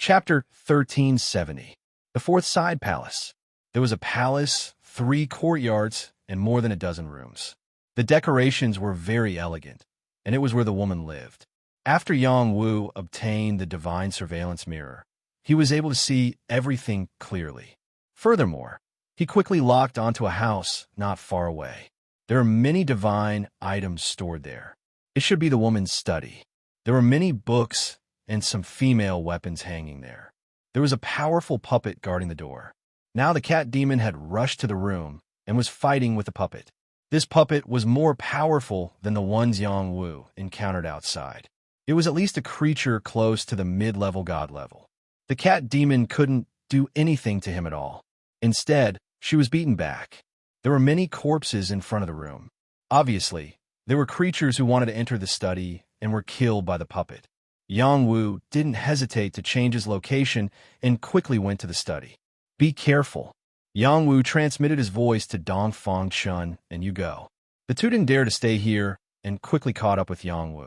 Chapter 1370. The Fourth Side Palace. There was a palace, 3 courtyards, and more than a dozen rooms. The decorations were very elegant, and it was where the woman lived. After Yang Wu obtained the divine surveillance mirror, he was able to see everything clearly. Furthermore, he quickly locked onto a house not far away. There are many divine items stored there. It should be the woman's study. There were many books and some female weapons hanging there. There was a powerful puppet guarding the door. Now the cat demon had rushed to the room and was fighting with the puppet. This puppet was more powerful than the ones Yang Wu encountered outside. It was at least a creature close to the mid-level god level. The cat demon couldn't do anything to him at all. Instead, she was beaten back. There were many corpses in front of the room. Obviously, there were creatures who wanted to enter the study and were killed by the puppet. Yang Wu didn't hesitate to change his location and quickly went to the study. Be careful. Yang Wu transmitted his voice to Dong Fong Chun and you go. The two didn't dare to stay here and quickly caught up with Yang Wu.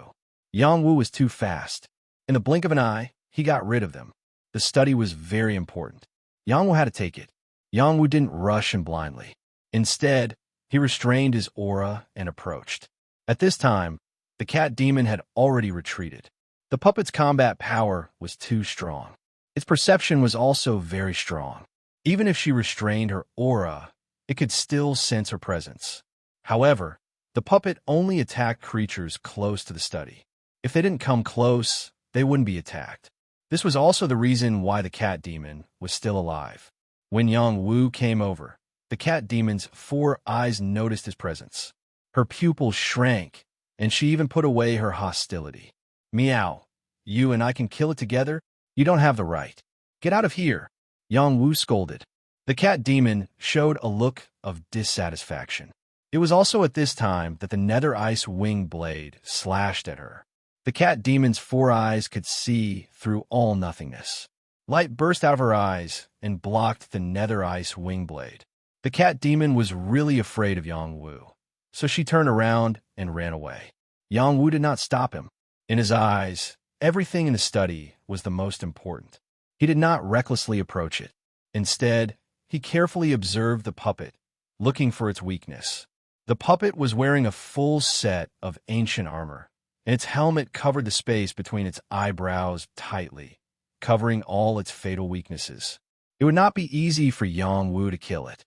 Yang Wu was too fast. In the blink of an eye, he got rid of them. The study was very important. Yang Wu had to take it. Yang Wu didn't rush him blindly. Instead, he restrained his aura and approached. At this time, the cat demon had already retreated. The puppet's combat power was too strong. Its perception was also very strong. Even if she restrained her aura, it could still sense her presence. However, the puppet only attacked creatures close to the study. If they didn't come close, they wouldn't be attacked. This was also the reason why the cat demon was still alive. When Yang Wu came over, the cat demon's 4 eyes noticed his presence. Her pupils shrank, and she even put away her hostility. Meow, you and I can kill it together? You don't have the right. Get out of here, Yang Wu scolded. The cat demon showed a look of dissatisfaction. It was also at this time that the nether ice wing blade slashed at her. The cat demon's 4 eyes could see through all nothingness. Light burst out of her eyes and blocked the nether ice wing blade. The cat demon was really afraid of Yang Wu, so she turned around and ran away. Yang Wu did not stop him. In his eyes, everything in the study was the most important. He did not recklessly approach it. Instead, he carefully observed the puppet, looking for its weakness. The puppet was wearing a full set of ancient armor, and its helmet covered the space between its eyebrows tightly, covering all its fatal weaknesses. It would not be easy for Yang Wu to kill it.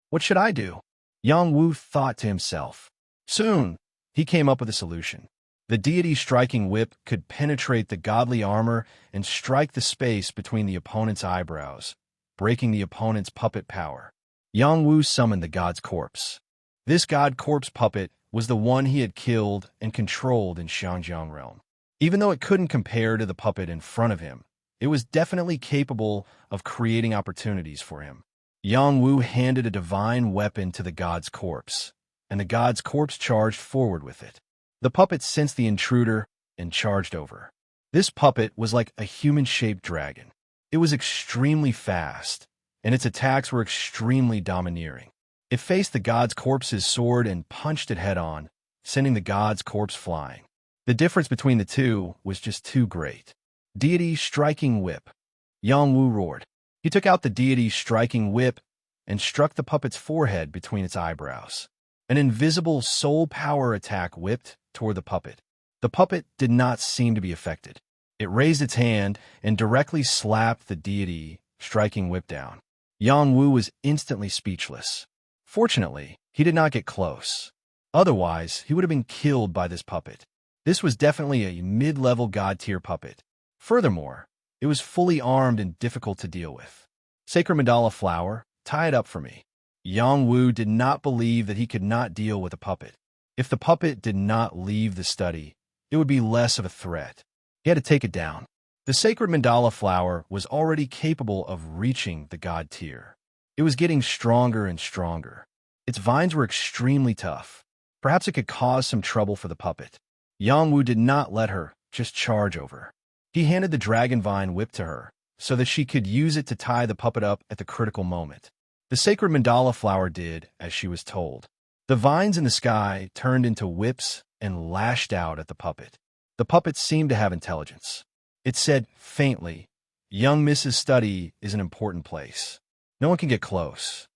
What should I do? Yang Wu thought to himself. Soon, he came up with a solution. The deity striking whip could penetrate the godly armor and strike the space between the opponent's eyebrows, breaking the opponent's puppet power. Yang Wu summoned the god's corpse. This god corpse puppet was the one he had killed and controlled in Xiangjiang realm. Even though it couldn't compare to the puppet in front of him, it was definitely capable of creating opportunities for him. Yang Wu handed a divine weapon to the god's corpse, and the god's corpse charged forward with it. The puppet sensed the intruder and charged over. This puppet was like a human-shaped dragon. It was extremely fast, and its attacks were extremely domineering. It faced the god's corpse's sword and punched it head-on, sending the god's corpse flying. The difference between the two was just too great. Deity striking whip. Yang Wu roared. He took out the deity striking whip and struck the puppet's forehead between its eyebrows. An invisible soul power attack whipped toward the puppet. The puppet did not seem to be affected. It raised its hand and directly slapped the deity striking whip down. Yang Wu was instantly speechless. Fortunately, he did not get close. Otherwise, he would have been killed by this puppet. This was definitely a mid-level god-tier puppet. Furthermore, it was fully armed and difficult to deal with. Sacred Mandala flower, tie it up for me. Yang Wu did not believe that he could not deal with a puppet. If the puppet did not leave the study, it would be less of a threat. He had to take it down. The sacred mandala flower was already capable of reaching the god tier. It was getting stronger and stronger. Its vines were extremely tough. Perhaps it could cause some trouble for the puppet. Yang Wu did not let her just charge over. He handed the dragon vine whip to her, so that she could use it to tie the puppet up at the critical moment. The sacred mandala flower did as she was told. The vines in the sky turned into whips and lashed out at the puppet. The puppet seemed to have intelligence. It said faintly, Young Mrs. Study is an important place. No one can get close.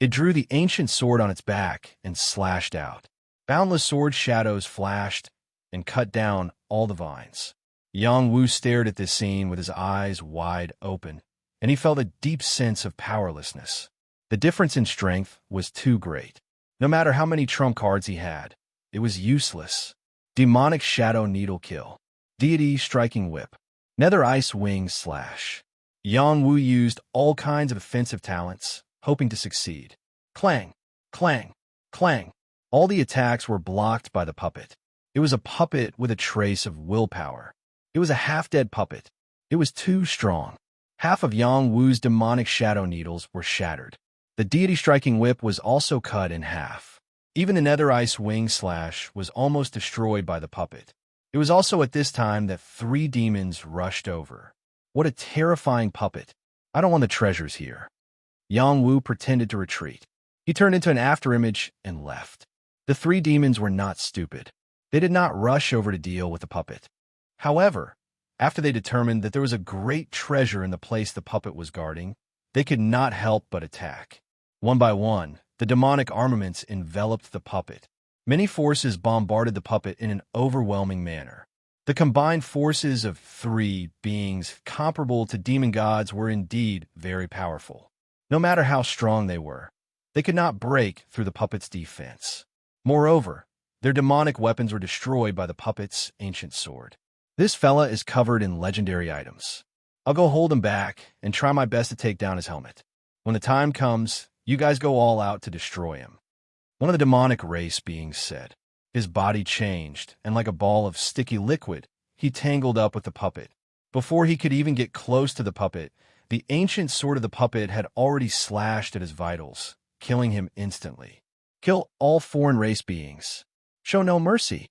It drew the ancient sword on its back and slashed out. Boundless sword shadows flashed and cut down all the vines. Yang Wu stared at this scene with his eyes wide open, and he felt a deep sense of powerlessness. The difference in strength was too great. No matter how many trump cards he had, it was useless. Demonic Shadow Needle Kill. Deity Striking Whip. Nether Ice Wing Slash. Yang Wu used all kinds of offensive talents, hoping to succeed. Clang, clang, clang. All the attacks were blocked by the puppet. It was a puppet with a trace of willpower. It was a half-dead puppet. It was too strong. Half of Yang Wu's demonic shadow needles were shattered. The deity striking whip was also cut in half. Even the nether ice wing slash was almost destroyed by the puppet. It was also at this time that 3 demons rushed over. What a terrifying puppet. I don't want the treasures here. Yang Wu pretended to retreat. He turned into an afterimage and left. The 3 demons were not stupid. They did not rush over to deal with the puppet. However, after they determined that there was a great treasure in the place the puppet was guarding, they could not help but attack. One by one, the demonic armaments enveloped the puppet. Many forces bombarded the puppet in an overwhelming manner. The combined forces of 3 beings comparable to demon gods were indeed very powerful. No matter how strong they were, they could not break through the puppet's defense. Moreover, their demonic weapons were destroyed by the puppet's ancient sword. This fella is covered in legendary items. I'll go hold him back and try my best to take down his helmet. When the time comes, you guys go all out to destroy him. One of the demonic race beings said. His body changed, and like a ball of sticky liquid, he tangled up with the puppet. Before he could even get close to the puppet, the ancient sword of the puppet had already slashed at his vitals, killing him instantly. Kill all foreign race beings. Show no mercy.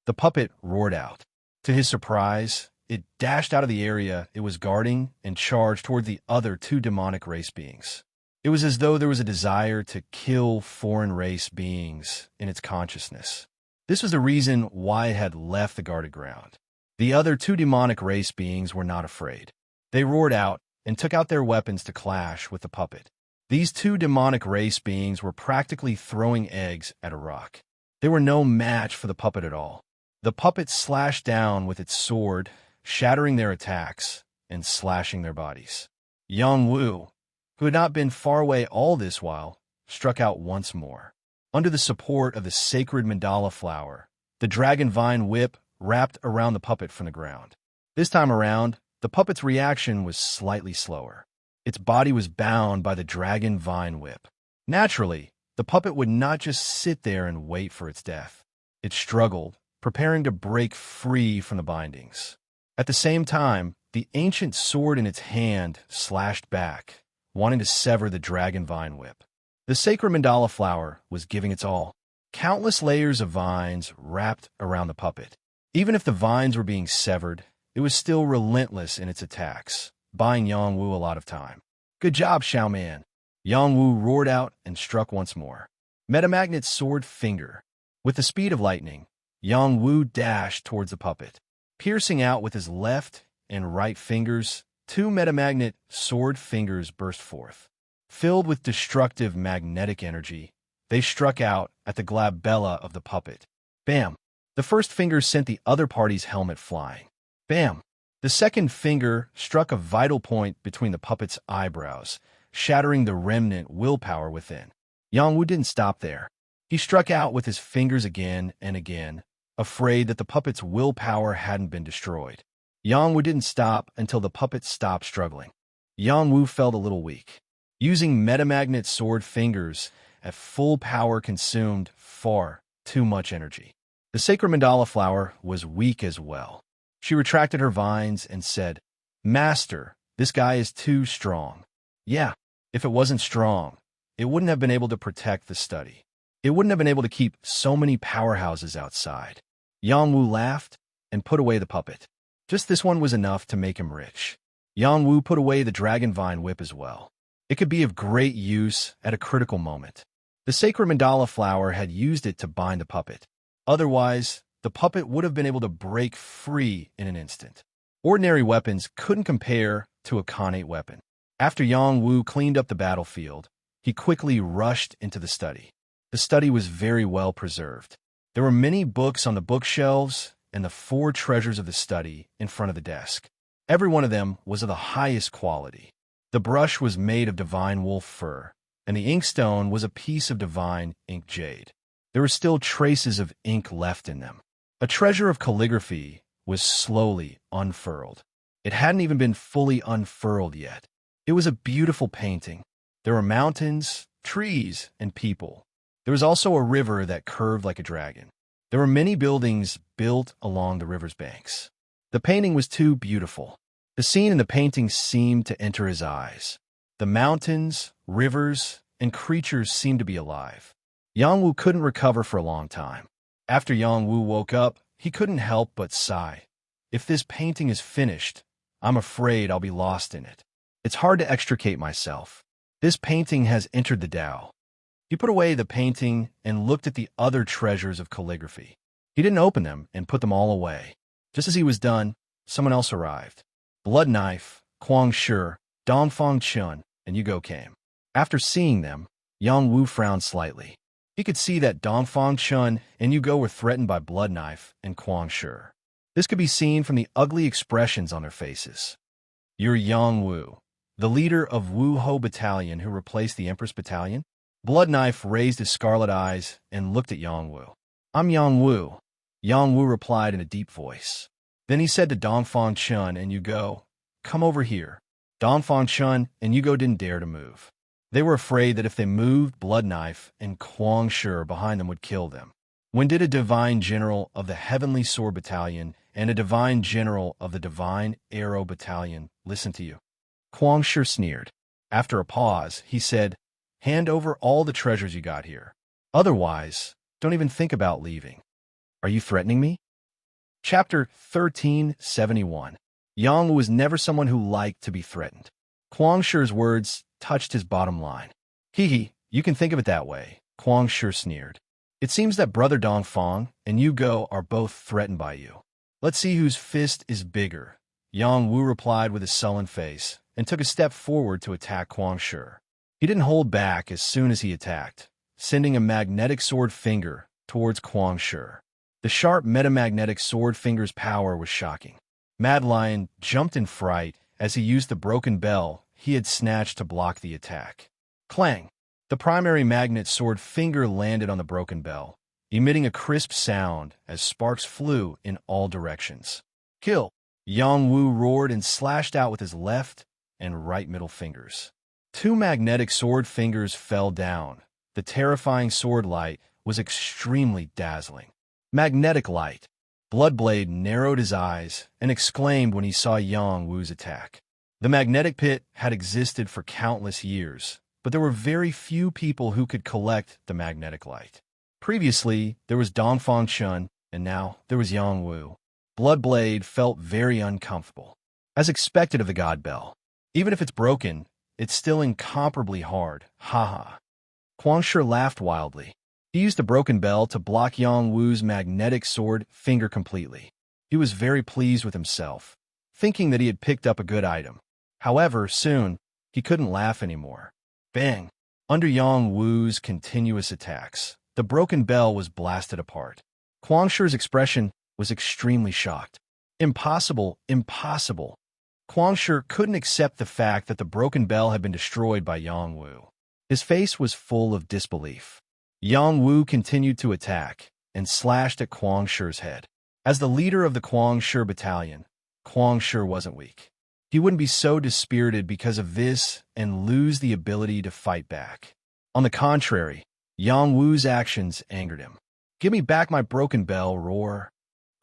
The puppet roared out. To his surprise, it dashed out of the area it was guarding and charged toward the other 2 demonic race beings. It was as though there was a desire to kill foreign race beings in its consciousness. This was the reason why it had left the guarded ground. The other 2 demonic race beings were not afraid. They roared out and took out their weapons to clash with the puppet. These 2 demonic race beings were practically throwing eggs at a rock. They were no match for the puppet at all. The puppet slashed down with its sword, shattering their attacks and slashing their bodies. Yang Wu, who had not been far away all this while, struck out once more. Under the support of the sacred mandala flower, the dragon vine whip wrapped around the puppet from the ground. This time around, the puppet's reaction was slightly slower. Its body was bound by the dragon vine whip. Naturally, the puppet would not just sit there and wait for its death. It struggled, preparing to break free from the bindings. At the same time, the ancient sword in its hand slashed back, wanting to sever the dragon vine whip. The sacred mandala flower was giving its all. Countless layers of vines wrapped around the puppet. Even if the vines were being severed, it was still relentless in its attacks, buying Yang Wu a lot of time. Good job, Xiaoman. Yang Wu roared out and struck once more. Metamagnet Sword Finger. With the speed of lightning, Yang Wu dashed towards the puppet. Piercing out with his left and right fingers, 2 metamagnet sword fingers burst forth. Filled with destructive magnetic energy, they struck out at the glabella of the puppet. Bam! The first finger sent the other party's helmet flying. Bam! The second finger struck a vital point between the puppet's eyebrows, shattering the remnant willpower within. Yang Wu didn't stop there. He struck out with his fingers again and again, afraid that the puppet's willpower hadn't been destroyed. Yang Wu didn't stop until the puppet stopped struggling. Yang Wu felt a little weak. Using metamagnet sword fingers at full power consumed far too much energy. The sacred mandala flower was weak as well. She retracted her vines and said, "Master, this guy is too strong." Yeah, if it wasn't strong, it wouldn't have been able to protect the study. It wouldn't have been able to keep so many powerhouses outside. Yang Wu laughed and put away the puppet. Just this one was enough to make him rich. Yang Wu put away the dragon vine whip as well. It could be of great use at a critical moment. The sacred mandala flower had used it to bind the puppet. Otherwise, the puppet would have been able to break free in an instant. Ordinary weapons couldn't compare to a connate weapon. After Yang Wu cleaned up the battlefield, he quickly rushed into the study. The study was very well preserved. There were many books on the bookshelves and the 4 treasures of the study in front of the desk. Every one of them was of the highest quality. The brush was made of divine wolf fur, and the inkstone was a piece of divine ink jade. There were still traces of ink left in them. A treasure of calligraphy was slowly unfurled. It hadn't even been fully unfurled yet. It was a beautiful painting. There were mountains, trees, and people. There was also a river that curved like a dragon. There were many buildings built along the river's banks. The painting was too beautiful. The scene in the painting seemed to enter his eyes. The mountains, rivers, and creatures seemed to be alive. Yang Wu couldn't recover for a long time. After Yang Wu woke up, he couldn't help but sigh. If this painting is finished, I'm afraid I'll be lost in it. It's hard to extricate myself. This painting has entered the Tao. He put away the painting and looked at the other treasures of calligraphy. He didn't open them and put them all away. Just as he was done, someone else arrived. Blood Knife, Kuang Shi, Dongfang Chun, and Yugo came. After seeing them, Yang Wu frowned slightly. He could see that Dongfang Chun and Yugo were threatened by Blood Knife and Kuang Shi. This could be seen from the ugly expressions on their faces. You're Yang Wu, the leader of Wu Ho Battalion who replaced the Empress Battalion? Blood Knife raised his scarlet eyes and looked at Yang Wu. I'm Yang Wu. Yang Wu replied in a deep voice. Then he said to Dongfang Chun and Yugo, come over here. Dongfang Chun and Yugo didn't dare to move. They were afraid that if they moved, Blood Knife and Kuang Shi behind them would kill them. When did a divine general of the Heavenly Sword Battalion and a divine general of the Divine Arrow Battalion listen to you? Kuang Shi sneered. After a pause, he said, hand over all the treasures you got here. Otherwise, don't even think about leaving. Are you threatening me? Chapter 1371. Yang Wu was never someone who liked to be threatened. Kuang Shi's words touched his bottom line. Hee, you can think of it that way, Kuang Shi sneered. It seems that Brother Dongfang and Yugo are both threatened by you. Let's see whose fist is bigger. Yang Wu replied with a sullen face and took a step forward to attack Kuang Shi. He didn't hold back as soon as he attacked, sending a magnetic sword finger towards Kuang Shi. The sharp metamagnetic sword finger's power was shocking. Mad Lion jumped in fright as he used the broken bell he had snatched to block the attack. Clang! The primary magnet sword finger landed on the broken bell, emitting a crisp sound as sparks flew in all directions. Kill! Yang Wu roared and slashed out with his left and right middle fingers. 2 magnetic sword fingers fell down. The terrifying sword light was extremely dazzling. Magnetic light. Bloodblade narrowed his eyes and exclaimed when he saw Yang Wu's attack. The magnetic pit had existed for countless years, but there were very few people who could collect the magnetic light. Previously, there was Dongfang Chun, and now there was Yang Wu. Bloodblade felt very uncomfortable. As expected of the God Bell. Even if it's broken, it's still incomparably hard. Ha. Kuang Shi laughed wildly. He used the broken bell to block Yang Wu's magnetic sword finger completely. He was very pleased with himself, thinking that he had picked up a good item. However, soon, he couldn't laugh anymore. Bang! Under Yang Wu's continuous attacks, the broken bell was blasted apart. Kuang Shi's expression was extremely shocked. Impossible, impossible. Kuang Shi couldn't accept the fact that the broken bell had been destroyed by Yang Wu. His face was full of disbelief. Yang Wu continued to attack and slashed at Kuang Shi's head. As the leader of the Kuang Shi battalion, Kuang Shi wasn't weak. He wouldn't be so dispirited because of this and lose the ability to fight back. On the contrary, Yang Wu's actions angered him. Give me back my broken bell, roar.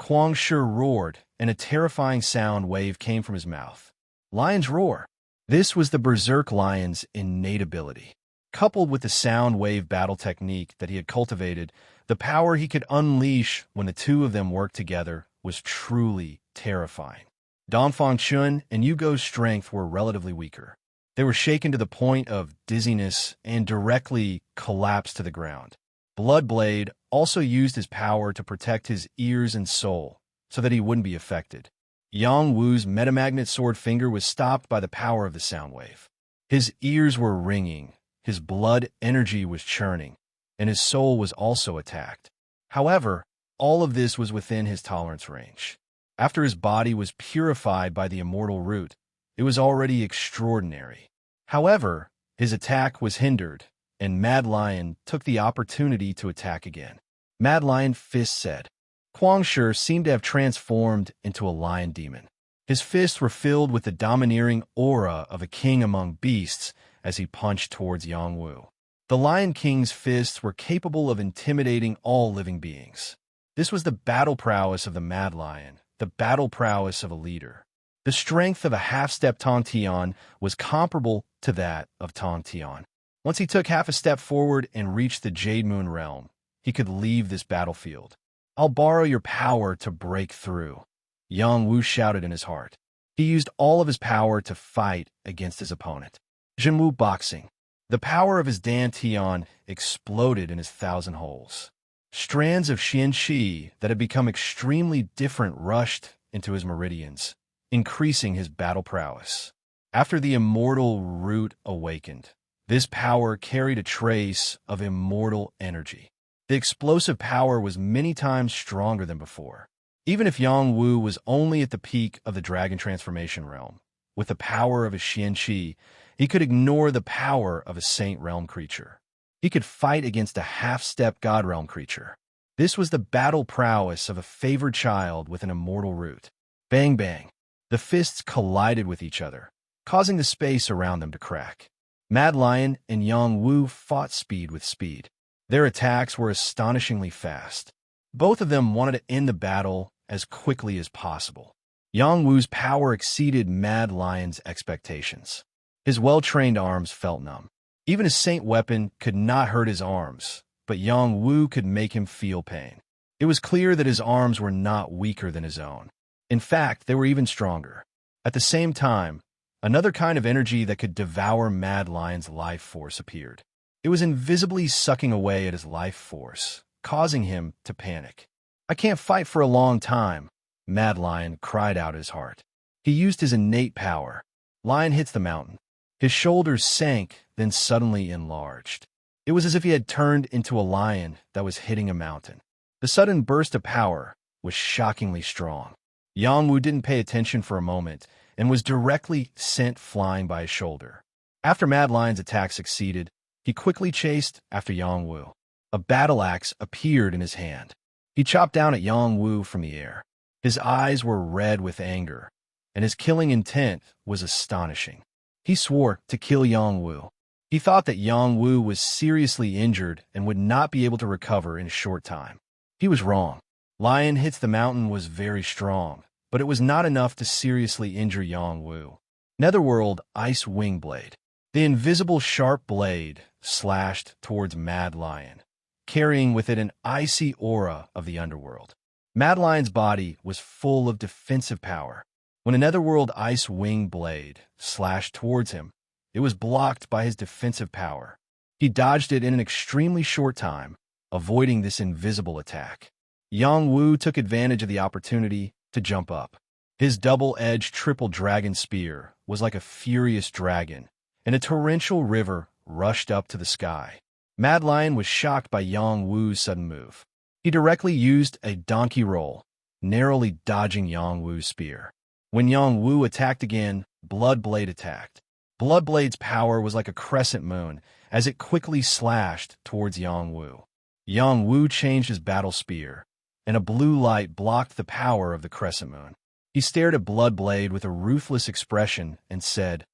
Kuang Shi roared, and a terrifying sound wave came from his mouth. Lion's roar. This was the Berserk Lion's innate ability. Coupled with the sound wave battle technique that he had cultivated, the power he could unleash when the two of them worked together was truly terrifying. Dongfang Chun and Yugo's strength were relatively weaker. They were shaken to the point of dizziness and directly collapsed to the ground. Bloodblade also used his power to protect his ears and soul so that he wouldn't be affected. Yang Wu's metamagnet sword finger was stopped by the power of the sound wave. His ears were ringing, his blood energy was churning, and his soul was also attacked. However, all of this was within his tolerance range. After his body was purified by the immortal root, it was already extraordinary. However, his attack was hindered, and Mad Lion took the opportunity to attack again. Mad Lion Fist said. Guangshi seemed to have transformed into a lion demon. His fists were filled with the domineering aura of a king among beasts as he punched towards Yang Wu. The Lion King's fists were capable of intimidating all living beings. This was the battle prowess of the Mad Lion, the battle prowess of a leader. The strength of a half-step Tong Tian was comparable to that of Tong Tian. Once he took half a step forward and reached the Jade Moon realm, he could leave this battlefield. I'll borrow your power to break through, Yang Wu shouted in his heart. He used all of his power to fight against his opponent. Jinwu boxing. The power of his Dan Tian exploded in his 1,000 holes. Strands of Xian Qi that had become extremely different rushed into his meridians, increasing his battle prowess. After the immortal root awakened, this power carried a trace of immortal energy. The explosive power was many times stronger than before. Even if Yang Wu was only at the peak of the dragon transformation realm, with the power of his Xian Qi, he could ignore the power of a Saint Realm creature. He could fight against a half-step God Realm creature. This was the battle prowess of a favored child with an immortal root. Bang bang. The fists collided with each other, causing the space around them to crack. Mad Lion and Yang Wu fought speed with speed. Their attacks were astonishingly fast. Both of them wanted to end the battle as quickly as possible. Yang Wu's power exceeded Mad Lion's expectations. His well-trained arms felt numb. Even his saint weapon could not hurt his arms, but Yang Wu could make him feel pain. It was clear that his arms were not weaker than his own. In fact, they were even stronger. At the same time, another kind of energy that could devour Mad Lion's life force appeared. It was invisibly sucking away at his life force, causing him to panic. I can't fight for a long time, Mad Lion cried out his heart. He used his innate power. Lion hits the mountain. His shoulders sank, then suddenly enlarged. It was as if he had turned into a lion that was hitting a mountain. The sudden burst of power was shockingly strong. Yang Wu didn't pay attention for a moment and was directly sent flying by his shoulder. After Mad Lion's attack succeeded, he quickly chased after Yang Wu. A battle axe appeared in his hand. He chopped down at Yang Wu from the air. His eyes were red with anger, and his killing intent was astonishing. He swore to kill Yang Wu. He thought that Yang Wu was seriously injured and would not be able to recover in a short time. He was wrong. Lion Hits the Mountain was very strong, but it was not enough to seriously injure Yang Wu. Netherworld Ice Wing Blade. The invisible sharp blade slashed towards Mad Lion, carrying with it an icy aura of the underworld. Mad Lion's body was full of defensive power. When a Netherworld Ice Wing Blade slashed towards him, it was blocked by his defensive power. He dodged it in an extremely short time, avoiding this invisible attack. Yang Wu took advantage of the opportunity to jump up. His double-edged triple dragon spear was like a furious dragon, and a torrential river rushed up to the sky. Mad Lion was shocked by Yang Wu's sudden move. He directly used a donkey roll, narrowly dodging Yang Wu's spear. When Yang Wu attacked again, Blood Blade attacked. Blood Blade's power was like a crescent moon as it quickly slashed towards Yang Wu. Yang Wu changed his battle spear, and a blue light blocked the power of the crescent moon. He stared at Blood Blade with a ruthless expression and said,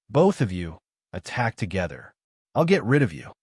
"Both of you, attack together. I'll get rid of you."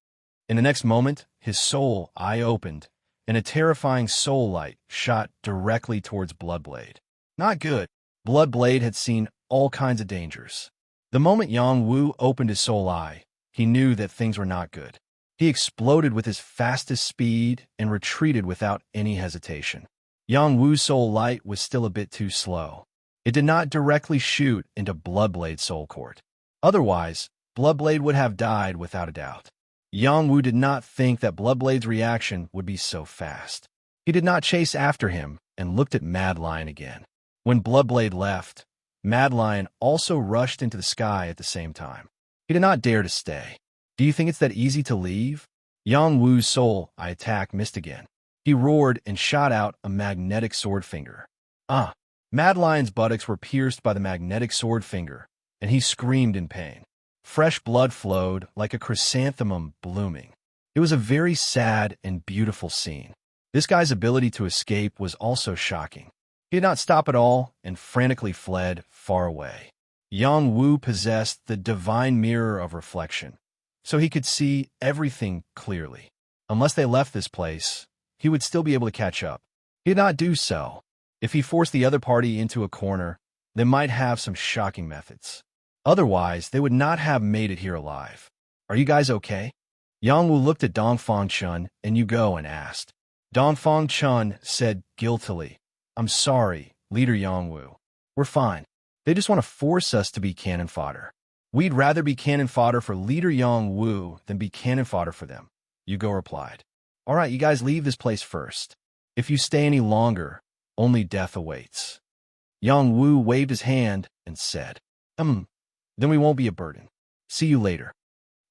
In the next moment, his soul eye opened, and a terrifying soul light shot directly towards Blood Blade. Not good. Blood Blade had seen all kinds of dangers. The moment Yang Wu opened his soul eye, he knew that things were not good. He exploded with his fastest speed and retreated without any hesitation. Yang Wu's soul light was still a bit too slow. It did not directly shoot into Bloodblade's soul cord. Otherwise, Bloodblade would have died without a doubt. Yang Wu did not think that Bloodblade's reaction would be so fast. He did not chase after him and looked at Mad Lion again. When Bloodblade left, Mad Lion also rushed into the sky at the same time. He did not dare to stay. Do you think it's that easy to leave? Yang Wu's soul I attack missed again. He roared and shot out a magnetic sword finger. Ah! Mad Lion's buttocks were pierced by the magnetic sword finger, and he screamed in pain. Fresh blood flowed like a chrysanthemum blooming. It was a very sad and beautiful scene. This guy's ability to escape was also shocking. He did not stop at all and frantically fled far away. Yang Wu possessed the divine mirror of reflection, so he could see everything clearly. Unless they left this place, he would still be able to catch up. He did not do so. If he forced the other party into a corner, they might have some shocking methods. Otherwise, they would not have made it here alive. Are you guys okay? Yang Wu looked at Dongfang Chun and Yugo and asked. Dongfang Chun said guiltily, I'm sorry, Leader Yang Wu. We're fine. They just want to force us to be cannon fodder. We'd rather be cannon fodder for Leader Yang Wu than be cannon fodder for them, Yugo replied. All right, you guys leave this place first. If you stay any longer, only death awaits. Yang Wu waved his hand and said, then we won't be a burden. See you later.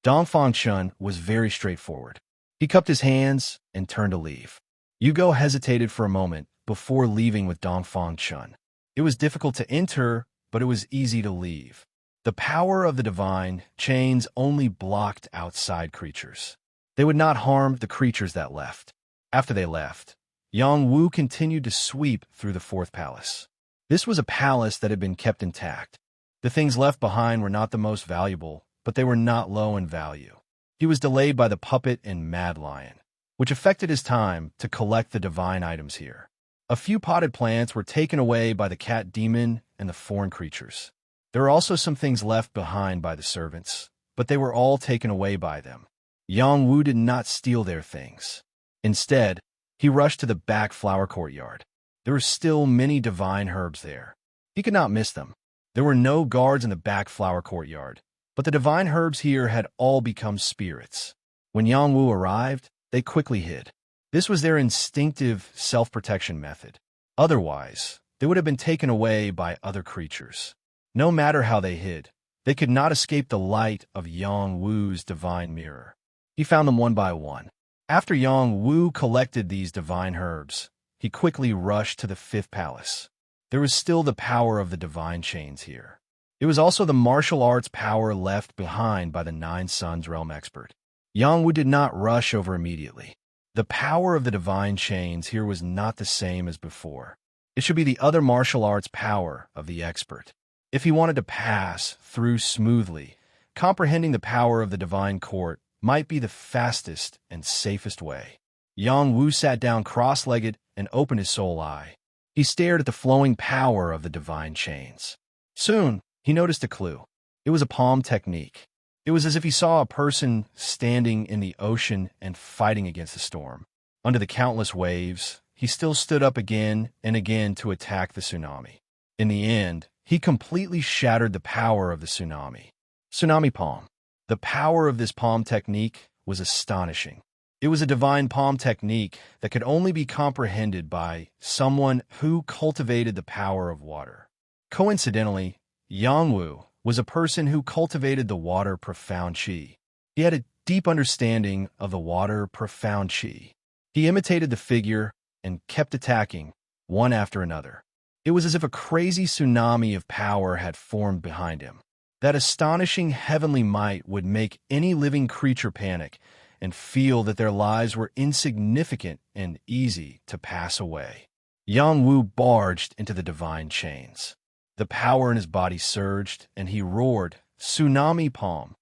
Dongfang Chun was very straightforward. He cupped his hands and turned to leave. Yugo hesitated for a moment before leaving with Dongfang Chun. It was difficult to enter, but it was easy to leave. The power of the divine chains only blocked outside creatures. They would not harm the creatures that left. After they left, Yang Wu continued to sweep through the fourth palace. This was a palace that had been kept intact. The things left behind were not the most valuable, but they were not low in value. He was delayed by the puppet and Mad Lion, which affected his time to collect the divine items here. A few potted plants were taken away by the cat demon and the foreign creatures. There were also some things left behind by the servants, but they were all taken away by them. Yang Wu did not steal their things. Instead, he rushed to the back flower courtyard. There were still many divine herbs there. He could not miss them. There were no guards in the back flower courtyard, but the divine herbs here had all become spirits. When Yang Wu arrived, they quickly hid. This was their instinctive self-protection method. Otherwise, they would have been taken away by other creatures. No matter how they hid, they could not escape the light of Yang Wu's divine mirror. He found them one by one. After Yang Wu collected these divine herbs, he quickly rushed to the fifth palace. There was still the power of the divine chains here. It was also the martial arts power left behind by the Nine Suns realm expert. Yang Wu did not rush over immediately. The power of the divine chains here was not the same as before. It should be the other martial arts power of the expert. If he wanted to pass through smoothly, comprehending the power of the divine court might be the fastest and safest way. Yang Wu sat down cross-legged and opened his soul eye. He stared at the flowing power of the divine chains. Soon, he noticed a clue. It was a palm technique. It was as if he saw a person standing in the ocean and fighting against the storm. Under the countless waves, he still stood up again and again to attack the tsunami. In the end, he completely shattered the power of the tsunami. Tsunami palm. The power of this palm technique was astonishing. It was a divine palm technique that could only be comprehended by someone who cultivated the power of water. Coincidentally, Yang Wu was a person who cultivated the water profound qi. He had a deep understanding of the water profound qi. He imitated the figure and kept attacking, one after another. It was as if a crazy tsunami of power had formed behind him. That astonishing heavenly might would make any living creature panic and feel that their lives were insignificant and easy to pass away. Yang Wu barged into the divine chains. The power in his body surged, and he roared, "Tsunami palm!"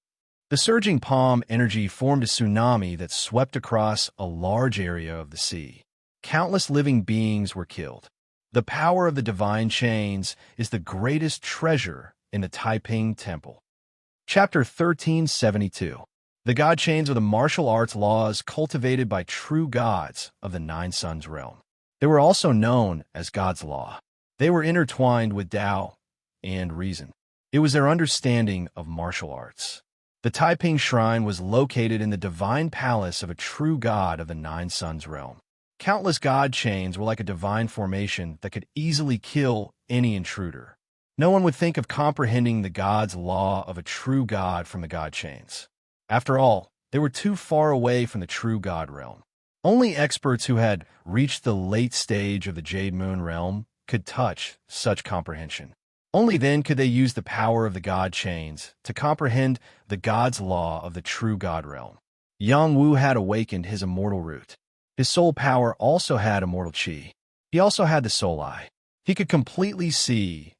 The surging palm energy formed a tsunami that swept across a large area of the sea. Countless living beings were killed. The power of the divine chains is the greatest treasure in the Taiping Temple. Chapter 1372. The God chains are the martial arts laws cultivated by true gods of the Nine Suns realm. They were also known as God's Law. They were intertwined with Tao and reason. It was their understanding of martial arts. The Taiping Shrine was located in the divine palace of a true god of the Nine Suns realm. Countless god chains were like a divine formation that could easily kill any intruder. No one would think of comprehending the god's law of a true god from the god chains. After all, they were too far away from the true god realm. Only experts who had reached the late stage of the Jade Moon realm could touch such comprehension. Only then could they use the power of the god chains to comprehend the god's law of the true god realm. Yang Wu had awakened his immortal root. His soul power also had immortal chi. He also had the soul eye. He could completely see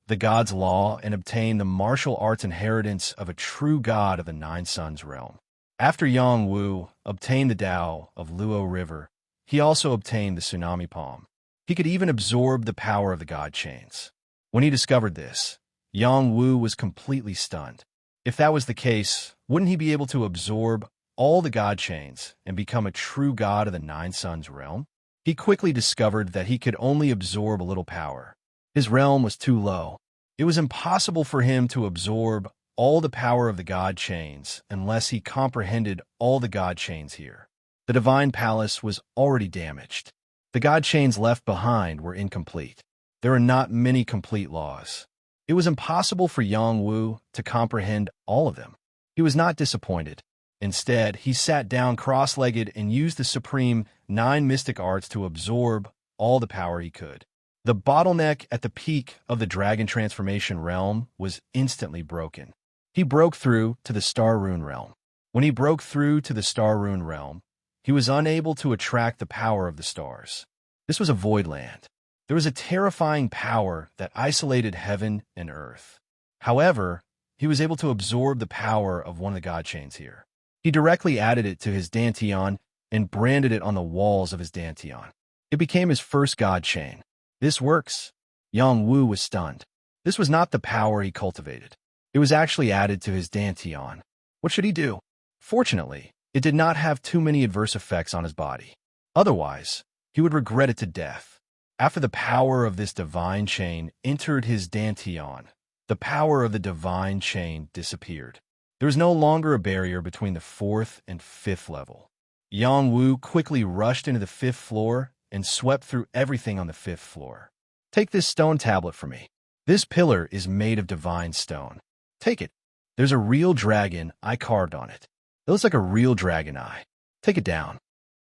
the god's law and obtain the martial arts inheritance of a true god of the Nine Suns realm. After Yang Wu obtained the Tao of Luo River, he also obtained the Tsunami Palm. He could even absorb the power of the god chains. When he discovered this, Yang Wu was completely stunned. If that was the case, wouldn't he be able to absorb all the god chains and become a true god of the Nine Suns realm? He quickly discovered that he could only absorb a little power. His realm was too low. It was impossible for him to absorb all the power of the god chains unless he comprehended all the god chains here. The divine palace was already damaged. The god chains left behind were incomplete. There are not many complete laws. It was impossible for Yang Wu to comprehend all of them. He was not disappointed. Instead, he sat down cross-legged and used the supreme 9 mystic arts to absorb all the power he could. The bottleneck at the peak of the dragon transformation realm was instantly broken. He broke through to the Star Rune realm. When he broke through to the Star Rune realm, he was unable to attract the power of the stars. This was a void land. There was a terrifying power that isolated heaven and earth. However, he was able to absorb the power of one of the god chains here. He directly added it to his dantian and branded it on the walls of his dantian. It became his first god chain. This works. Yang Wu was stunned. This was not the power he cultivated. It was actually added to his dantian. What should he do? Fortunately, it did not have too many adverse effects on his body. Otherwise, he would regret it to death. After the power of this divine chain entered his dantian, the power of the divine chain disappeared. There was no longer a barrier between the 4th and 5th level. Yang Wu quickly rushed into the 5th floor and swept through everything on the 5th floor. Take this stone tablet for me. This pillar is made of divine stone. Take it. There's a real dragon I carved on it. It looks like a real dragon eye. Take it down.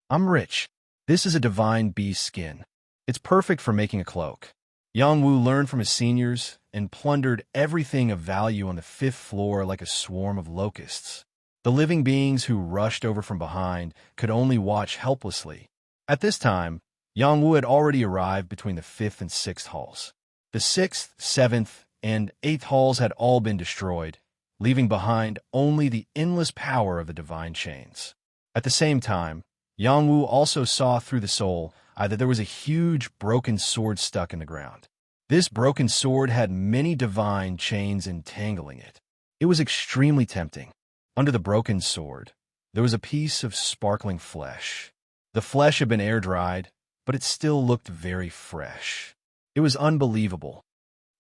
I'm rich. This is a divine beast skin. It's perfect for making a cloak. Yang Wu learned from his seniors and plundered everything of value on the 5th floor like a swarm of locusts. The living beings who rushed over from behind could only watch helplessly. At this time, Yang Wu had already arrived between the 5th and 6th halls. The 6th, 7th, and 8th halls had all been destroyed, leaving behind only the endless power of the divine chains. At the same time, Yang Wu also saw through the soul that there was a huge broken sword stuck in the ground. This broken sword had many divine chains entangling it. It was extremely tempting. Under the broken sword, there was a piece of sparkling flesh. The flesh had been air-dried, but it still looked very fresh. It was unbelievable.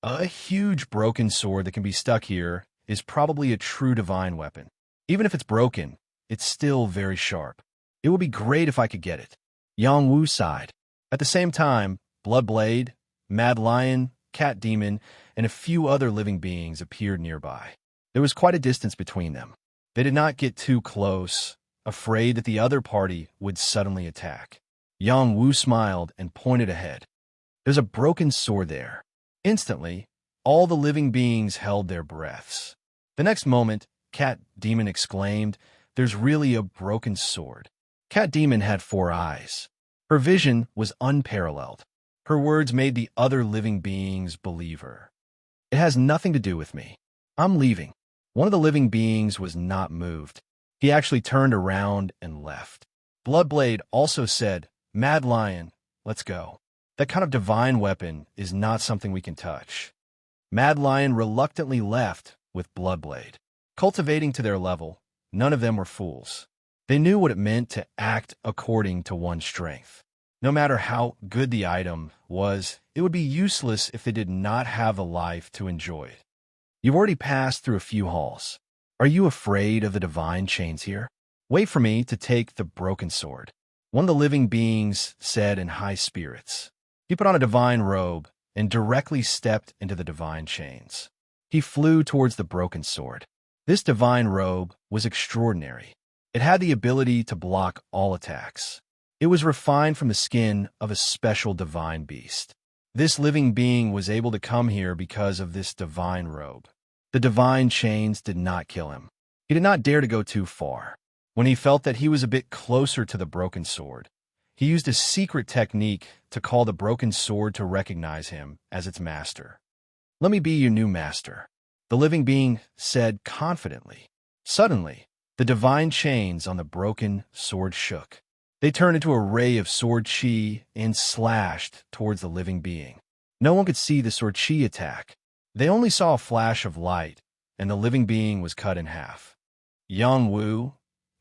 A huge broken sword that can be stuck here is probably a true divine weapon. Even if it's broken, it's still very sharp. It would be great if I could get it. Yang Wu sighed. At the same time, Bloodblade, Mad Lion, Cat Demon, and a few other living beings appeared nearby. There was quite a distance between them. They did not get too close, afraid that the other party would suddenly attack. Yang Wu smiled and pointed ahead. There's a broken sword there. Instantly, all the living beings held their breaths. The next moment, Cat Demon exclaimed, "There's really a broken sword." Cat Demon had 4 eyes. Her vision was unparalleled. Her words made the other living beings believe her. It has nothing to do with me. I'm leaving. One of the living beings was not moved. He actually turned around and left. Bloodblade also said, "Mad Lion, let's go. That kind of divine weapon is not something we can touch." Mad Lion reluctantly left with Bloodblade. Cultivating to their level, none of them were fools. They knew what it meant to act according to one's strength. No matter how good the item was, it would be useless if they did not have a life to enjoy it. You've already passed through a few halls. Are you afraid of the divine chains here? Wait for me to take the broken sword. One of the living beings said in high spirits. He put on a divine robe and directly stepped into the divine chains. He flew towards the broken sword. This divine robe was extraordinary. It had the ability to block all attacks. It was refined from the skin of a special divine beast. This living being was able to come here because of this divine robe. The divine chains did not kill him. He did not dare to go too far. When he felt that he was a bit closer to the broken sword, he used a secret technique to call the broken sword to recognize him as its master. "Let me be your new master," the living being said confidently. Suddenly, the divine chains on the broken sword shook. They turned into a ray of sword chi and slashed towards the living being. No one could see the sword chi attack. They only saw a flash of light, and the living being was cut in half. Yang Wu,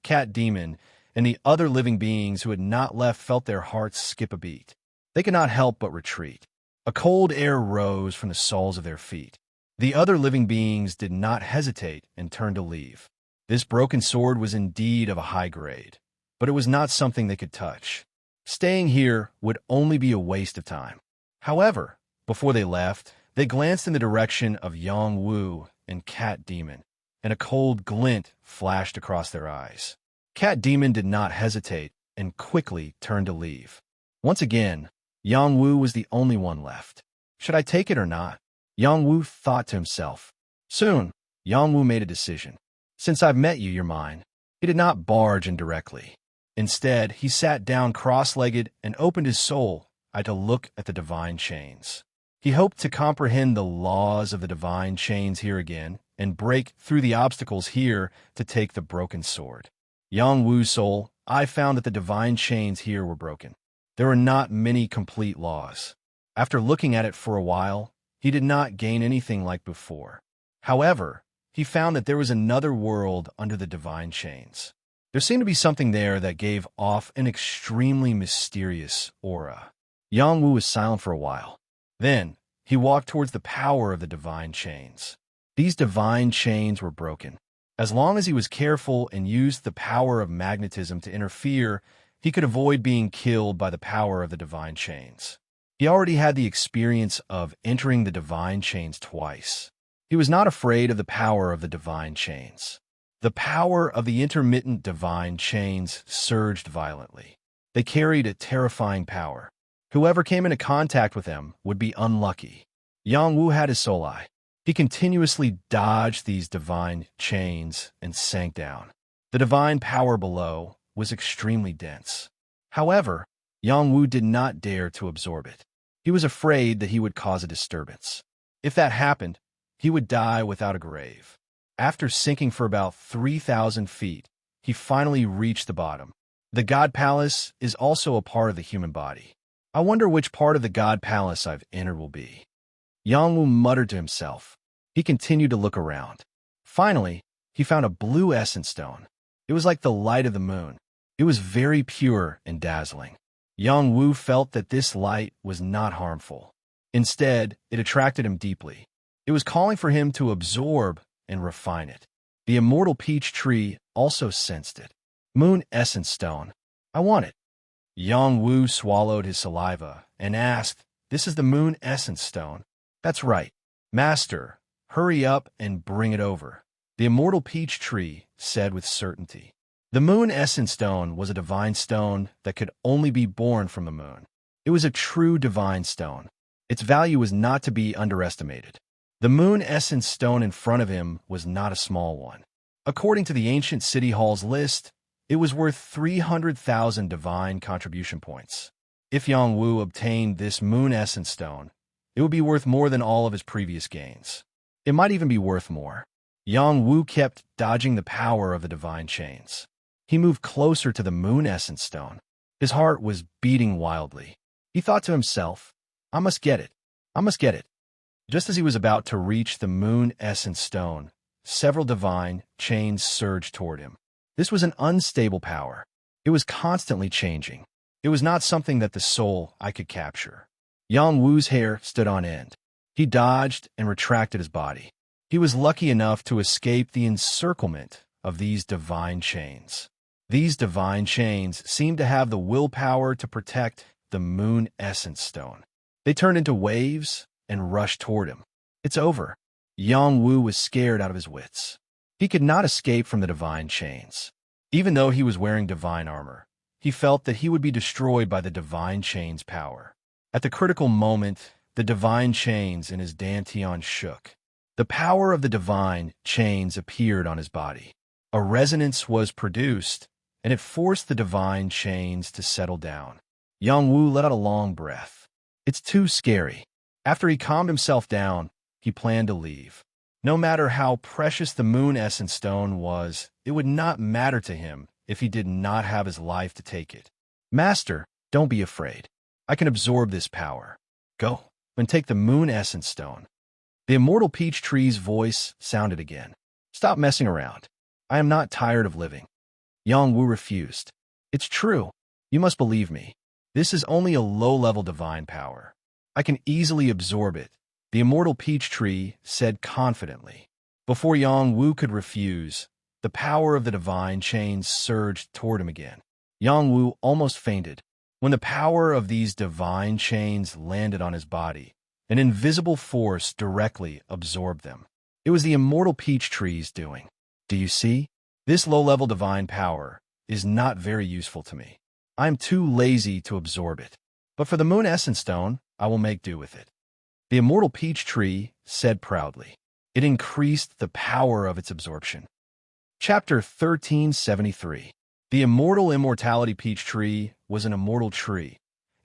Cat Demon, and the other living beings who had not left felt their hearts skip a beat. They could not help but retreat. A cold air rose from the soles of their feet. The other living beings did not hesitate and turned to leave. This broken sword was indeed of a high grade, but it was not something they could touch. Staying here would only be a waste of time. However, before they left, they glanced in the direction of Yang Wu and Cat Demon, and a cold glint flashed across their eyes. Cat Demon did not hesitate and quickly turned to leave. Once again, Yang Wu was the only one left. Should I take it or not? Yang Wu thought to himself. Soon, Yang Wu made a decision. Since I've met you, you're mine. He did not barge in directly. Instead, he sat down cross-legged and opened his soul to look at the divine chains. He hoped to comprehend the laws of the divine chains here again and break through the obstacles here to take the broken sword. Yang Wu's soul, I found that the divine chains here were broken. There were not many complete laws. After looking at it for a while, he did not gain anything like before. However, he found that there was another world under the divine chains. There seemed to be something there that gave off an extremely mysterious aura. Yang Wu was silent for a while. Then, he walked towards the power of the divine chains. These divine chains were broken. As long as he was careful and used the power of magnetism to interfere, he could avoid being killed by the power of the divine chains. He already had the experience of entering the divine chains twice. He was not afraid of the power of the divine chains. The power of the intermittent divine chains surged violently. They carried a terrifying power. Whoever came into contact with them would be unlucky. Yang Wu had his soul eye. He continuously dodged these divine chains and sank down. The divine power below was extremely dense. However, Yang Wu did not dare to absorb it. He was afraid that he would cause a disturbance. If that happened, he would die without a grave. After sinking for about 3,000 feet, he finally reached the bottom. The God Palace is also a part of the human body. I wonder which part of the God Palace I've entered will be. Yang Wu muttered to himself. He continued to look around. Finally, he found a blue essence stone. It was like the light of the moon. It was very pure and dazzling. Yang Wu felt that this light was not harmful. Instead, it attracted him deeply. It was calling for him to absorb and refine it. The immortal peach tree also sensed it. Moon essence stone. I want it. Yang Wu swallowed his saliva and asked, "This is the moon essence stone?" "That's right. Master, hurry up and bring it over," the immortal peach tree said with certainty. The moon essence stone was a divine stone that could only be born from the moon. It was a true divine stone. Its value was not to be underestimated. The moon essence stone in front of him was not a small one. According to the ancient city hall's list, it was worth 300,000 divine contribution points. If Yang Wu obtained this moon essence stone, it would be worth more than all of his previous gains. It might even be worth more. Yang Wu kept dodging the power of the divine chains. He moved closer to the moon essence stone. His heart was beating wildly. He thought to himself, I must get it. I must get it. Just as he was about to reach the moon essence stone, several divine chains surged toward him. This was an unstable power. It was constantly changing. It was not something that the soul I could capture. Yang Wu's hair stood on end. He dodged and retracted his body. He was lucky enough to escape the encirclement of these divine chains. These divine chains seemed to have the willpower to protect the moon essence stone. They turned into waves and rushed toward him. It's over. Yang Wu was scared out of his wits. He could not escape from the divine chains. Even though he was wearing divine armor, he felt that he would be destroyed by the divine chains' power. At the critical moment, the divine chains in his dantian shook. The power of the divine chains appeared on his body. A resonance was produced, and it forced the divine chains to settle down. Yang Wu let out a long breath. It's too scary. After he calmed himself down, he planned to leave. No matter how precious the moon essence stone was, it would not matter to him if he did not have his life to take it. Master, don't be afraid. I can absorb this power. Go and take the moon essence stone. The immortal peach tree's voice sounded again. Stop messing around. I am not tired of living. Yang Wu refused. It's true. You must believe me. This is only a low-level divine power. I can easily absorb it, the immortal peach tree said confidently. Before Yang Wu could refuse, the power of the divine chains surged toward him again. Yang Wu almost fainted. When the power of these divine chains landed on his body, an invisible force directly absorbed them. It was the immortal peach tree's doing. Do you see? This low-level divine power is not very useful to me. I am too lazy to absorb it. But for the moon essence stone, I will make do with it. The immortal peach tree said proudly. It increased the power of its absorption. Chapter 1373. The immortal immortality peach tree was an immortal tree,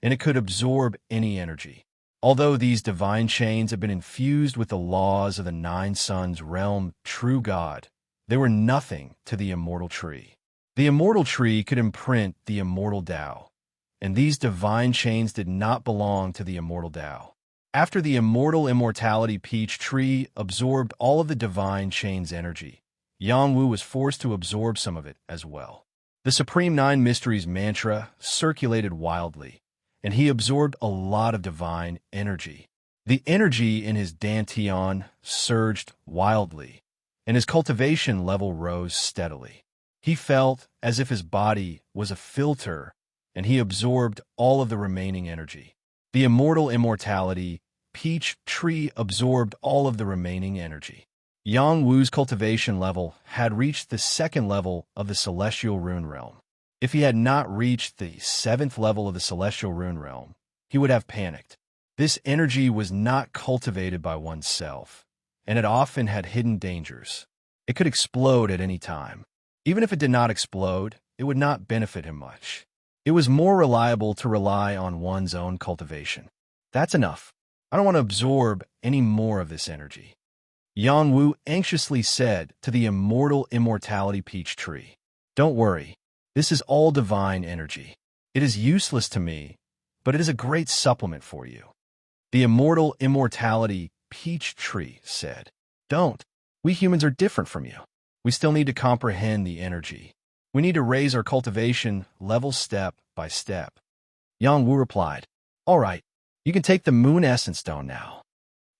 and it could absorb any energy. Although these divine chains had been infused with the laws of the Nine Suns realm true God, they were nothing to the immortal tree. The immortal tree could imprint the immortal Tao, and these divine chains did not belong to the immortal Tao. After the immortal immortality peach tree absorbed all of the divine chain's energy, Yang Wu was forced to absorb some of it as well. The Supreme Nine Mysteries mantra circulated wildly, and he absorbed a lot of divine energy. The energy in his dantian surged wildly, and his cultivation level rose steadily. He felt as if his body was a filter, and he absorbed all of the remaining energy. The immortal immortality peach tree absorbed all of the remaining energy. Yang Wu's cultivation level had reached the second level of the celestial rune realm. If he had not reached the seventh level of the celestial rune realm, he would have panicked. This energy was not cultivated by oneself, and it often had hidden dangers. It could explode at any time. Even if it did not explode, it would not benefit him much. It was more reliable to rely on one's own cultivation. That's enough. I don't want to absorb any more of this energy. Yang Wu anxiously said to the immortal immortality peach tree. Don't worry. This is all divine energy. It is useless to me, but it is a great supplement for you. The immortal immortality peach tree said. Don't. We humans are different from you. We still need to comprehend the energy. We need to raise our cultivation level step by step. Yang Wu replied, All right, you can take the moon essence stone now.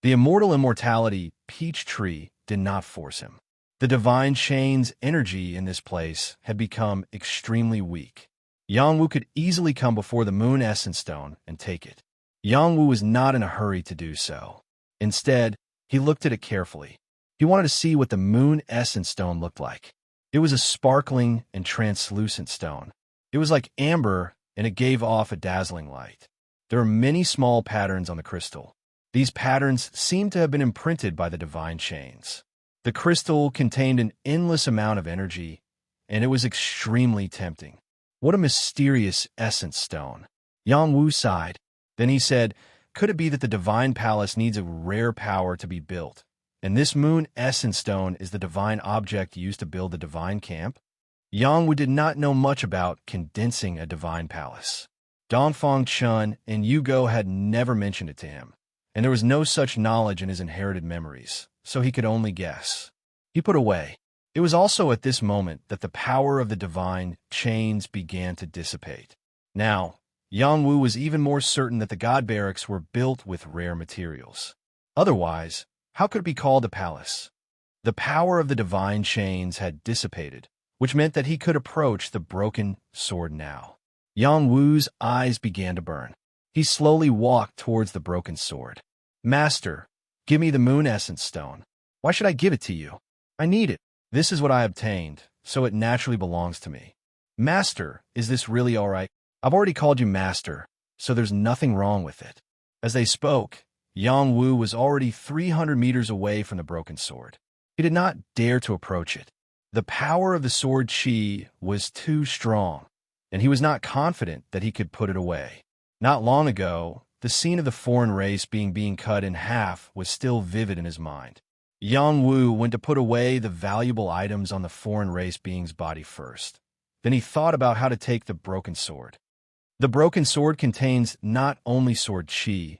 The immortal immortality peach tree did not force him. The divine chain's energy in this place had become extremely weak. Yang Wu could easily come before the moon essence stone and take it. Yang Wu was not in a hurry to do so. Instead, he looked at it carefully. He wanted to see what the moon essence stone looked like. It was a sparkling and translucent stone. It was like amber, and it gave off a dazzling light. There were many small patterns on the crystal. These patterns seemed to have been imprinted by the divine chains. The crystal contained an endless amount of energy, and it was extremely tempting. What a mysterious essence stone. Yang Wu sighed. Then he said, Could it be that the divine palace needs a rare power to be built? And this moon essence stone is the divine object used to build the divine camp? Yang Wu did not know much about condensing a divine palace. Dongfang Chun and Yugo had never mentioned it to him, and there was no such knowledge in his inherited memories, so he could only guess. He put away. It was also at this moment that the power of the divine chains began to dissipate. Now, Yang Wu was even more certain that the god barracks were built with rare materials. Otherwise, how could it be called a palace? The power of the divine chains had dissipated, which meant that he could approach the broken sword now. Yang Wu's eyes began to burn. He slowly walked towards the broken sword. Master, give me the moon essence stone. Why should I give it to you? I need it. This is what I obtained, so it naturally belongs to me. Master, is this really all right? I've already called you master, so there's nothing wrong with it. As they spoke, Yang Wu was already 300 meters away from the broken sword. He did not dare to approach it. The power of the sword qi was too strong, and he was not confident that he could put it away. Not long ago, the scene of the foreign race being cut in half was still vivid in his mind. Yang Wu went to put away the valuable items on the foreign race being's body first. Then he thought about how to take the broken sword. The broken sword contains not only sword qi,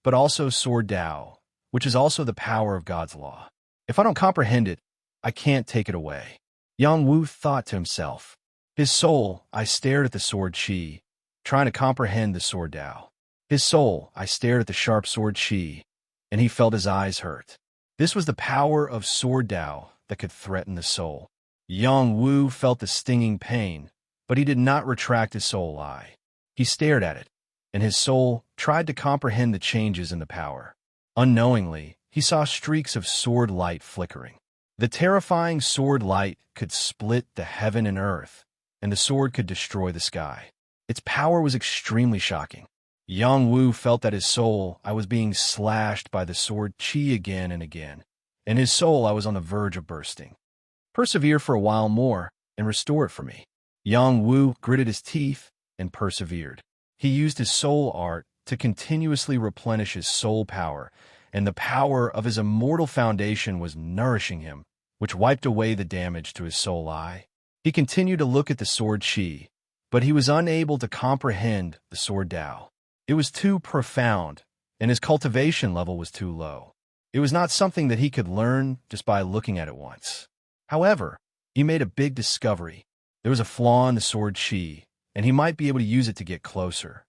but also sword Dao, which is also the power of God's law. If I don't comprehend it, I can't take it away. Yang Wu thought to himself. His soul, I stared at the sword qi, trying to comprehend the sword Dao. His soul, I stared at the sharp sword qi, and he felt his eyes hurt. This was the power of sword Dao that could threaten the soul. Yang Wu felt the stinging pain, but he did not retract his soul eye. He stared at it, and his soul tried to comprehend the changes in the power. Unknowingly, he saw streaks of sword light flickering. The terrifying sword light could split the heaven and earth, and the sword could destroy the sky. Its power was extremely shocking. Yang Wu felt that his soul, I was being slashed by the sword qi again and again, and his soul, I was on the verge of bursting. Persevere for a while more and restore it for me. Yang Wu gritted his teeth and persevered. He used his soul art to continuously replenish his soul power, and the power of his immortal foundation was nourishing him, which wiped away the damage to his soul eye. He continued to look at the sword qi, but he was unable to comprehend the sword Dao. It was too profound, and his cultivation level was too low. It was not something that he could learn just by looking at it once. However, he made a big discovery. There was a flaw in the sword qi, and he might be able to use it to get closer.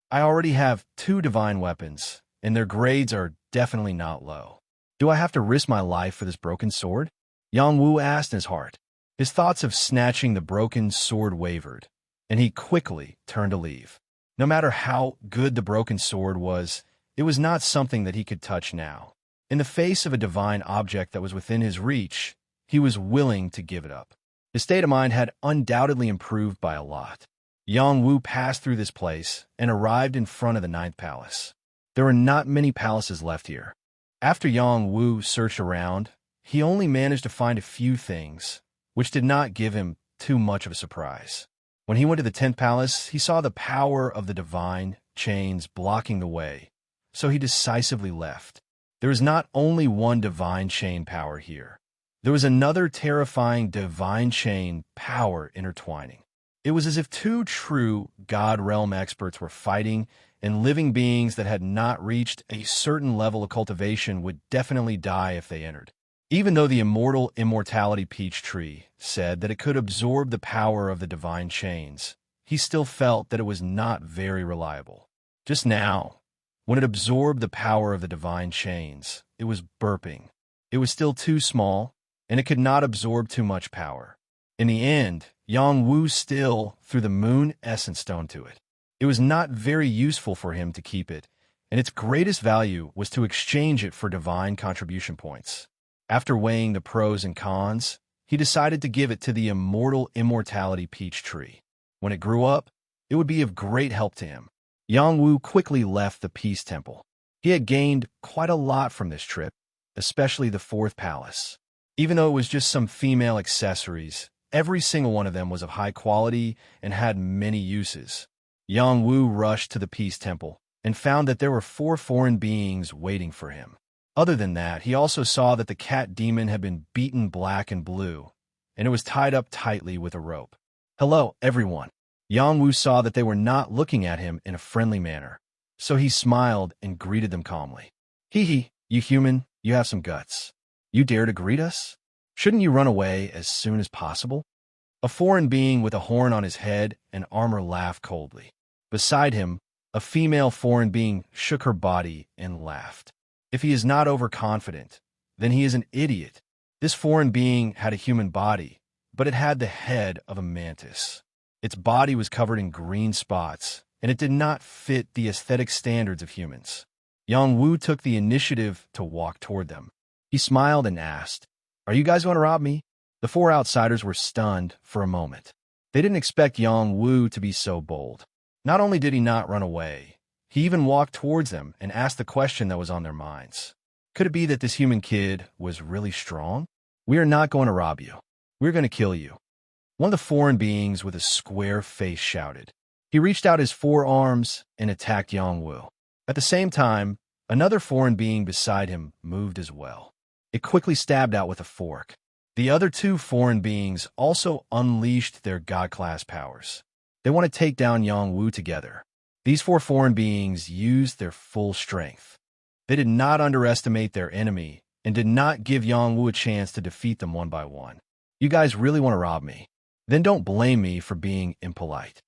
I already have 2 divine weapons, and their grades are definitely not low. Do I have to risk my life for this broken sword? Yang Wu asked in his heart. His thoughts of snatching the broken sword wavered, and he quickly turned to leave. No matter how good the broken sword was, it was not something that he could touch now. In the face of a divine object that was within his reach, he was willing to give it up. His state of mind had undoubtedly improved by a lot. Yang Wu passed through this place and arrived in front of the 9th palace. There were not many palaces left here. After Yang Wu searched around, he only managed to find a few things, which did not give him too much of a surprise. When he went to the 10th palace, he saw the power of the divine chains blocking the way, so he decisively left. There is not only one divine chain power here. There was another terrifying divine chain power intertwining. It was as if 2 true God realm experts were fighting, and living beings that had not reached a certain level of cultivation would definitely die if they entered. Even though the immortal immortality peach tree said that it could absorb the power of the divine chains, he still felt that it was not very reliable. Just now, when it absorbed the power of the divine chains, it was burping. It was still too small, and it could not absorb too much power. In the end, Yang Wu still threw the moon essence stone to it. It was not very useful for him to keep it, and its greatest value was to exchange it for divine contribution points. After weighing the pros and cons, he decided to give it to the immortal immortality peach tree. When it grew up, it would be of great help to him. Yang Wu quickly left the Peace Temple. He had gained quite a lot from this trip, especially the 4th palace. Even though it was just some female accessories, every single one of them was of high quality and had many uses. Yang Wu rushed to the Peace Temple and found that there were 4 foreign beings waiting for him. Other than that, he also saw that the cat demon had been beaten black and blue, and it was tied up tightly with a rope. Hello, everyone. Yang Wu saw that they were not looking at him in a friendly manner, so he smiled and greeted them calmly. Hee, you human, you have some guts. You dare to greet us? Shouldn't you run away as soon as possible? A foreign being with a horn on his head and armor laughed coldly. Beside him, a female foreign being shook her body and laughed. If he is not overconfident, then he is an idiot. This foreign being had a human body, but it had the head of a mantis. Its body was covered in green spots, and it did not fit the aesthetic standards of humans. Yang Wu took the initiative to walk toward them. He smiled and asked, "Are you guys going to rob me?" The four outsiders were stunned for a moment. They didn't expect Yang Wu to be so bold. Not only did he not run away, he even walked towards them and asked the question that was on their minds. Could it be that this human kid was really strong? "We are not going to rob you. We're going to kill you," one of the foreign beings with a square face shouted. He reached out his forearms and attacked Yang Wu. At the same time, another foreign being beside him moved as well. It quickly stabbed out with a fork. The other two foreign beings also unleashed their god-class powers. They want to take down Yang Wu together. These four foreign beings used their full strength. They did not underestimate their enemy and did not give Yang Wu a chance to defeat them one by one. "You guys really want to rob me? Then don't blame me for being impolite."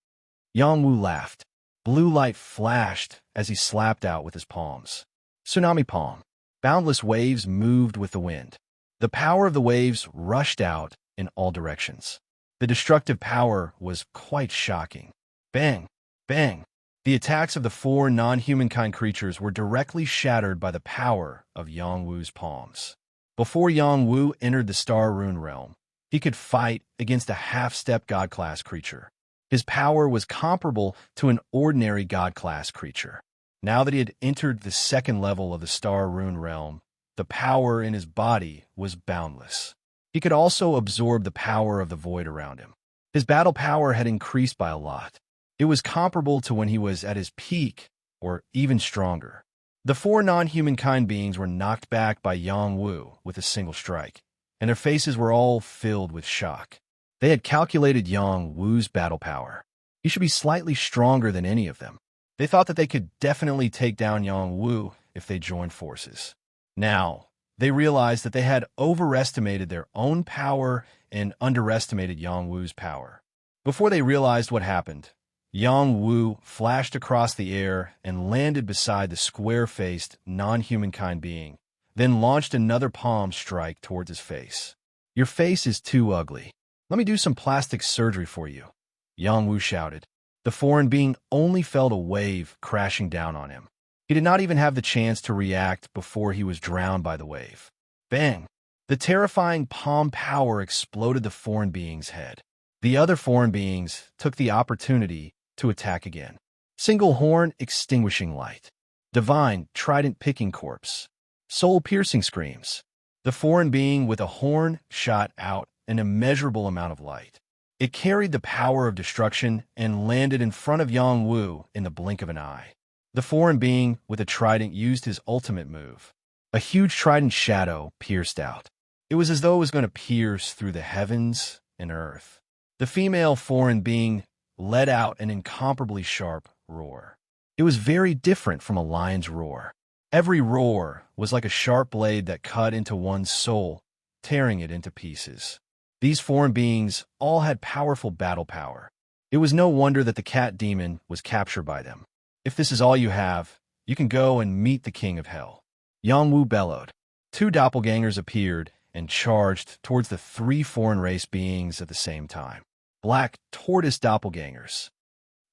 Yang Wu laughed. Blue light flashed as he slapped out with his palms. Tsunami palm. Boundless waves moved with the wind. The power of the waves rushed out in all directions. The destructive power was quite shocking. Bang! Bang! The attacks of the four non-humankind creatures were directly shattered by the power of Yang Wu's palms. Before Yang Wu entered the Star Rune realm, he could fight against a half-step god-class creature. His power was comparable to an ordinary god-class creature. Now that he had entered the second level of the Star Rune realm, the power in his body was boundless. He could also absorb the power of the void around him. His battle power had increased by a lot. It was comparable to when he was at his peak, or even stronger. The four non-humankind beings were knocked back by Yang Wu with a single strike, and their faces were all filled with shock. They had calculated Yang Wu's battle power. He should be slightly stronger than any of them. They thought that they could definitely take down Yang Wu if they joined forces. Now, they realized that they had overestimated their own power and underestimated Yang Wu's power. Before they realized what happened, Yang Wu flashed across the air and landed beside the square-faced, non-humankind being, then launched another palm strike towards his face. "Your face is too ugly. Let me do some plastic surgery for you," Yang Wu shouted. The foreign being only felt a wave crashing down on him. He did not even have the chance to react before he was drowned by the wave. Bang! The terrifying palm power exploded the foreign being's head. The other foreign beings took the opportunity to attack again. Single horn extinguishing light. Divine trident picking corpse. Soul piercing screams. The foreign being with a horn shot out an immeasurable amount of light. It carried the power of destruction and landed in front of Yang Wu in the blink of an eye. The foreign being with a trident used his ultimate move. A huge trident shadow pierced out. It was as though it was going to pierce through the heavens and earth. The female foreign being let out an incomparably sharp roar. It was very different from a lion's roar. Every roar was like a sharp blade that cut into one's soul, tearing it into pieces. These foreign beings all had powerful battle power. It was no wonder that the cat demon was captured by them. "If this is all you have, you can go and meet the king of hell," Yang Wu bellowed. Two doppelgangers appeared and charged towards the three foreign race beings at the same time. Black tortoise doppelgangers.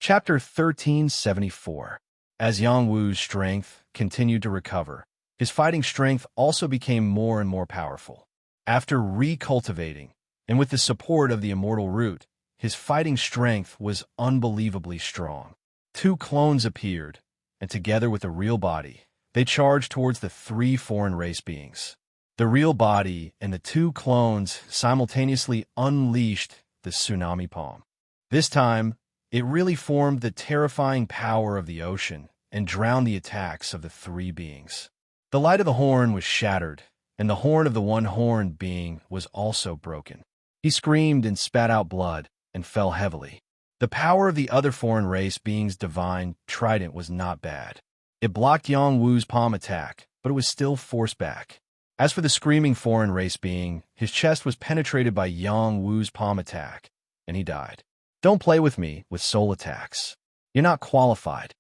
Chapter 1374. As Yang Wu's strength continued to recover, his fighting strength also became more and more powerful. After recultivating, and with the support of the immortal root, his fighting strength was unbelievably strong. Two clones appeared, and together with the real body, they charged towards the three foreign race beings. The real body and the two clones simultaneously unleashed the tsunami palm. This time, it really formed the terrifying power of the ocean and drowned the attacks of the three beings. The light of the horn was shattered, and the horn of the one-horned being was also broken. He screamed and spat out blood and fell heavily. The power of the other foreign race being's divine trident was not bad. It blocked Yang Wu's palm attack, but it was still forced back. As for the screaming foreign race being, his chest was penetrated by Yang Wu's palm attack, and he died. "Don't play with me with soul attacks. You're not qualified,"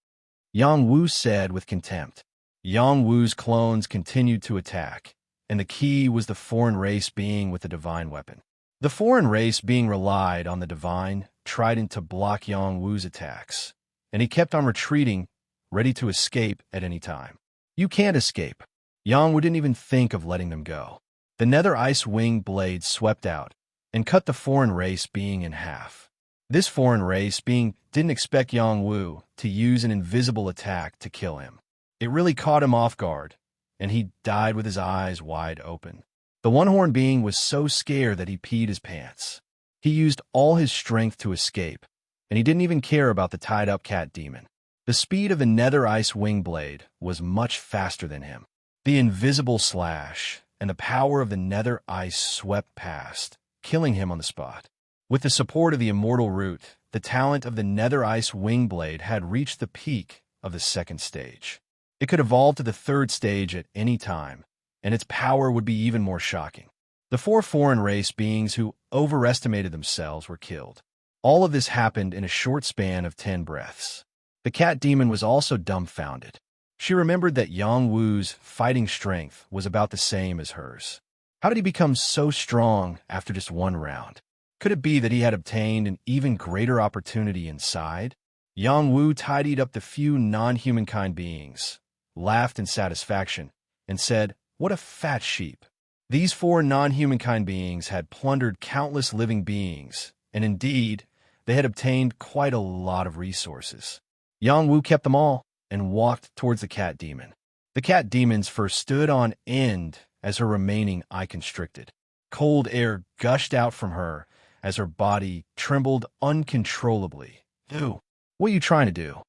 Yang Wu said with contempt. Yang Wu's clones continued to attack, and the key was the foreign race being with the divine weapon. The foreign race being relied on the divine trident to block Yang Wu's attacks, and he kept on retreating, ready to escape at any time. You can't escape. Yang Wu didn't even think of letting them go. The nether ice wing blade swept out and cut the foreign race being in half. This foreign race being didn't expect Yang Wu to use an invisible attack to kill him. It really caught him off guard, and he died with his eyes wide open. The one-horned being was so scared that he peed his pants. He used all his strength to escape, and he didn't even care about the tied-up cat demon. The speed of the nether ice wing blade was much faster than him. The invisible slash and the power of the nether ice swept past, killing him on the spot. With the support of the immortal root, the talent of the nether ice wing blade had reached the peak of the second stage. It could evolve to the third stage at any time, and its power would be even more shocking. The four foreign race beings who overestimated themselves were killed. All of this happened in a short span of 10 breaths. The cat demon was also dumbfounded. She remembered that Yang Wu's fighting strength was about the same as hers. How did he become so strong after just one round? Could it be that he had obtained an even greater opportunity inside? Yang Wu tidied up the few non-humankind beings, laughed in satisfaction, and said, "What a fat sheep." These four non-humankind beings had plundered countless living beings, and indeed, they had obtained quite a lot of resources. Yang Wu kept them all and walked towards the cat demon. The cat demon's fur stood on end as her remaining eye constricted. Cold air gushed out from her as her body trembled uncontrollably. "Ew, what are you trying to do?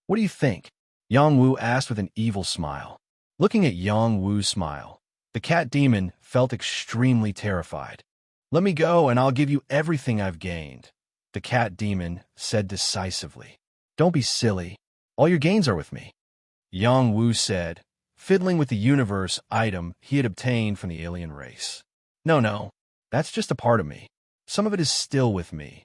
What do you think?" Yang Wu asked with an evil smile. Looking at Yang Wu's smile, the cat demon felt extremely terrified. "Let me go and I'll give you everything I've gained," the cat demon said decisively. "Don't be silly. All your gains are with me," Yang Wu said, fiddling with the universe item he had obtained from the alien race. No, that's just a part of me. Some of it is still with me,"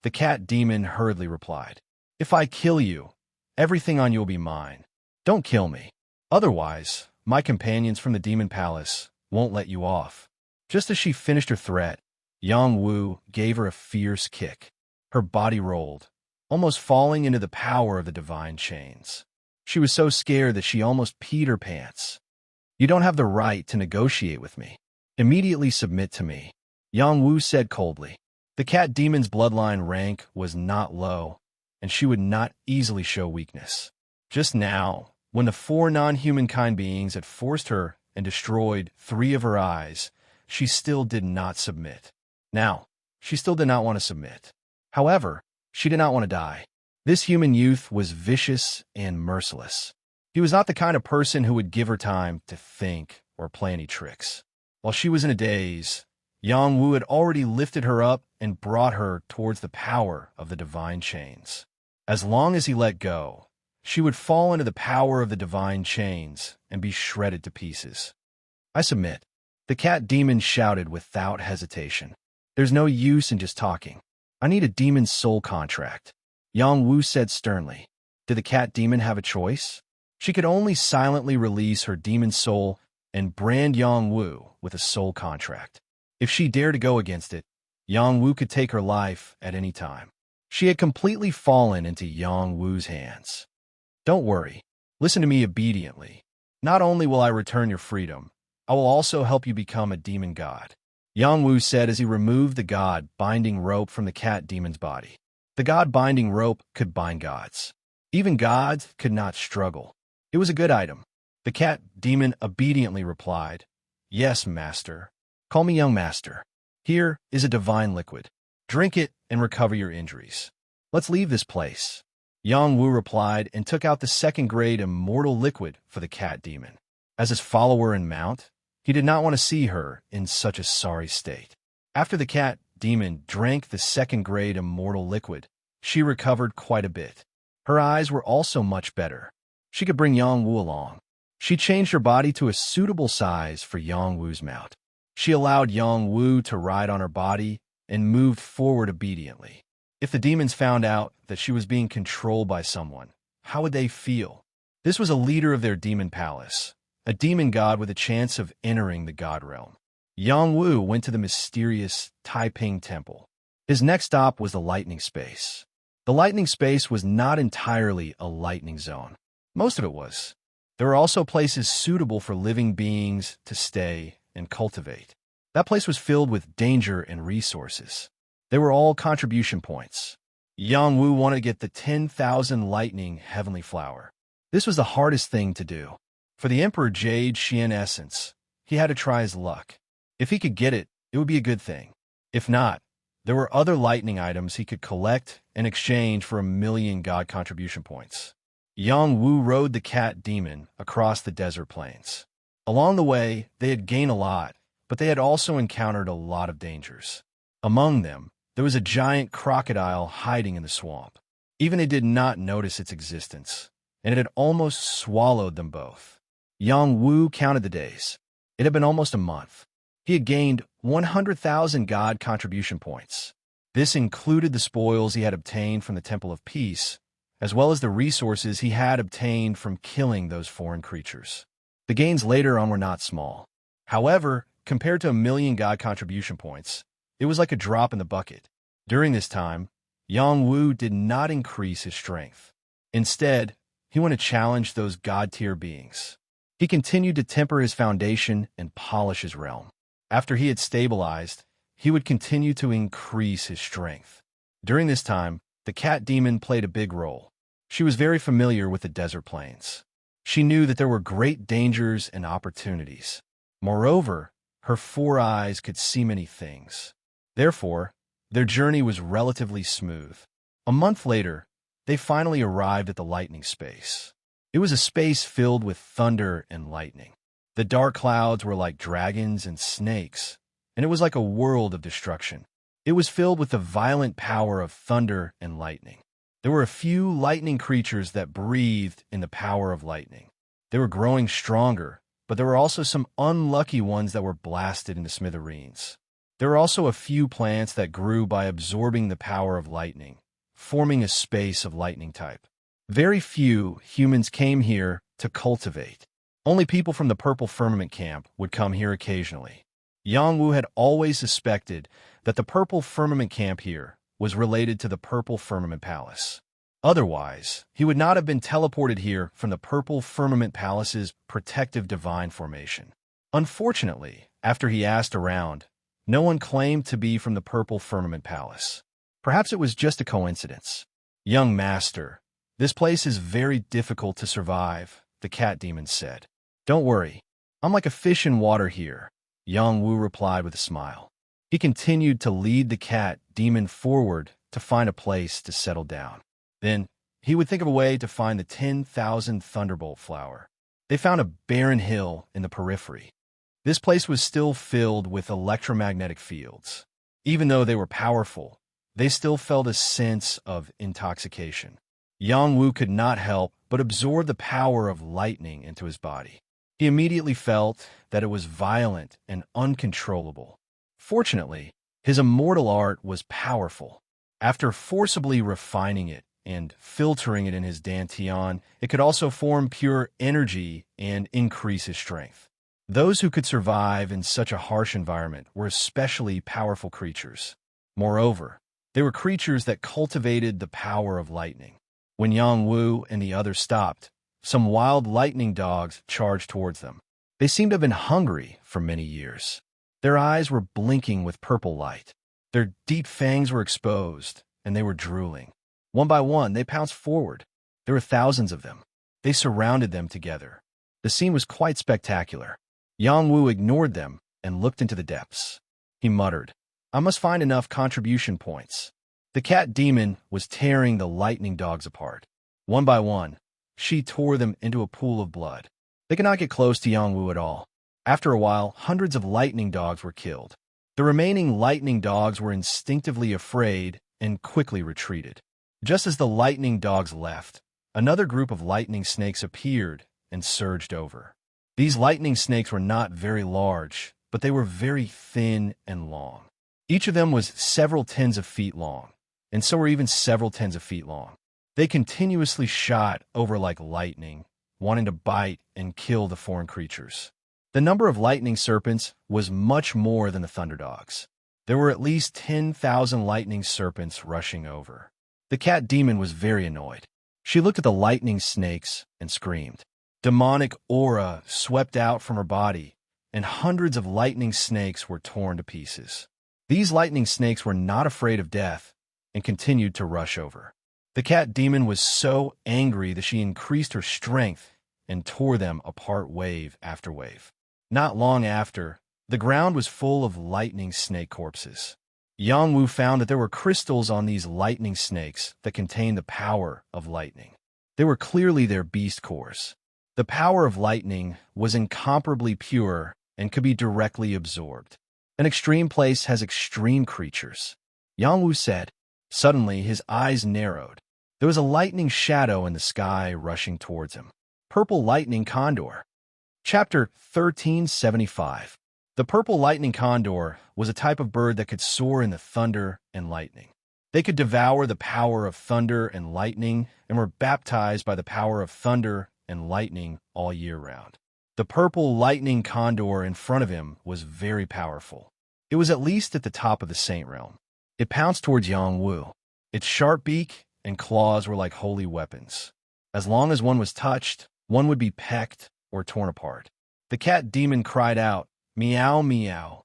the cat demon hurriedly replied. "If I kill you, everything on you will be mine. Don't kill me. Otherwise, my companions from the demon palace won't let you off." Just as she finished her threat, Yang Wu gave her a fierce kick. Her body rolled, almost falling into the power of the divine chains. She was so scared that she almost peed her pants. "You don't have the right to negotiate with me. Immediately submit to me," Yang Wu said coldly. The cat demon's bloodline rank was not low, and she would not easily show weakness. Just now, when the four non-humankind beings had forced her and destroyed 3 of her eyes, she still did not submit. Now, she still did not want to submit. However, she did not want to die. This human youth was vicious and merciless. He was not the kind of person who would give her time to think or play any tricks. While she was in a daze, Yang Wu had already lifted her up and brought her towards the power of the divine chains. As long as he let go, she would fall into the power of the divine chains and be shredded to pieces. "I submit," the cat demon shouted without hesitation. "There's no use in just talking. I need a demon's soul contract," Yang Wu said sternly. Did the cat demon have a choice? She could only silently release her demon soul and brand Yang Wu with a soul contract. If she dared to go against it, Yang Wu could take her life at any time. She had completely fallen into Yang Wu's hands. "Don't worry. Listen to me obediently. Not only will I return your freedom, I will also help you become a demon god," Yang Wu said as he removed the god-binding rope from the cat demon's body. The god-binding rope could bind gods. Even gods could not struggle. It was a good item. The cat demon obediently replied, "Yes, master. Call me young master. Here is a divine liquid. Drink it and recover your injuries. Let's leave this place." Yang Wu replied and took out the second-grade immortal liquid for the cat demon. As his follower and mount, he did not want to see her in such a sorry state. After the cat demon drank the second-grade immortal liquid, she recovered quite a bit. Her eyes were also much better. She could bring Yang Wu along. She changed her body to a suitable size for Yang Wu's mount. She allowed Yang Wu to ride on her body and moved forward obediently. If the demons found out that she was being controlled by someone, how would they feel? This was a leader of their demon palace, a demon god with a chance of entering the god realm. Yang Wu went to the mysterious Taiping Temple. His next stop was the lightning space. The lightning space was not entirely a lightning zone. Most of it was. There were also places suitable for living beings to stay and cultivate. That place was filled with danger and resources. They were all contribution points. Yang Wu wanted to get the 10,000 lightning heavenly flower. This was the hardest thing to do. For the Emperor Jade Xian essence, he had to try his luck. If he could get it, it would be a good thing. If not, there were other lightning items he could collect and exchange for 1,000,000 god contribution points. Yang Wu rode the cat demon across the desert plains. Along the way, they had gained a lot, but they had also encountered a lot of dangers. Among them, there was a giant crocodile hiding in the swamp. Even they did not notice its existence, and it had almost swallowed them both. Yang Wu counted the days. It had been almost a month. He had gained 100,000 god contribution points. This included the spoils he had obtained from the Temple of Peace, as well as the resources he had obtained from killing those foreign creatures. The gains later on were not small. However, compared to 1,000,000 god contribution points, it was like a drop in the bucket. During this time, Yang Wu did not increase his strength. Instead, he wanted to challenge those god-tier beings. He continued to temper his foundation and polish his realm. After he had stabilized, he would continue to increase his strength. During this time, the cat demon played a big role. She was very familiar with the desert plains. She knew that there were great dangers and opportunities. Moreover, her 4 eyes could see many things. Therefore, their journey was relatively smooth. A month later, they finally arrived at the lightning space. It was a space filled with thunder and lightning. The dark clouds were like dragons and snakes, and it was like a world of destruction. It was filled with the violent power of thunder and lightning. There were a few lightning creatures that breathed in the power of lightning. They were growing stronger, but there were also some unlucky ones that were blasted into smithereens. There were also a few plants that grew by absorbing the power of lightning, forming a space of lightning type. Very few humans came here to cultivate. Only people from the Purple Firmament camp would come here occasionally. Yang Wu had always suspected that the Purple Firmament camp here was related to the Purple Firmament Palace. Otherwise, he would not have been teleported here from the Purple Firmament Palace's protective divine formation. Unfortunately, after he asked around, no one claimed to be from the Purple Firmament Palace. Perhaps it was just a coincidence. Young master, this place is very difficult to survive, the cat demon said. Don't worry, I'm like a fish in water here, Yang Wu replied with a smile. He continued to lead the cat demon forward to find a place to settle down. Then, he would think of a way to find the 10,000 thunderbolt flower. They found a barren hill in the periphery. This place was still filled with electromagnetic fields. Even though they were powerful, they still felt a sense of intoxication. Yang Wu could not help but absorb the power of lightning into his body. He immediately felt that it was violent and uncontrollable. Fortunately, his immortal art was powerful. After forcibly refining it and filtering it in his dantian, it could also form pure energy and increase his strength. Those who could survive in such a harsh environment were especially powerful creatures. Moreover, they were creatures that cultivated the power of lightning. When Yang Wu and the others stopped, some wild lightning dogs charged towards them. They seemed to have been hungry for many years. Their eyes were blinking with purple light. Their deep fangs were exposed, and they were drooling. One by one, they pounced forward. There were thousands of them. They surrounded them together. The scene was quite spectacular. Yang Wu ignored them and looked into the depths. He muttered, I must find enough contribution points. The cat demon was tearing the lightning dogs apart. One by one, she tore them into a pool of blood. They could not get close to Yang Wu at all. After a while, hundreds of lightning dogs were killed. The remaining lightning dogs were instinctively afraid and quickly retreated. Just as the lightning dogs left, another group of lightning snakes appeared and surged over. These lightning snakes were not very large, but they were very thin and long. Each of them was several tens of feet long, and so were even several tens of feet long. They continuously shot over like lightning, wanting to bite and kill the foreign creatures. The number of lightning serpents was much more than the thunder dogs. There were at least 10,000 lightning serpents rushing over. The cat demon was very annoyed. She looked at the lightning snakes and screamed. Demonic aura swept out from her body, and hundreds of lightning snakes were torn to pieces. These lightning snakes were not afraid of death and continued to rush over. The cat demon was so angry that she increased her strength and tore them apart wave after wave. Not long after, the ground was full of lightning snake corpses. Yang Wu found that there were crystals on these lightning snakes that contained the power of lightning. They were clearly their beast cores. The power of lightning was incomparably pure and could be directly absorbed. An extreme place has extreme creatures, Yang Wu said. Suddenly, his eyes narrowed. There was a lightning shadow in the sky rushing towards him. Purple lightning condor. Chapter 1375. The purple lightning condor was a type of bird that could soar in the thunder and lightning. They could devour the power of thunder and lightning and were baptized by the power of thunder and lightning all year round. The purple lightning condor in front of him was very powerful. It was at least at the top of the saint realm. It pounced towards Yang Wu. Its sharp beak and claws were like holy weapons. As long as one was touched, one would be pecked or torn apart. The cat demon cried out, "Meow, meow."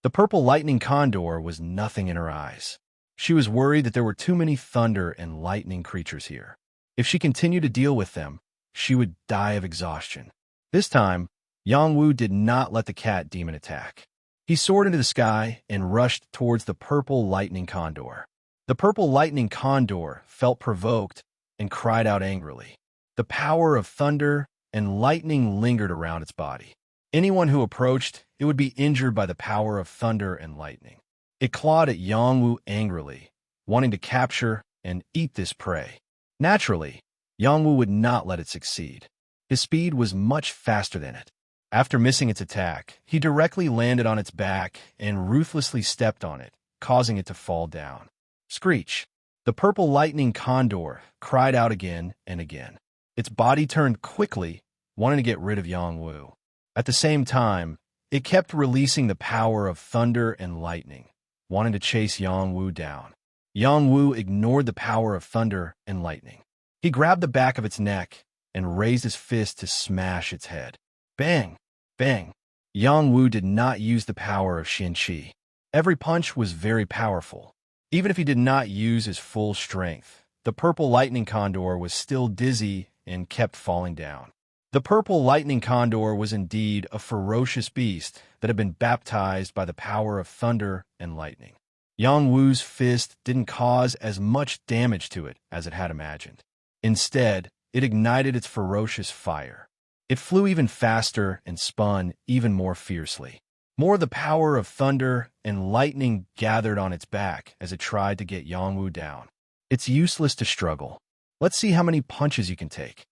The purple lightning condor was nothing in her eyes. She was worried that there were too many thunder and lightning creatures here. If she continued to deal with them, she would die of exhaustion. This time, Yang Wu did not let the cat demon attack. He soared into the sky and rushed towards the purple lightning condor. The purple lightning condor felt provoked and cried out angrily. The power of thunder and lightning lingered around its body. Anyone who approached it would be injured by the power of thunder and lightning. It clawed at Yang Wu angrily, wanting to capture and eat this prey. Naturally, Yang Wu would not let it succeed. His speed was much faster than it. After missing its attack, he directly landed on its back and ruthlessly stepped on it, causing it to fall down. Screech! The purple lightning condor cried out again and again. Its body turned quickly, wanting to get rid of Yang Wu. At the same time, it kept releasing the power of thunder and lightning, wanting to chase Yang Wu down. Yang Wu ignored the power of thunder and lightning. He grabbed the back of its neck and raised his fist to smash its head. Bang! Bang! Yang Wu did not use the power of Xin Qi. Every punch was very powerful. Even if he did not use his full strength, the purple lightning condor was still dizzy and kept falling down. The purple lightning condor was indeed a ferocious beast that had been baptized by the power of thunder and lightning. Yang Wu's fist didn't cause as much damage to it as it had imagined. Instead, it ignited its ferocious fire. It flew even faster and spun even more fiercely. More of the power of thunder and lightning gathered on its back as it tried to get Yang Wu down. It's useless to struggle. Let's see how many punches you can take,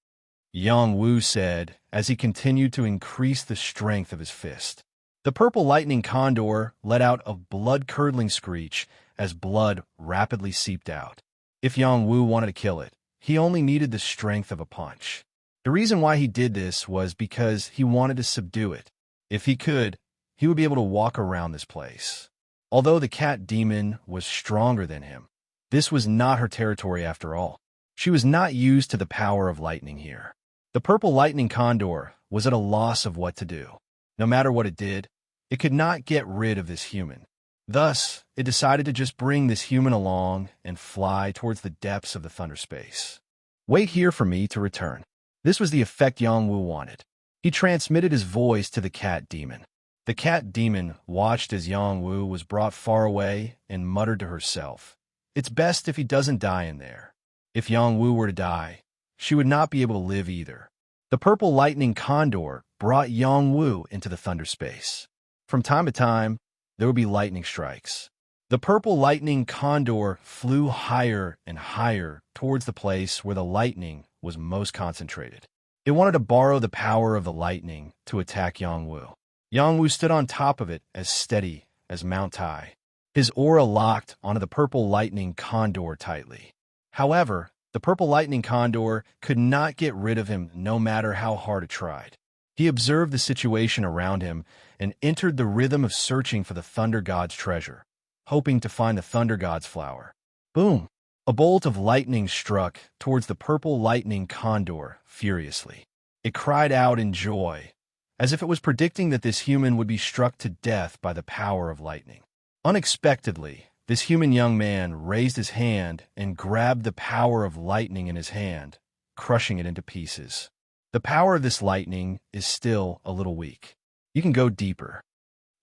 Yang Wu said as he continued to increase the strength of his fist. The purple lightning condor let out a blood-curdling screech as blood rapidly seeped out. If Yang Wu wanted to kill it, he only needed the strength of a punch. The reason why he did this was because he wanted to subdue it. If he could, he would be able to walk around this place. Although the cat demon was stronger than him, this was not her territory after all. She was not used to the power of lightning here. The purple lightning condor was at a loss of what to do. No matter what it did, it could not get rid of this human. Thus, it decided to just bring this human along and fly towards the depths of the thunder space. Wait here for me to return. This was the effect Yang Wu wanted. He transmitted his voice to the cat demon. The cat demon watched as Yang Wu was brought far away and muttered to herself, "It's best if he doesn't die in there." If Yang Wu were to die, she would not be able to live either. The purple lightning condor brought Yang Wu into the thunder space. From time to time, there would be lightning strikes. The purple lightning condor flew higher and higher towards the place where the lightning was most concentrated. It wanted to borrow the power of the lightning to attack Yang Wu. Yang Wu stood on top of it as steady as Mount Tai. His aura locked onto the purple lightning condor tightly. However, the purple lightning condor could not get rid of him no matter how hard it tried. He observed the situation around him and entered the rhythm of searching for the thunder god's treasure, hoping to find the thunder god's flower. Boom! A bolt of lightning struck towards the purple lightning condor furiously. It cried out in joy, as if it was predicting that this human would be struck to death by the power of lightning. Unexpectedly, this human young man raised his hand and grabbed the power of lightning in his hand, crushing it into pieces. The power of this lightning is still a little weak. You can go deeper.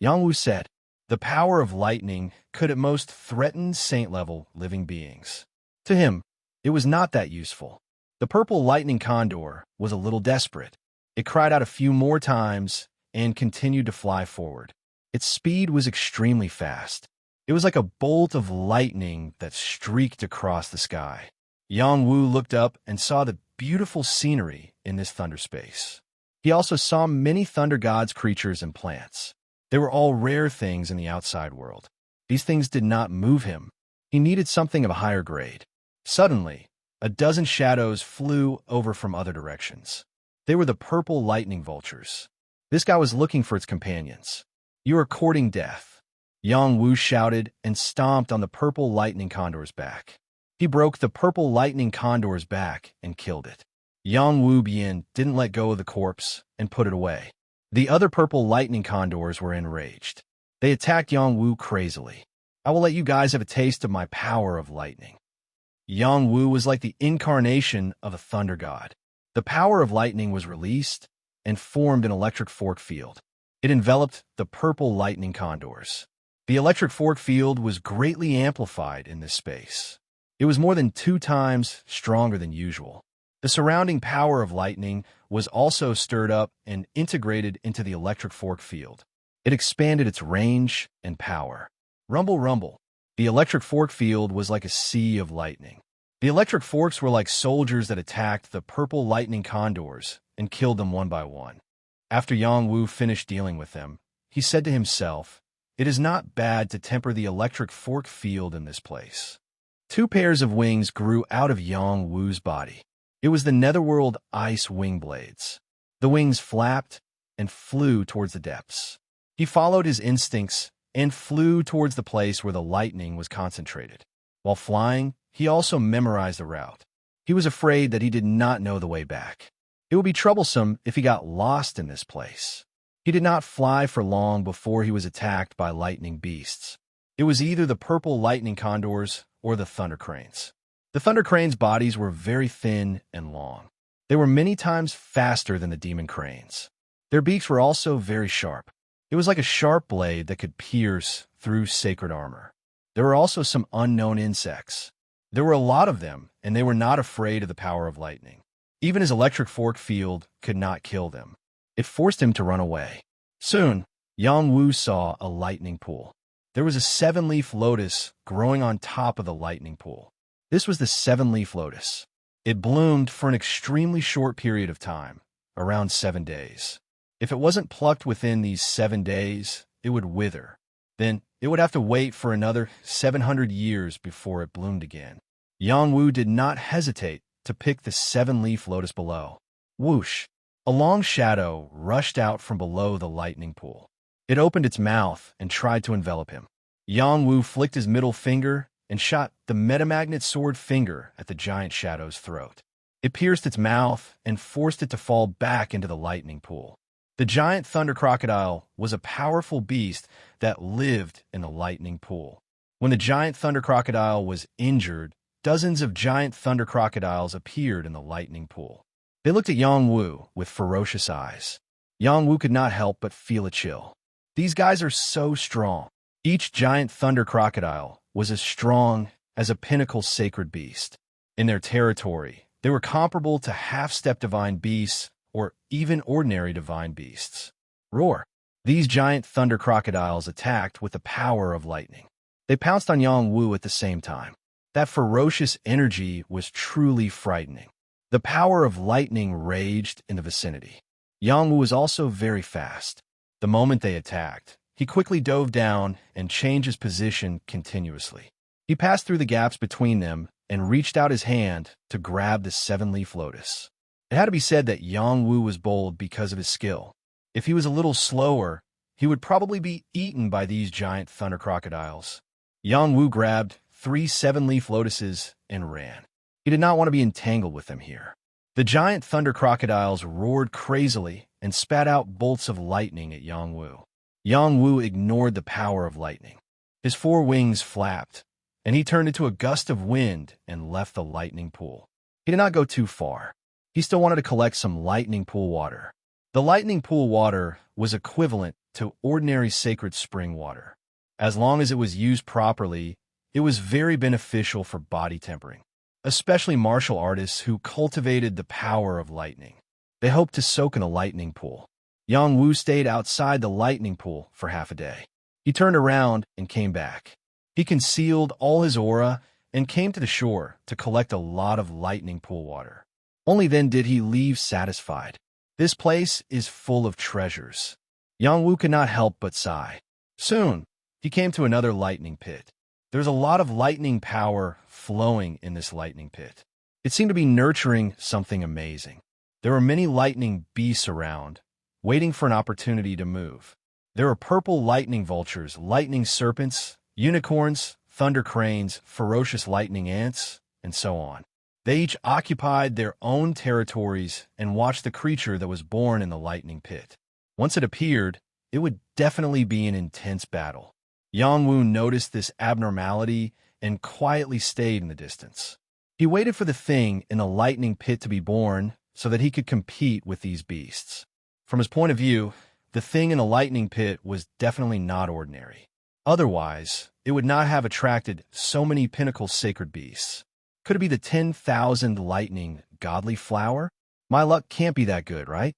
Yang Wu said, the power of lightning could at most threaten saint-level living beings. To him, it was not that useful. The purple lightning condor was a little desperate. It cried out a few more times and continued to fly forward. Its speed was extremely fast. It was like a bolt of lightning that streaked across the sky. Yang Wu looked up and saw the beautiful scenery in this thunder space. He also saw many thunder gods' creatures and plants. They were all rare things in the outside world. These things did not move him. He needed something of a higher grade. Suddenly, a dozen shadows flew over from other directions. They were the purple lightning vultures. This guy was looking for its companions. You are courting death. Yang Wu shouted and stomped on the purple lightning condor's back. He broke the purple lightning condor's back and killed it. Yang Wu Bian didn't let go of the corpse and put it away. The other purple lightning condors were enraged. They attacked Yang Wu crazily. I will let you guys have a taste of my power of lightning. Yang Wu was like the incarnation of a thunder god. The power of lightning was released and formed an electric fork field. It enveloped the purple lightning condors. The electric fork field was greatly amplified in this space. It was more than 2 times stronger than usual. The surrounding power of lightning was also stirred up and integrated into the electric fork field. It expanded its range and power. Rumble, rumble. The electric fork field was like a sea of lightning. The electric forks were like soldiers that attacked the purple lightning condors and killed them one by one. After Yang Wu finished dealing with them, he said to himself, "It is not bad to temper the electric fork field in this place." 2 pairs of wings grew out of Yang Wu's body. It was the netherworld ice wing blades. The wings flapped and flew towards the depths. He followed his instincts and flew towards the place where the lightning was concentrated. While flying, he also memorized the route. He was afraid that he did not know the way back. It would be troublesome if he got lost in this place. He did not fly for long before he was attacked by lightning beasts. It was either the purple lightning condors or the thunder cranes. The thunder cranes' bodies were very thin and long. They were many times faster than the demon cranes. Their beaks were also very sharp. It was like a sharp blade that could pierce through sacred armor. There were also some unknown insects. There were a lot of them, and they were not afraid of the power of lightning. Even his electric fork field could not kill them. It forced him to run away. Soon, Yang Wu saw a lightning pool. There was a 7-leaf lotus growing on top of the lightning pool. This was the 7-leaf lotus. It bloomed for an extremely short period of time, around 7 days. If it wasn't plucked within these 7 days, it would wither. Then it would have to wait for another 700 years before it bloomed again. Yang Wu did not hesitate to pick the 7-leaf lotus below. Whoosh! A long shadow rushed out from below the lightning pool. It opened its mouth and tried to envelop him. Yang Wu flicked his middle finger and shot the metamagnet sword finger at the giant shadow's throat. It pierced its mouth and forced it to fall back into the lightning pool. The giant thunder crocodile was a powerful beast that lived in the lightning pool. When the giant thunder crocodile was injured, dozens of giant thunder crocodiles appeared in the lightning pool. They looked at Yang Wu with ferocious eyes. Yang Wu could not help but feel a chill. These guys are so strong. Each giant thunder crocodile was as strong as a pinnacle sacred beast. In their territory, they were comparable to half-step divine beasts or even ordinary divine beasts. Roar! These giant thunder crocodiles attacked with the power of lightning. They pounced on Yang Wu at the same time. That ferocious energy was truly frightening. The power of lightning raged in the vicinity. Yang Wu was also very fast. The moment they attacked, he quickly dove down and changed his position continuously. He passed through the gaps between them and reached out his hand to grab the 7-leaf lotus. It had to be said that Yang Wu was bold because of his skill. If he was a little slower, he would probably be eaten by these giant thunder crocodiles. Yang Wu grabbed 3 seven-leaf lotuses and ran. He did not want to be entangled with them here. The giant thunder crocodiles roared crazily and spat out bolts of lightning at Yang Wu. Yang Wu ignored the power of lightning. His 4 wings flapped, and he turned into a gust of wind and left the lightning pool. He did not go too far. He still wanted to collect some lightning pool water. The lightning pool water was equivalent to ordinary sacred spring water. As long as it was used properly, it was very beneficial for body tempering, especially martial artists who cultivated the power of lightning. They hoped to soak in a lightning pool. Yang Wu stayed outside the lightning pool for half a day. He turned around and came back. He concealed all his aura and came to the shore to collect a lot of lightning pool water. Only then did he leave satisfied. This place is full of treasures. Yang Wu could not help but sigh. Soon, he came to another lightning pit. There's a lot of lightning power flowing in this lightning pit. It seemed to be nurturing something amazing. There were many lightning beasts around, waiting for an opportunity to move. There were purple lightning vultures, lightning serpents, unicorns, thunder cranes, ferocious lightning ants, and so on. They each occupied their own territories and watched the creature that was born in the lightning pit. Once it appeared, it would definitely be an intense battle. Yang Wu noticed this abnormality and quietly stayed in the distance. He waited for the thing in the lightning pit to be born so that he could compete with these beasts. From his point of view, the thing in the lightning pit was definitely not ordinary. Otherwise, it would not have attracted so many pinnacle sacred beasts. Could it be the 10,000 lightning godly flower? My luck can't be that good, right?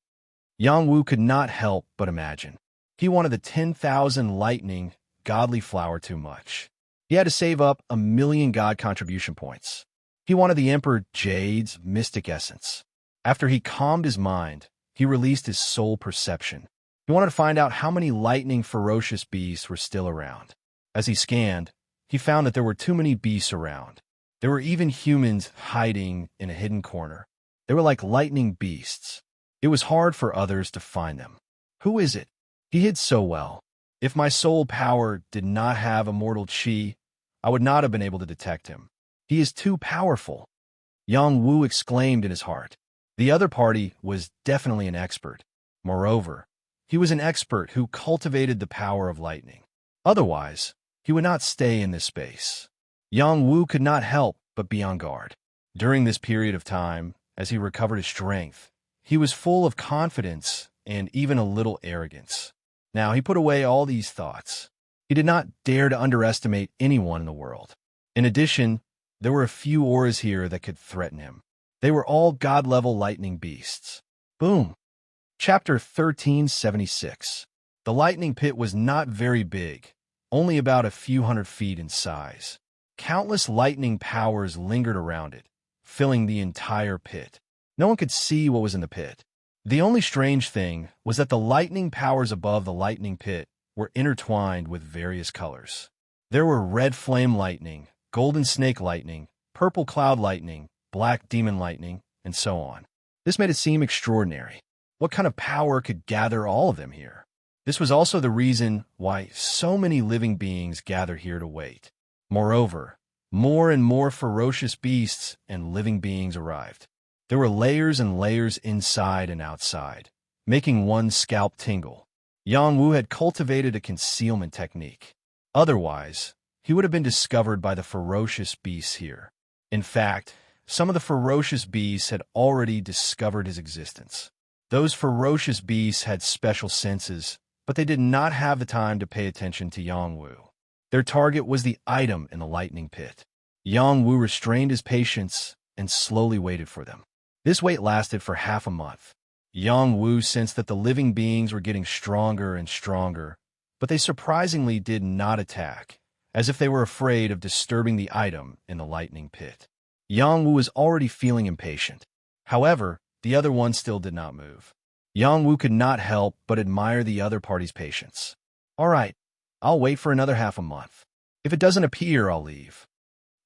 Yang Wu could not help but imagine. He wanted the 10,000 lightning godly flower too much. He had to save up 1,000,000 god contribution points. He wanted the Emperor Jade's mystic essence. After he calmed his mind, he released his soul perception. He wanted to find out how many lightning ferocious beasts were still around. As he scanned, he found that there were too many beasts around. There were even humans hiding in a hidden corner. They were like lightning beasts. It was hard for others to find them. Who is it? He hid so well. If my soul power did not have immortal chi, I would not have been able to detect him. He is too powerful. Yang Wu exclaimed in his heart. The other party was definitely an expert. Moreover, he was an expert who cultivated the power of lightning. Otherwise, he would not stay in this space. Yang Wu could not help but be on guard. During this period of time, as he recovered his strength, he was full of confidence and even a little arrogance. Now he put away all these thoughts. He did not dare to underestimate anyone in the world. In addition, there were a few auras here that could threaten him. They were all god-level lightning beasts. Boom! Chapter 1376. The lightning pit was not very big, only about a few hundred feet in size. Countless lightning powers lingered around it, filling the entire pit. No one could see what was in the pit. The only strange thing was that the lightning powers above the lightning pit were intertwined with various colors. There were red flame lightning, golden snake lightning, purple cloud lightning, black demon lightning, and so on. This made it seem extraordinary. What kind of power could gather all of them here? This was also the reason why so many living beings gathered here to wait. Moreover, more and more ferocious beasts and living beings arrived. There were layers and layers inside and outside, making one's scalp tingle. Yang Wu had cultivated a concealment technique. Otherwise, he would have been discovered by the ferocious beasts here. In fact, some of the ferocious beasts had already discovered his existence. Those ferocious beasts had special senses, but they did not have the time to pay attention to Yang Wu. Their target was the item in the lightning pit. Yang Wu restrained his patience and slowly waited for them. This wait lasted for half a month. Yang Wu sensed that the living beings were getting stronger and stronger, but they surprisingly did not attack, as if they were afraid of disturbing the item in the lightning pit. Yang Wu was already feeling impatient. However, the other one still did not move. Yang Wu could not help but admire the other party's patience. All right, I'll wait for another half a month. If it doesn't appear, I'll leave.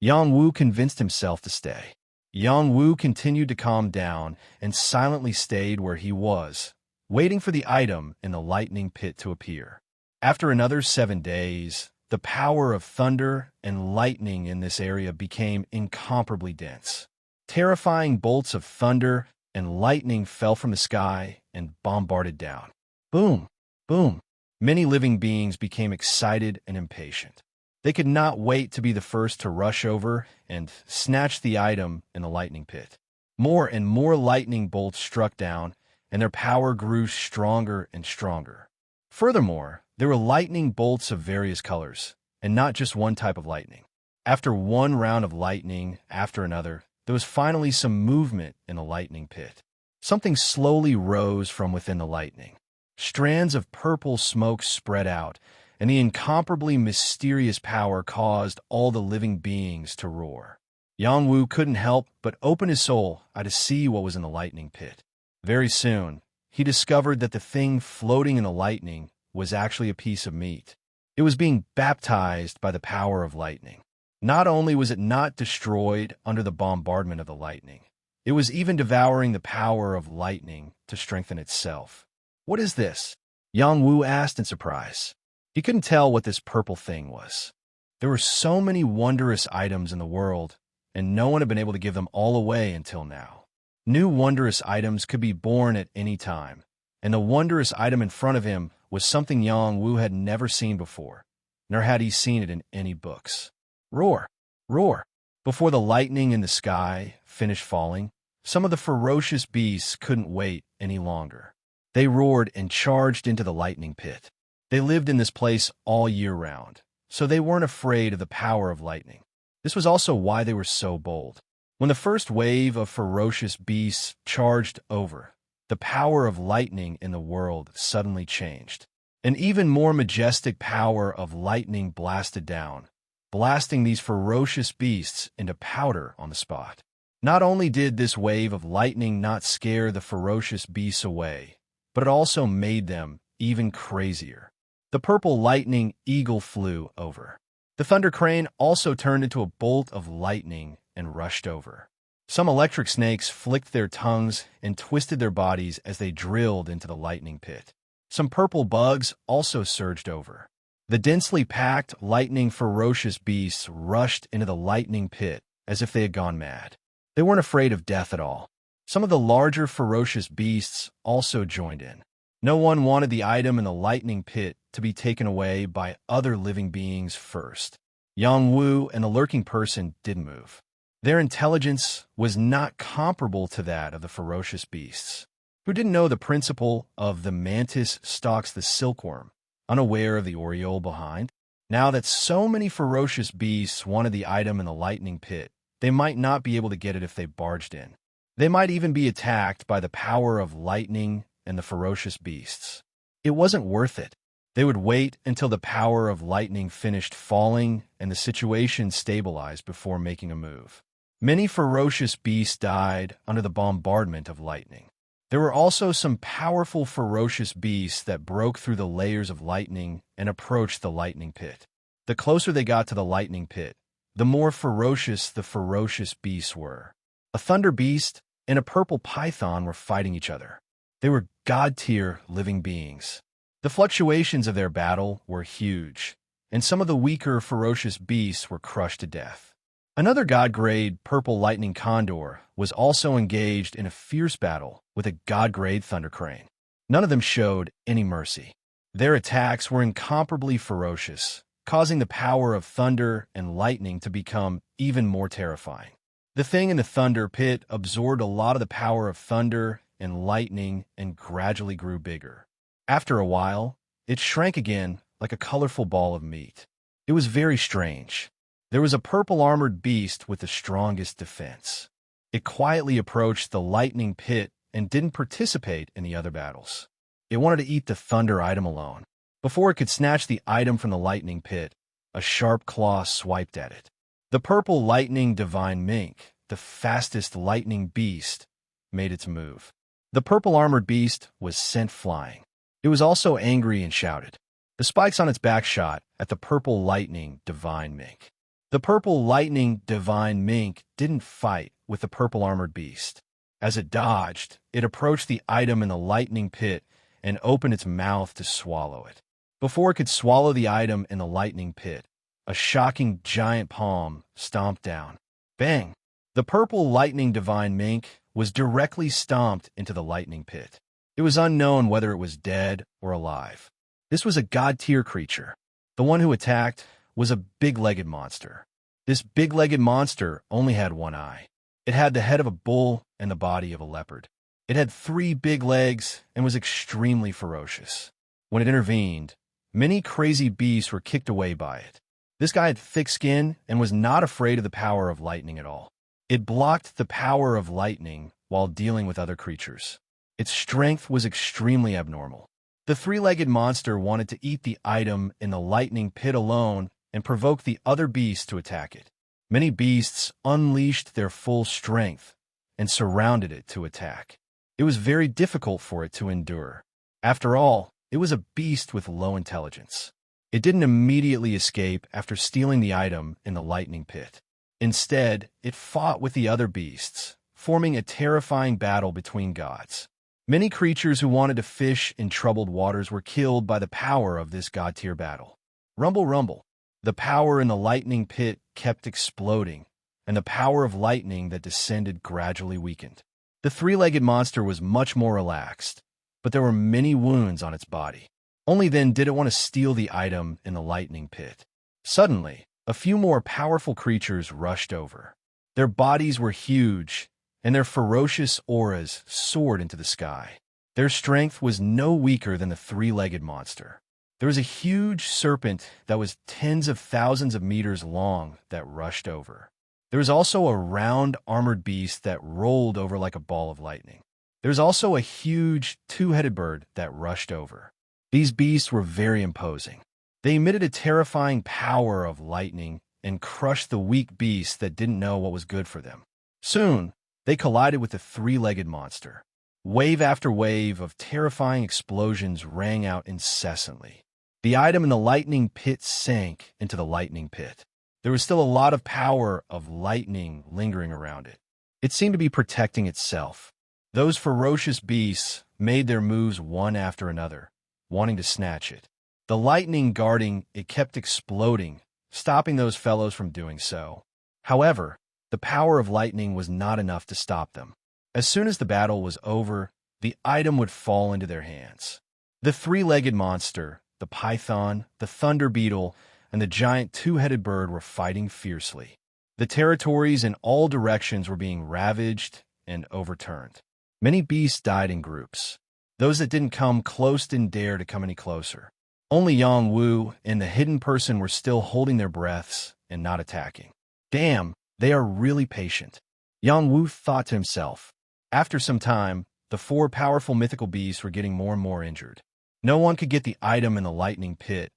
Yang Wu convinced himself to stay. Yang Wu continued to calm down and silently stayed where he was, waiting for the item in the lightning pit to appear. After another 7 days, the power of thunder and lightning in this area became incomparably dense. Terrifying bolts of thunder and lightning fell from the sky and bombarded down. Boom! Boom! Many living beings became excited and impatient. They could not wait to be the first to rush over and snatch the item in the lightning pit. More and more lightning bolts struck down, and their power grew stronger and stronger. Furthermore, there were lightning bolts of various colors, and not just one type of lightning. After one round of lightning after another, there was finally some movement in the lightning pit. Something slowly rose from within the lightning. Strands of purple smoke spread out, and the incomparably mysterious power caused all the living beings to roar. Yang Wu couldn't help but open his soul to see what was in the lightning pit. Very soon, he discovered that the thing floating in the lightning was actually a piece of meat. It was being baptized by the power of lightning. Not only was it not destroyed under the bombardment of the lightning, it was even devouring the power of lightning to strengthen itself. "What is this?" Yang Wu asked in surprise. He couldn't tell what this purple thing was. There were so many wondrous items in the world, and no one had been able to give them all away until now. New wondrous items could be born at any time, and the wondrous item in front of him was something Yang Wu had never seen before, nor had he seen it in any books. Roar! Roar! Before the lightning in the sky finished falling, some of the ferocious beasts couldn't wait any longer. They roared and charged into the lightning pit. They lived in this place all year round, so they weren't afraid of the power of lightning. This was also why they were so bold. When the first wave of ferocious beasts charged over, the power of lightning in the world suddenly changed. An even more majestic power of lightning blasted down, blasting these ferocious beasts into powder on the spot. Not only did this wave of lightning not scare the ferocious beasts away, but it also made them even crazier. The purple lightning eagle flew over. The thunder crane also turned into a bolt of lightning and rushed over. Some electric snakes flicked their tongues and twisted their bodies as they drilled into the lightning pit. Some purple bugs also surged over. The densely packed, lightning ferocious beasts rushed into the lightning pit as if they had gone mad. They weren't afraid of death at all. Some of the larger ferocious beasts also joined in. No one wanted the item in the lightning pit to be taken away by other living beings first. Yang Wu and the lurking person didn't move. Their intelligence was not comparable to that of the ferocious beasts, who didn't know the principle of the mantis stalks the silkworm, unaware of the aureole behind. Now that so many ferocious beasts wanted the item in the lightning pit, they might not be able to get it if they barged in. They might even be attacked by the power of lightning and the ferocious beasts. It wasn't worth it. They would wait until the power of lightning finished falling and the situation stabilized before making a move. Many ferocious beasts died under the bombardment of lightning. There were also some powerful ferocious beasts that broke through the layers of lightning and approached the lightning pit. The closer they got to the lightning pit, the more ferocious the ferocious beasts were. A thunder beast and a purple python were fighting each other. They were god-tier living beings. The fluctuations of their battle were huge, and some of the weaker ferocious beasts were crushed to death. Another god-grade purple lightning condor was also engaged in a fierce battle with a god-grade thunder crane. None of them showed any mercy. Their attacks were incomparably ferocious, causing the power of thunder and lightning to become even more terrifying. The thing in the thunder pit absorbed a lot of the power of thunder and lightning and gradually grew bigger. After a while, it shrank again like a colorful ball of meat. It was very strange. There was a purple-armored beast with the strongest defense. It quietly approached the lightning pit and didn't participate in the other battles. It wanted to eat the thunder item alone. Before it could snatch the item from the lightning pit, a sharp claw swiped at it. The purple lightning divine mink, the fastest lightning beast, made its move. The purple-armored beast was sent flying. It was also angry and shouted. The spikes on its back shot at the purple lightning divine mink. The purple lightning divine mink didn't fight with the purple armored beast. As it dodged, it approached the item in the lightning pit and opened its mouth to swallow it. Before it could swallow the item in the lightning pit, a shocking giant palm stomped down. Bang! The purple lightning divine mink was directly stomped into the lightning pit. It was unknown whether it was dead or alive. This was a god-tier creature. The one who attacked was a big-legged monster. This big-legged monster only had one eye. It had the head of a bull and the body of a leopard. It had 3 big legs and was extremely ferocious. When it intervened, many crazy beasts were kicked away by it. This guy had thick skin and was not afraid of the power of lightning at all. It blocked the power of lightning while dealing with other creatures. Its strength was extremely abnormal. The 3-legged monster wanted to eat the item in the lightning pit alone and provoke the other beasts to attack it. Many beasts unleashed their full strength and surrounded it to attack. It was very difficult for it to endure. After all, it was a beast with low intelligence. It didn't immediately escape after stealing the item in the lightning pit. Instead, it fought with the other beasts, forming a terrifying battle between gods. Many creatures who wanted to fish in troubled waters were killed by the power of this god-tier battle. Rumble, rumble. The power in the lightning pit kept exploding, and the power of lightning that descended gradually weakened. The 3-legged monster was much more relaxed, but there were many wounds on its body. Only then did it want to steal the item in the lightning pit. Suddenly, a few more powerful creatures rushed over. Their bodies were huge, and their ferocious auras soared into the sky. Their strength was no weaker than the 3-legged monster. There was a huge serpent that was tens of thousands of meters long that rushed over. There was also a round armored beast that rolled over like a ball of lightning. There was also a huge 2-headed bird that rushed over. These beasts were very imposing. They emitted a terrifying power of lightning and crushed the weak beasts that didn't know what was good for them. Soon, they collided with the 3-legged monster. Wave after wave of terrifying explosions rang out incessantly. The item in the lightning pit sank into the lightning pit. There was still a lot of power of lightning lingering around it. It seemed to be protecting itself. Those ferocious beasts made their moves one after another, wanting to snatch it. The lightning guarding it kept exploding, stopping those fellows from doing so. However, the power of lightning was not enough to stop them. As soon as the battle was over, the item would fall into their hands. The 3-legged monster, the python, the thunder beetle, and the giant 2-headed bird were fighting fiercely. The territories in all directions were being ravaged and overturned. Many beasts died in groups. Those that didn't come close didn't dare to come any closer. Only Yang Wu and the hidden person were still holding their breaths and not attacking. Damn, they are really patient. Yang Wu thought to himself. After some time, the 4 powerful mythical beasts were getting more and more injured. No one could get the item in the lightning pit,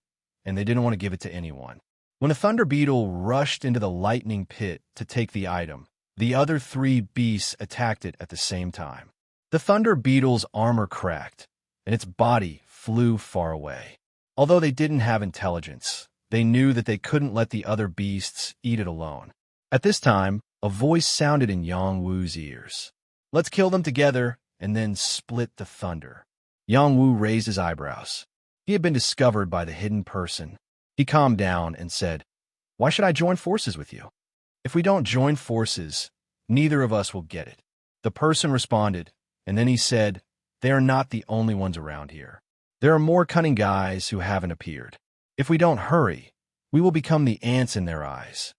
and they didn't want to give it to anyone. When a thunder beetle rushed into the lightning pit to take the item, the other 3 beasts attacked it at the same time. The thunder beetle's armor cracked, and its body flew far away. Although they didn't have intelligence, they knew that they couldn't let the other beasts eat it alone. At this time, a voice sounded in Yang Wu's ears. Let's kill them together and then split the thunder. Yang Wu raised his eyebrows. He had been discovered by the hidden person. He calmed down and said, Why should I join forces with you? If we don't join forces, neither of us will get it. The person responded, and then he said, They are not the only ones around here. There are more cunning guys who haven't appeared. If we don't hurry, we will become the ants in their eyes.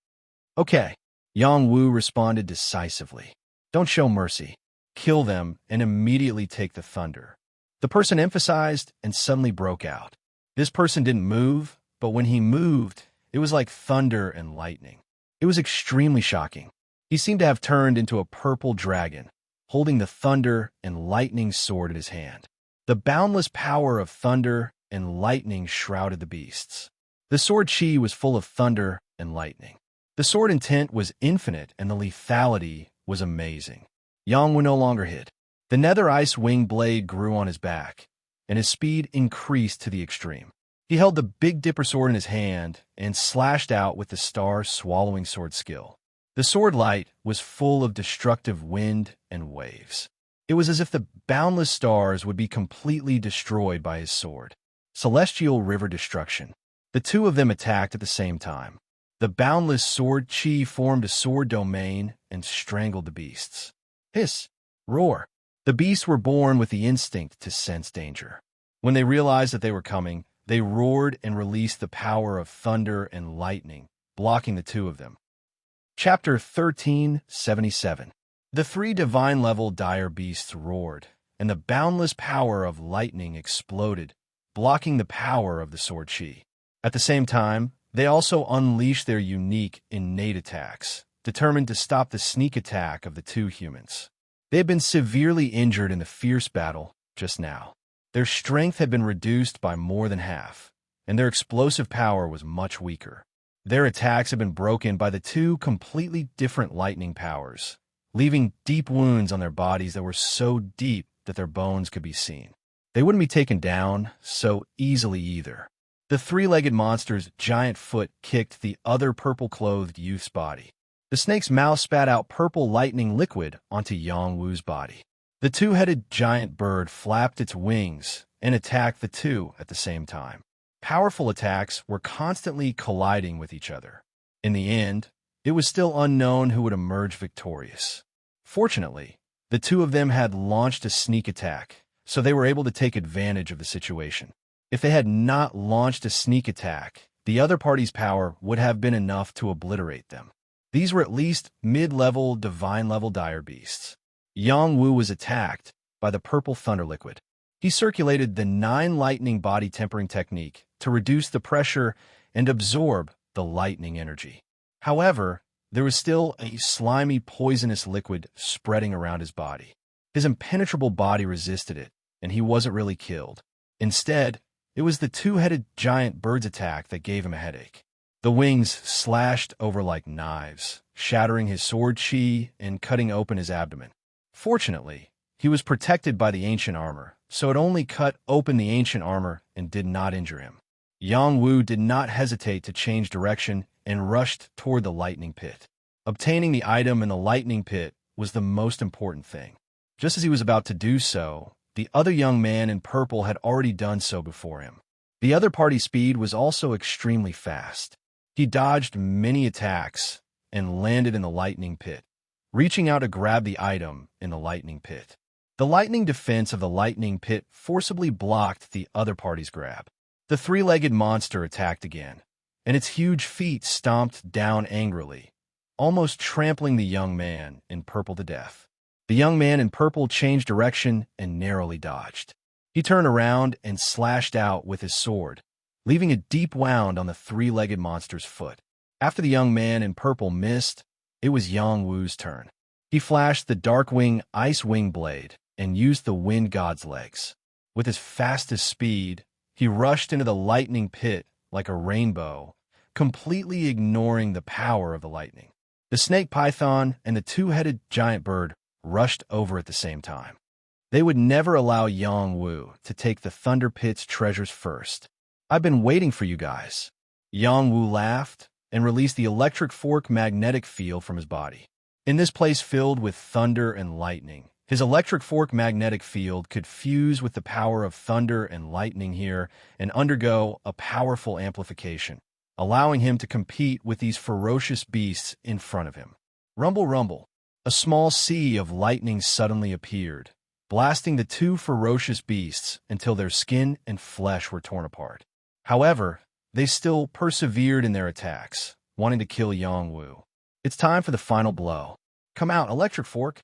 Okay, Yang Wu responded decisively. Don't show mercy. Kill them and immediately take the thunder. The person emphasized and suddenly broke out. This person didn't move, but when he moved, it was like thunder and lightning. It was extremely shocking. He seemed to have turned into a purple dragon, holding the thunder and lightning sword in his hand. The boundless power of thunder and lightning shrouded the beasts. The sword chi was full of thunder and lightning. The sword intent was infinite and the lethality was amazing. Yang Wu no longer hid. The nether ice wing blade grew on his back, and his speed increased to the extreme. He held the Big Dipper sword in his hand and slashed out with the star swallowing sword skill. The sword light was full of destructive wind and waves. It was as if the boundless stars would be completely destroyed by his sword. Celestial river destruction. The two of them attacked at the same time. The boundless sword chi formed a sword domain and strangled the beasts. Hiss, roar. The beasts were born with the instinct to sense danger. When they realized that they were coming, they roared and released the power of thunder and lightning, blocking the two of them. Chapter 1377. The three divine-level dire beasts roared, and the boundless power of lightning exploded, blocking the power of the sword chi. At the same time, they also unleashed their unique, innate attacks, determined to stop the sneak attack of the two humans. They had been severely injured in the fierce battle just now. Their strength had been reduced by more than half, and their explosive power was much weaker. Their attacks had been broken by the two completely different lightning powers, leaving deep wounds on their bodies that were so deep that their bones could be seen. They wouldn't be taken down so easily either. The three-legged monster's giant foot kicked the other purple-clothed youth's body. The snake's mouth spat out purple lightning liquid onto Yang Wu's body. The two-headed giant bird flapped its wings and attacked the two at the same time. Powerful attacks were constantly colliding with each other. In the end, it was still unknown who would emerge victorious. Fortunately, the two of them had launched a sneak attack, so they were able to take advantage of the situation. If they had not launched a sneak attack, the other party's power would have been enough to obliterate them. These were at least mid-level, divine-level dire beasts. Yang Wu was attacked by the purple thunder liquid. He circulated the 9 lightning body tempering technique to reduce the pressure and absorb the lightning energy. However, there was still a slimy, poisonous liquid spreading around his body. His impenetrable body resisted it, and he wasn't really killed. Instead, it was the two-headed giant bird's attack that gave him a headache. The wings slashed over like knives, shattering his sword chi and cutting open his abdomen. Fortunately, he was protected by the ancient armor, so it only cut open the ancient armor and did not injure him. Yang Wu did not hesitate to change direction and rushed toward the lightning pit. Obtaining the item in the lightning pit was the most important thing. Just as he was about to do so, the other young man in purple had already done so before him. The other party's speed was also extremely fast. He dodged many attacks and landed in the lightning pit, reaching out to grab the item in the lightning pit. The lightning defense of the lightning pit forcibly blocked the other party's grab. The three-legged monster attacked again, and its huge feet stomped down angrily, almost trampling the young man in purple to death. The young man in purple changed direction and narrowly dodged. He turned around and slashed out with his sword, leaving a deep wound on the three-legged monster's foot. After the young man in purple missed, it was Yang Wu's turn. He flashed the Darkwing Ice Wing Blade and used the Wind God's legs. With his fastest speed, he rushed into the lightning pit like a rainbow, completely ignoring the power of the lightning. The snake python and the two-headed giant bird rushed over at the same time. They would never allow Yang Wu to take the Thunder Pit's treasures first. "I've been waiting for you guys." Yang Wu laughed and released the electric fork magnetic field from his body. In this place filled with thunder and lightning, his electric fork magnetic field could fuse with the power of thunder and lightning here and undergo a powerful amplification, allowing him to compete with these ferocious beasts in front of him. Rumble, rumble. A small sea of lightning suddenly appeared, blasting the two ferocious beasts until their skin and flesh were torn apart. However, they still persevered in their attacks, wanting to kill Yang Wu. "It's time for the final blow. Come out, electric fork."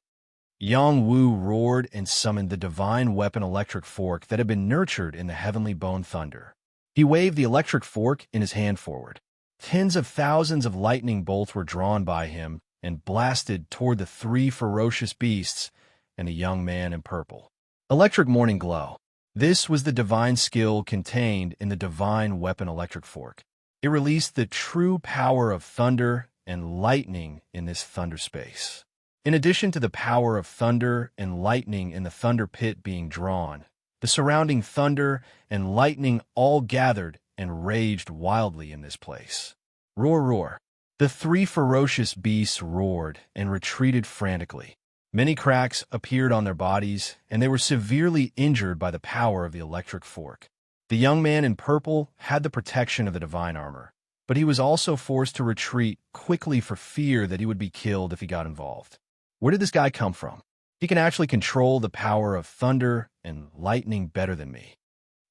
Yang Wu roared and summoned the divine weapon electric fork that had been nurtured in the heavenly bone thunder. He waved the electric fork in his hand forward. Tens of thousands of lightning bolts were drawn by him and blasted toward the three ferocious beasts and the young man in purple. Electric morning glow. This was the divine skill contained in the divine weapon electric fork. It released the true power of thunder and lightning in this thunder space. In addition to the power of thunder and lightning in the thunder pit being drawn, the surrounding thunder and lightning all gathered and raged wildly in this place. Roar, roar. The three ferocious beasts roared and retreated frantically. Many cracks appeared on their bodies, and they were severely injured by the power of the electric fork. The young man in purple had the protection of the divine armor, but he was also forced to retreat quickly for fear that he would be killed if he got involved. Where did this guy come from? He can actually control the power of thunder and lightning better than me.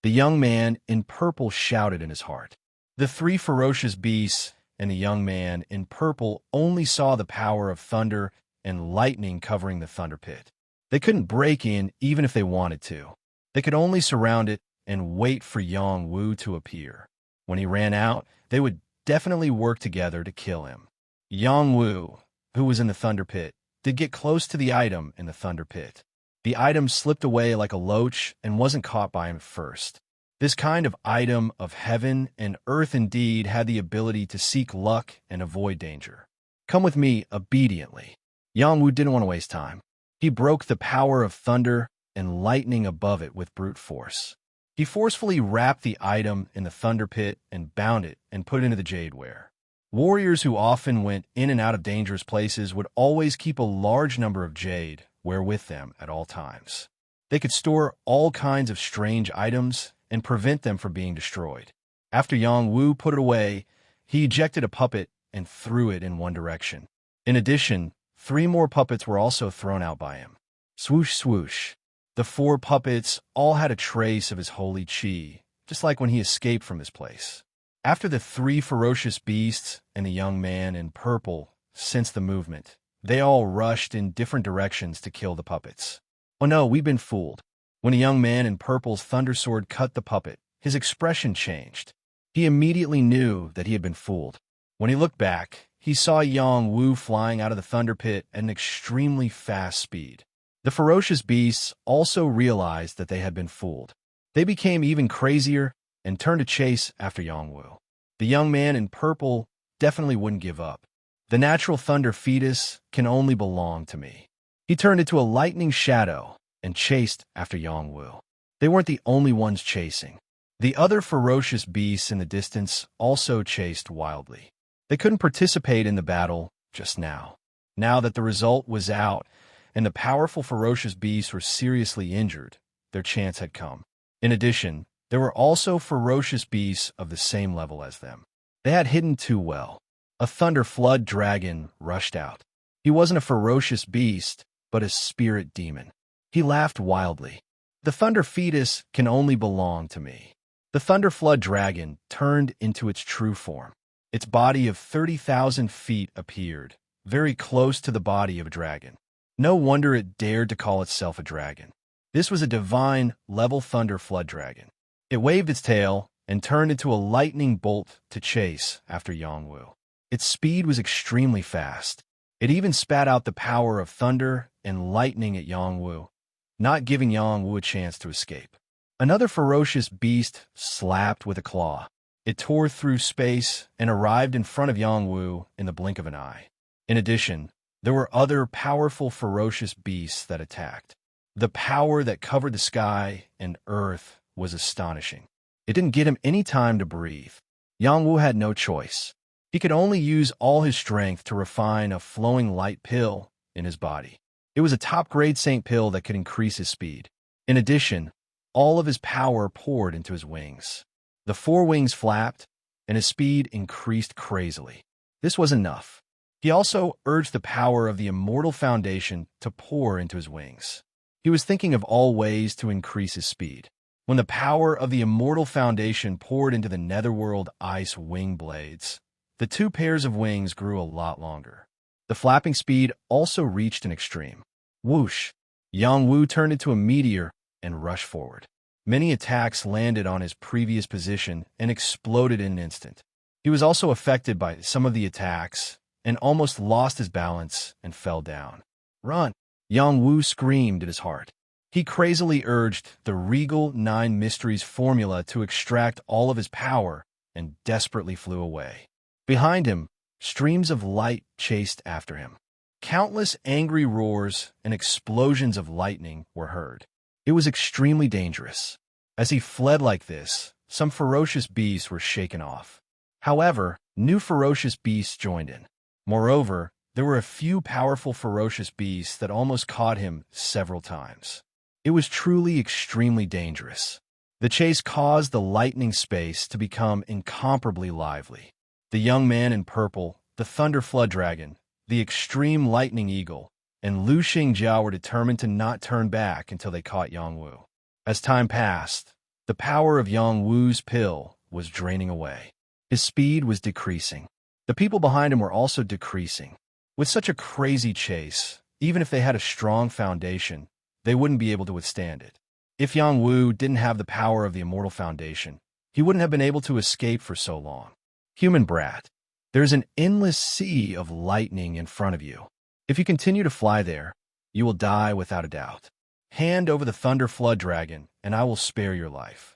The young man in purple shouted in his heart. The three ferocious beasts and the young man in purple only saw the power of thunder and lightning covering the thunder pit. They couldn't break in even if they wanted to. They could only surround it and wait for Yang Wu to appear. When he ran out, they would definitely work together to kill him. Yang Wu, who was in the thunder pit, did get close to the item in the thunder pit. The item slipped away like a loach and wasn't caught by him at first. This kind of item of heaven and earth indeed had the ability to seek luck and avoid danger. Come with me obediently. Yang Wu didn't want to waste time. He broke the power of thunder and lightning above it with brute force. He forcefully wrapped the item in the thunder pit and bound it and put it into the jadeware. Warriors who often went in and out of dangerous places would always keep a large number of jade ware with them at all times. They could store all kinds of strange items and prevent them from being destroyed. After Yang Wu put it away, he ejected a puppet and threw it in one direction. In addition, 3 more puppets were also thrown out by him. Swoosh, swoosh. The 4 puppets all had a trace of his holy chi, just like when he escaped from this place. After the 3 ferocious beasts and the young man in purple sensed the movement, they all rushed in different directions to kill the puppets. Oh no, we've been fooled. When a young man in purple's thunder sword cut the puppet, his expression changed. He immediately knew that he had been fooled. When he looked back, he saw Yang Wu flying out of the thunder pit at an extremely fast speed. The ferocious beasts also realized that they had been fooled. They became even crazier and turned to chase after Yang Wu. The young man in purple definitely wouldn't give up. The natural thunder fetus can only belong to me. He turned into a lightning shadow and chased after Yang Wu. They weren't the only ones chasing. The other ferocious beasts in the distance also chased wildly. They couldn't participate in the battle just now. Now that the result was out and the powerful ferocious beasts were seriously injured, their chance had come. In addition, there were also ferocious beasts of the same level as them. They had hidden too well. A thunder flood dragon rushed out. He wasn't a ferocious beast, but a spirit demon. He laughed wildly. The thunder fetus can only belong to me. The thunder flood dragon turned into its true form. Its body of 30,000 feet appeared, very close to the body of a dragon. No wonder it dared to call itself a dragon. This was a divine level thunder flood dragon. It waved its tail and turned into a lightning bolt to chase after Yang Wu. Its speed was extremely fast. It even spat out the power of thunder and lightning at Yang Wu, not giving Yang Wu a chance to escape. Another ferocious beast slapped with a claw. It tore through space and arrived in front of Yang Wu in the blink of an eye. In addition, there were other powerful ferocious beasts that attacked. The power that covered the sky and earth was astonishing. It didn't give him any time to breathe. Yang Wu had no choice. He could only use all his strength to refine a flowing light pill in his body. It was a top-grade saint pill that could increase his speed. In addition, all of his power poured into his wings. The 4 wings flapped, and his speed increased crazily. This was enough. He also urged the power of the immortal foundation to pour into his wings. He was thinking of all ways to increase his speed. When the power of the immortal foundation poured into the netherworld ice wing blades, the 2 pairs of wings grew a lot longer. The flapping speed also reached an extreme. Whoosh! Yang Wu turned into a meteor and rushed forward. Many attacks landed on his previous position and exploded in an instant. He was also affected by some of the attacks and almost lost his balance and fell down. Run! Yang Wu screamed at his heart. He crazily urged the regal 9 mysteries formula to extract all of his power and desperately flew away. Behind him, streams of light chased after him. Countless angry roars and explosions of lightning were heard. It was extremely dangerous. As he fled like this, some ferocious beasts were shaken off. However, new ferocious beasts joined in. Moreover, there were a few powerful ferocious beasts that almost caught him several times. It was truly extremely dangerous. The chase caused the lightning space to become incomparably lively. The young man in purple, the thunder flood dragon, the extreme lightning eagle, and Lu Xingjiao were determined to not turn back until they caught Yang Wu. As time passed, the power of Yang Wu's pill was draining away. His speed was decreasing. The people behind him were also decreasing. With such a crazy chase, even if they had a strong foundation, they wouldn't be able to withstand it. If Yang Wu didn't have the power of the immortal foundation, he wouldn't have been able to escape for so long. Human brat, there's an endless sea of lightning in front of you. If you continue to fly there, you will die without a doubt. Hand over the thunder flood dragon, and I will spare your life.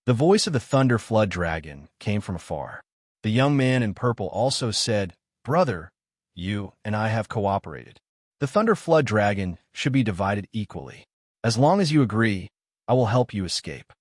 The voice of the thunder flood dragon came from afar. The young man in purple also said, "Brother, you and I have cooperated. The thunder flood dragon should be divided equally. As long as you agree, I will help you escape."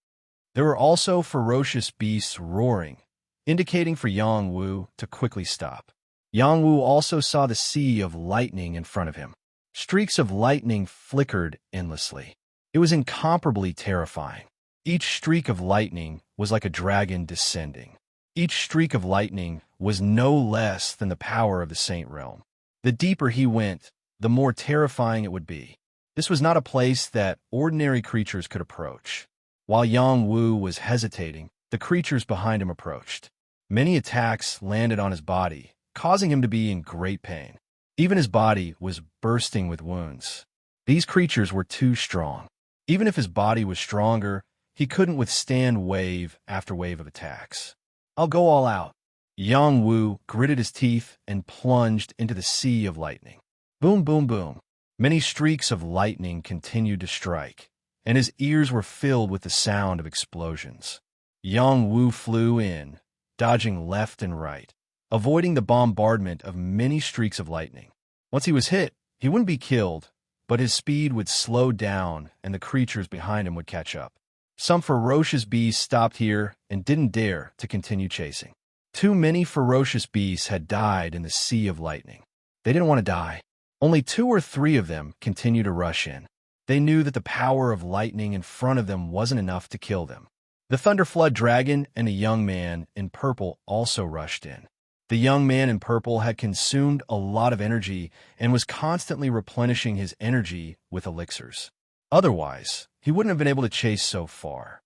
There were also ferocious beasts roaring, indicating for Yang Wu to quickly stop. Yang Wu also saw the sea of lightning in front of him. Streaks of lightning flickered endlessly. It was incomparably terrifying. Each streak of lightning was like a dragon descending. Each streak of lightning was no less than the power of the Saint Realm. The deeper he went, the more terrifying it would be. This was not a place that ordinary creatures could approach. While Yang Wu was hesitating, the creatures behind him approached. Many attacks landed on his body, causing him to be in great pain. Even his body was bursting with wounds. These creatures were too strong. Even if his body was stronger, he couldn't withstand wave after wave of attacks. "I'll go all out." Yang Wu gritted his teeth and plunged into the sea of lightning. Boom, boom, boom. Many streaks of lightning continued to strike, and his ears were filled with the sound of explosions. Yang Wu flew in, dodging left and right, avoiding the bombardment of many streaks of lightning. Once he was hit, he wouldn't be killed, but his speed would slow down and the creatures behind him would catch up. Some ferocious beasts stopped here and didn't dare to continue chasing. Too many ferocious beasts had died in the sea of lightning. They didn't want to die. Only 2 or 3 of them continued to rush in. They knew that the power of lightning in front of them wasn't enough to kill them. The Thunder Flood Dragon and a young man in purple also rushed in. The young man in purple had consumed a lot of energy and was constantly replenishing his energy with elixirs. Otherwise, he wouldn't have been able to chase so far.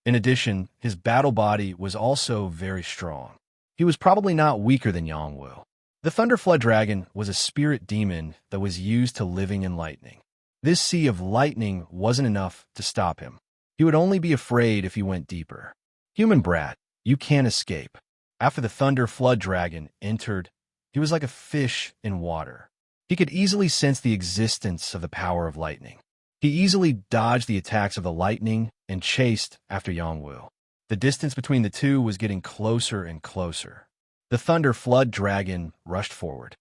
In addition, his battle body was also very strong. He was probably not weaker than Yang Wu. The Thunder Flood Dragon was a spirit demon that was used to living in lightning. This sea of lightning wasn't enough to stop him. He would only be afraid if he went deeper. Human brat, you can't escape. After the Thunder Flood Dragon entered, he was like a fish in water. He could easily sense the existence of the power of lightning. He easily dodged the attacks of the lightning and chased after Yang Wu. The distance between the two was getting closer and closer. The Thunder Flood Dragon rushed forward.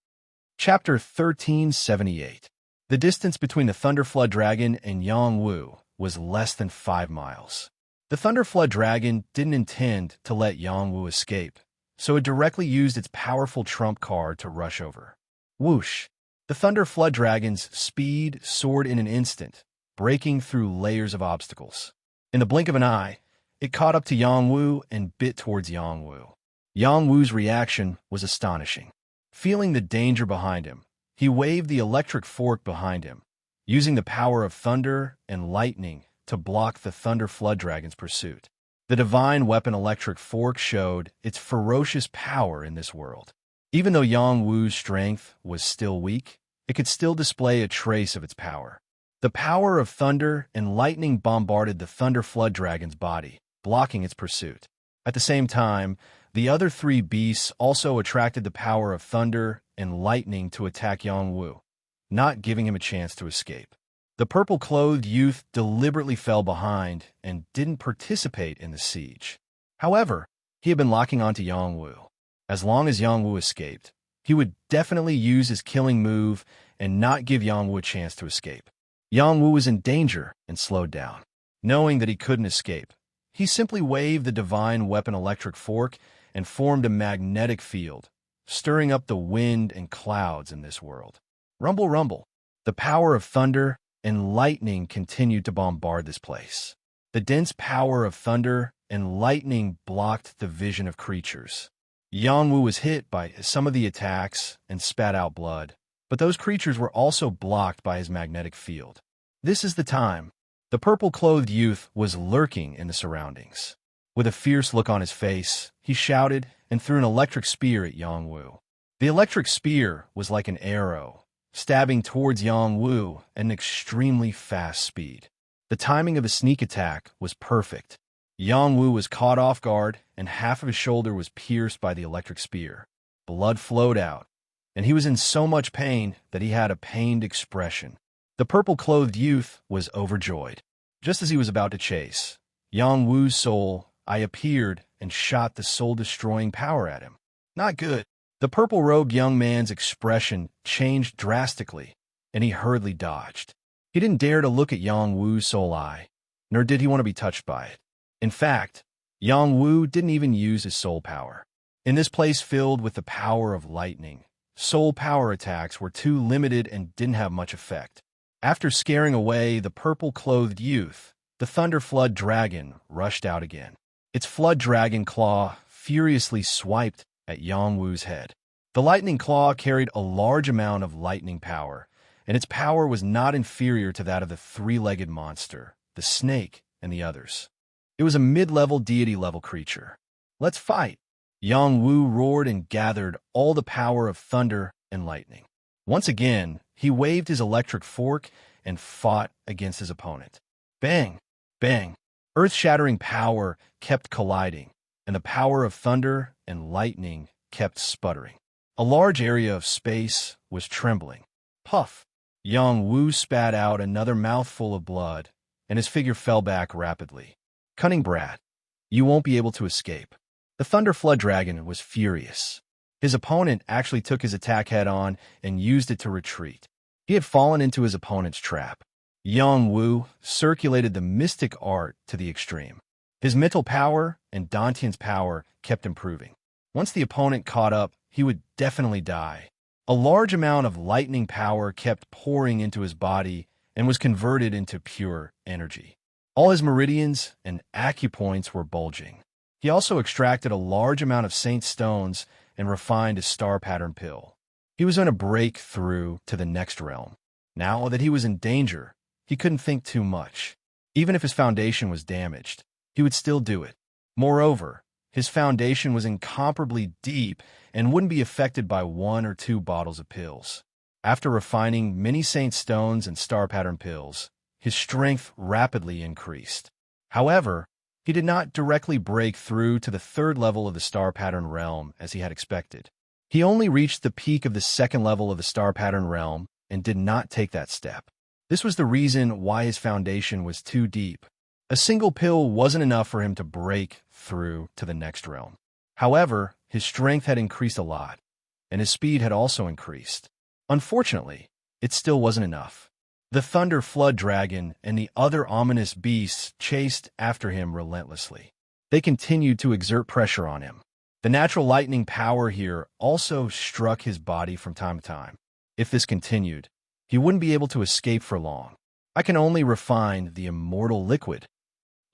Chapter 1378. The distance between the Thunder Flood Dragon and Yang Wu was less than 5 miles. The Thunder Flood Dragon didn't intend to let Yang Wu escape, so it directly used its powerful trump card to rush over. Whoosh! The Thunder Flood Dragon's speed soared in an instant, breaking through layers of obstacles. In the blink of an eye, it caught up to Yang Wu and bit towards Yang Wu. Yang Wu's reaction was astonishing. Feeling the danger behind him, he waved the electric fork behind him, using the power of thunder and lightning to block the Thunder Flood Dragon's pursuit. The divine weapon electric fork showed its ferocious power in this world. Even though Yang Wu's strength was still weak, it could still display a trace of its power. The power of thunder and lightning bombarded the Thunder Flood Dragon's body, blocking its pursuit. At the same time, the other 3 beasts also attracted the power of thunder and lightning to attack Yang Wu, not giving him a chance to escape. The purple-clothed youth deliberately fell behind and didn't participate in the siege. However, he had been locking onto Yang Wu. As long as Yang Wu escaped, he would definitely use his killing move and not give Yang Wu a chance to escape. Yang Wu was in danger and slowed down. Knowing that he couldn't escape, he simply waved the divine weapon electric fork and formed a magnetic field, stirring up the wind and clouds in this world. Rumble, rumble. The power of thunder and lightning continued to bombard this place. The dense power of thunder and lightning blocked the vision of creatures. Yangwu was hit by some of the attacks and spat out blood, but those creatures were also blocked by his magnetic field. This is the time. The purple-clothed youth was lurking in the surroundings. With a fierce look on his face, he shouted and threw an electric spear at Yangwu. The electric spear was like an arrow, stabbing towards Yangwu at an extremely fast speed. The timing of his sneak attack was perfect. Yangwu was caught off guard, and half of his shoulder was pierced by the electric spear. Blood flowed out, and he was in so much pain that he had a pained expression. The purple-clothed youth was overjoyed. Just as he was about to chase Yangwu's soul, I appeared and shot the soul-destroying power at him. Not good. The purple-robed young man's expression changed drastically, and he hurriedly dodged. He didn't dare to look at Yangwu's soul eye, nor did he want to be touched by it. In fact, Yangwu didn't even use his soul power. In this place filled with the power of lightning, soul power attacks were too limited and didn't have much effect. After scaring away the purple-clothed youth, the Thunder Flood Dragon rushed out again. Its Flood Dragon claw furiously swiped at Yangwu's head. The lightning claw carried a large amount of lightning power, and its power was not inferior to that of the three-legged monster, the snake, and the others. It was a mid-level deity-level creature. Let's fight! Yangwu roared and gathered all the power of thunder and lightning. Once again, he waved his electric fork and fought against his opponent. Bang! Bang! Earth-shattering power kept colliding, and the power of thunder and lightning kept sputtering. A large area of space was trembling. Puff! Yangwu spat out another mouthful of blood, and his figure fell back rapidly. Cunning brat, you won't be able to escape. The Thunder Flood Dragon was furious. His opponent actually took his attack head-on and used it to retreat. He had fallen into his opponent's trap. Yangwu circulated the mystic art to the extreme. His mental power and Dantian's power kept improving. Once the opponent caught up, he would definitely die. A large amount of lightning power kept pouring into his body and was converted into pure energy. All his meridians and acupoints were bulging. He also extracted a large amount of saint stones and refined his star pattern pill. He was going to break through to the next realm. Now that he was in danger, he couldn't think too much. Even if his foundation was damaged, he would still do it. Moreover, his foundation was incomparably deep and wouldn't be affected by 1 or 2 bottles of pills. After refining many saint stones and star pattern pills, his strength rapidly increased. However, he did not directly break through to the 3rd level of the star pattern realm as he had expected. He only reached the peak of the 2nd level of the star pattern realm and did not take that step. This was the reason why his foundation was too deep. A single pill wasn't enough for him to break through to the next realm. However, his strength had increased a lot, and his speed had also increased. Unfortunately, it still wasn't enough. The Thunder Flood Dragon and the other ominous beasts chased after him relentlessly. They continued to exert pressure on him. The natural lightning power here also struck his body from time to time. If this continued, he wouldn't be able to escape for long. I can only refine the immortal liquid.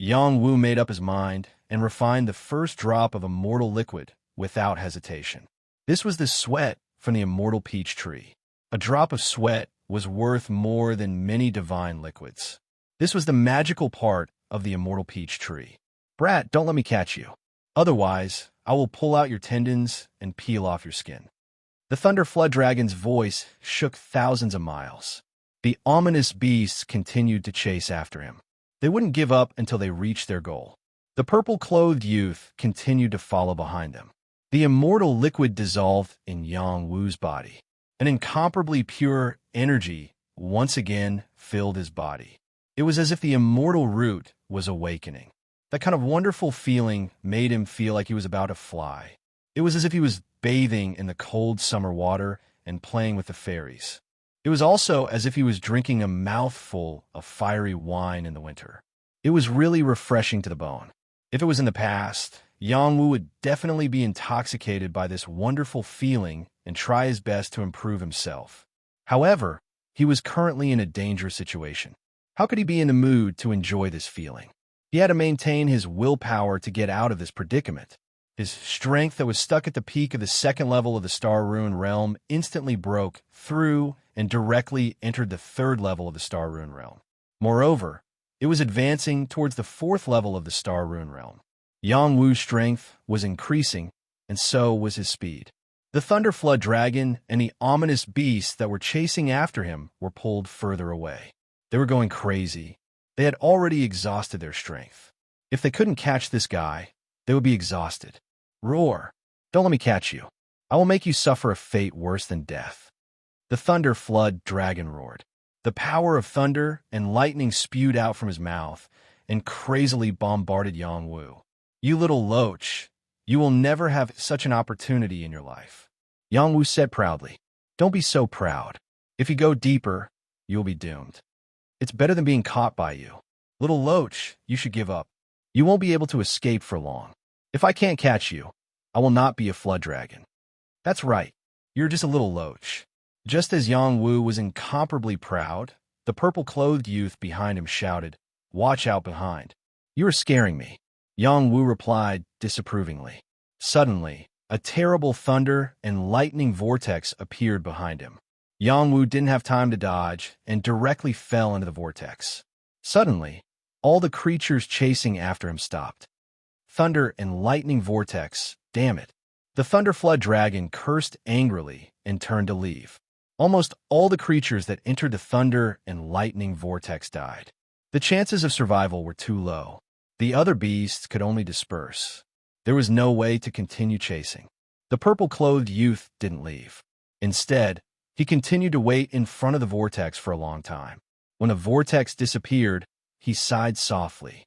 Yangwu made up his mind and refined the first drop of immortal liquid without hesitation. This was the sweat from the immortal peach tree. A drop of sweat was worth more than many divine liquids. This was the magical part of the immortal peach tree. Brat, don't let me catch you. Otherwise, I will pull out your tendons and peel off your skin. The Thunder Flood Dragon's voice shook thousands of miles. The ominous beasts continued to chase after him. They wouldn't give up until they reached their goal. The purple-clothed youth continued to follow behind them. The immortal liquid dissolved in Yangwu's body. An incomparably pure energy once again filled his body. It was as if the immortal root was awakening. That kind of wonderful feeling made him feel like he was about to fly. It was as if he was bathing in the cold summer water and playing with the fairies. It was also as if he was drinking a mouthful of fiery wine in the winter. It was really refreshing to the bone. If it was in the past, Yang would definitely be intoxicated by this wonderful feeling and try his best to improve himself. However, he was currently in a dangerous situation. How could he be in the mood to enjoy this feeling? He had to maintain his willpower to get out of this predicament. His strength that was stuck at the peak of the second level of the Star Ruin realm instantly broke through and directly entered the third level of the Star Ruin realm. Moreover, it was advancing towards the fourth level of the Star Ruin realm. Yang Wu's strength was increasing, and so was his speed. The Thunder Flood Dragon and the ominous beasts that were chasing after him were pulled further away. They were going crazy. They had already exhausted their strength. If they couldn't catch this guy, they would be exhausted. Roar! Don't let me catch you. I will make you suffer a fate worse than death. The Thunder Flood Dragon roared. The power of thunder and lightning spewed out from his mouth and crazily bombarded Yang Wu. You little loach, you will never have such an opportunity in your life. Yang Wu said proudly. Don't be so proud. If you go deeper, you will be doomed. It's better than being caught by you. Little loach, you should give up. You won't be able to escape for long. If I can't catch you, I will not be a flood dragon. That's right. You're just a little loach. Just as Yang Wu was incomparably proud, the purple-clothed youth behind him shouted, Watch out behind. You are scaring me. Yang Wu replied disapprovingly. Suddenly, a terrible thunder and lightning vortex appeared behind him. Yang Wu didn't have time to dodge and directly fell into the vortex. Suddenly, all the creatures chasing after him stopped. Thunder and lightning vortex, damn it. The Thunder Flood Dragon cursed angrily and turned to leave. Almost all the creatures that entered the thunder and lightning vortex died. The chances of survival were too low. The other beasts could only disperse. There was no way to continue chasing. The purple-clothed youth didn't leave. Instead, he continued to wait in front of the vortex for a long time. When the vortex disappeared, he sighed softly.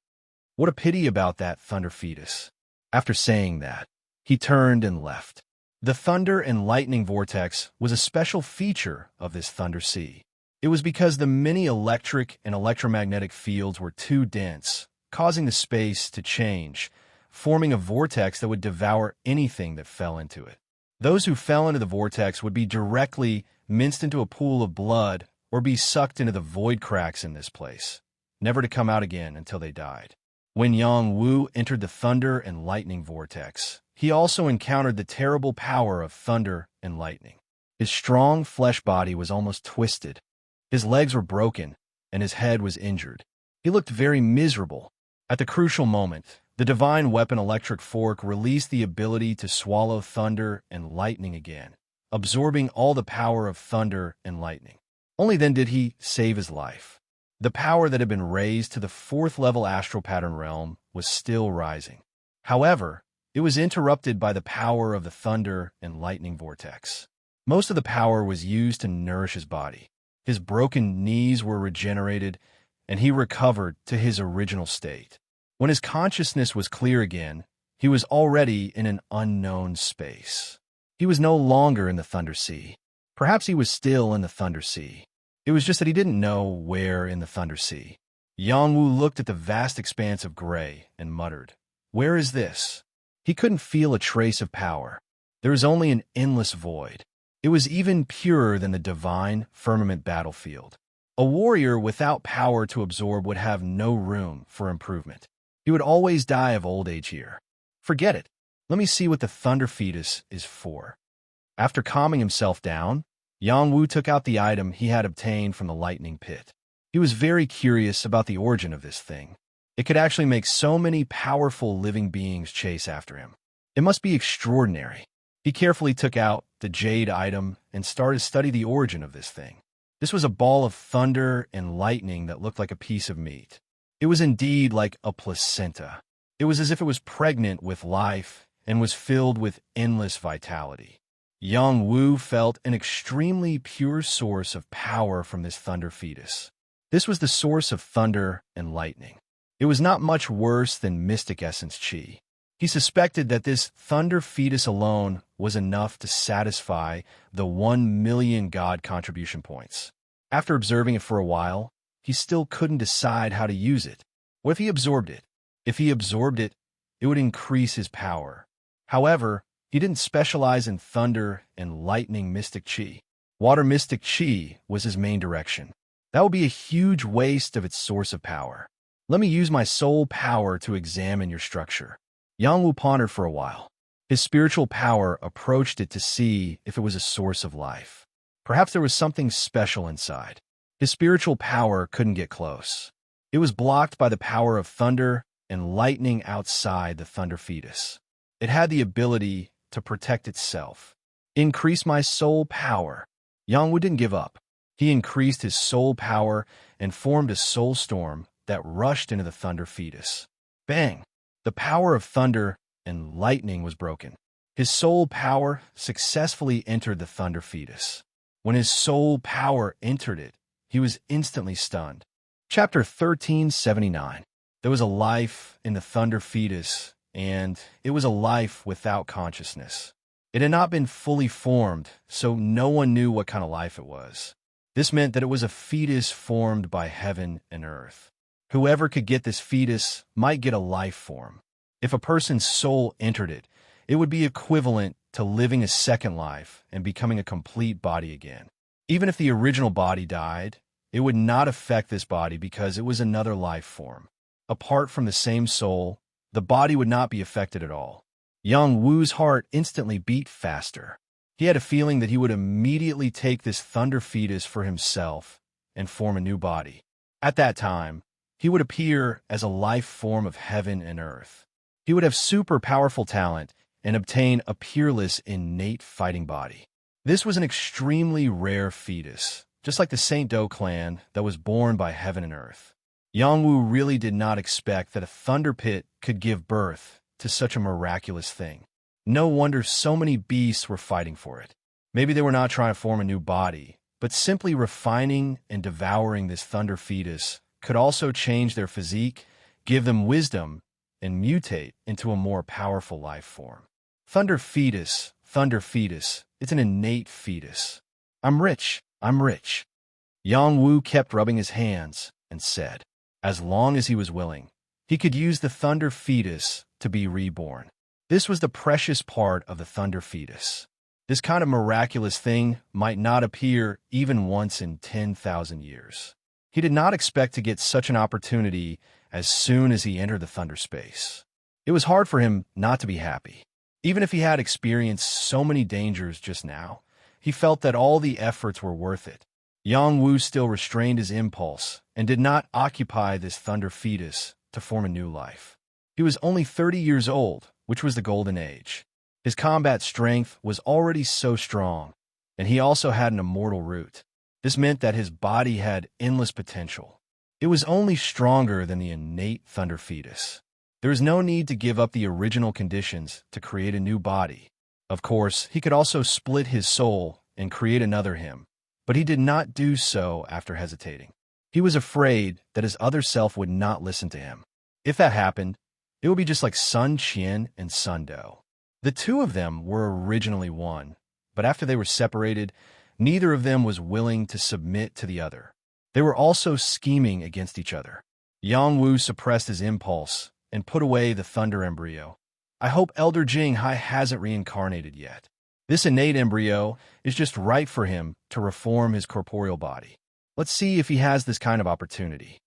What a pity about that thunder fetus. After saying that, he turned and left. The thunder and lightning vortex was a special feature of this thunder sea. It was because the many electric and electromagnetic fields were too dense, causing the space to change, forming a vortex that would devour anything that fell into it. Those who fell into the vortex would be directly minced into a pool of blood or be sucked into the void cracks in this place, never to come out again until they died. When Yang Wu entered the thunder and lightning vortex, he also encountered the terrible power of thunder and lightning. His strong flesh body was almost twisted. His legs were broken, and his head was injured. He looked very miserable. At the crucial moment, the divine weapon Electric Fork released the ability to swallow thunder and lightning again, absorbing all the power of thunder and lightning. Only then did he save his life. The power that had been raised to the fourth-level astral pattern realm was still rising. However, it was interrupted by the power of the thunder and lightning vortex. Most of the power was used to nourish his body. His broken knees were regenerated, and he recovered to his original state. When his consciousness was clear again, he was already in an unknown space. He was no longer in the Thunder Sea. Perhaps he was still in the Thunder Sea. It was just that he didn't know where in the Thunder Sea. Yang Wu looked at the vast expanse of gray and muttered, Where is this? He couldn't feel a trace of power. There was only an endless void. It was even purer than the divine firmament battlefield. A warrior without power to absorb would have no room for improvement. He would always die of old age here. Forget it. Let me see what the thunder fetus is for. After calming himself down, Yang Wu took out the item he had obtained from the lightning pit. He was very curious about the origin of this thing. It could actually make so many powerful living beings chase after him. It must be extraordinary. He carefully took out the jade item and started to study the origin of this thing. This was a ball of thunder and lightning that looked like a piece of meat. It was indeed like a placenta. It was as if it was pregnant with life and was filled with endless vitality. Yang Wu felt an extremely pure source of power from this thunder fetus. This was the source of thunder and lightning. It was not much worse than mystic essence chi. He suspected that this thunder fetus alone was enough to satisfy the 1 million god contribution points. After observing it for a while, he still couldn't decide how to use it. What if he absorbed it? If he absorbed it, it would increase his power. However, he didn't specialize in thunder and lightning mystic chi. Water mystic chi was his main direction. That would be a huge waste of its source of power. Let me use my soul power to examine your structure. Yang Wu pondered for a while. His spiritual power approached it to see if it was a source of life. Perhaps there was something special inside. His spiritual power couldn't get close. It was blocked by the power of thunder and lightning outside the thunder fetus. It had the ability to protect itself. Increase my soul power. Yang Wu didn't give up. He increased his soul power and formed a soul storm that rushed into the thunder fetus. Bang! The power of thunder and lightning was broken. His soul power successfully entered the thunder fetus. When his soul power entered it, he was instantly stunned. Chapter 1379. There was a life in the thunder fetus, and it was a life without consciousness. It had not been fully formed, so no one knew what kind of life it was. This meant that it was a fetus formed by heaven and earth. Whoever could get this fetus might get a life form. If a person's soul entered it, it would be equivalent to living a second life and becoming a complete body again. Even if the original body died, it would not affect this body because it was another life form. Apart from the same soul, the body would not be affected at all. Yang Wu's heart instantly beat faster. He had a feeling that he would immediately take this thunder fetus for himself and form a new body. At that time, he would appear as a life form of heaven and earth. He would have super powerful talent and obtain a peerless, innate fighting body. This was an extremely rare fetus, just like the Saint Do clan that was born by heaven and earth. Yang Wu really did not expect that a thunder pit could give birth to such a miraculous thing. No wonder so many beasts were fighting for it. Maybe they were not trying to form a new body, but simply refining and devouring this thunder fetus could also change their physique, give them wisdom, and mutate into a more powerful life form. Thunder fetus, it's an innate fetus. I'm rich. Yang Wu kept rubbing his hands and said, as long as he was willing, he could use the thunder fetus to be reborn. This was the precious part of the thunder fetus. This kind of miraculous thing might not appear even once in 10,000 years. He did not expect to get such an opportunity as soon as he entered the thunder space. It was hard for him not to be happy. Even if he had experienced so many dangers just now, he felt that all the efforts were worth it. Yang Wu still restrained his impulse and did not occupy this thunder fetus to form a new life. He was only 30 years old, which was the golden age. His combat strength was already so strong, and he also had an immortal root. This meant that his body had endless potential. It was only stronger than the innate thunder fetus. There was no need to give up the original conditions to create a new body. Of course, he could also split his soul and create another him, but he did not do so after hesitating. He was afraid that his other self would not listen to him. If that happened, it would be just like Sun Qian and Sun Do. The two of them were originally one, but after they were separated, neither of them was willing to submit to the other. They were also scheming against each other. Yang Wu suppressed his impulse and put away the thunder embryo. I hope Elder Jinghai hasn't reincarnated yet. This innate embryo is just right for him to reform his corporeal body. Let's see if he has this kind of opportunity.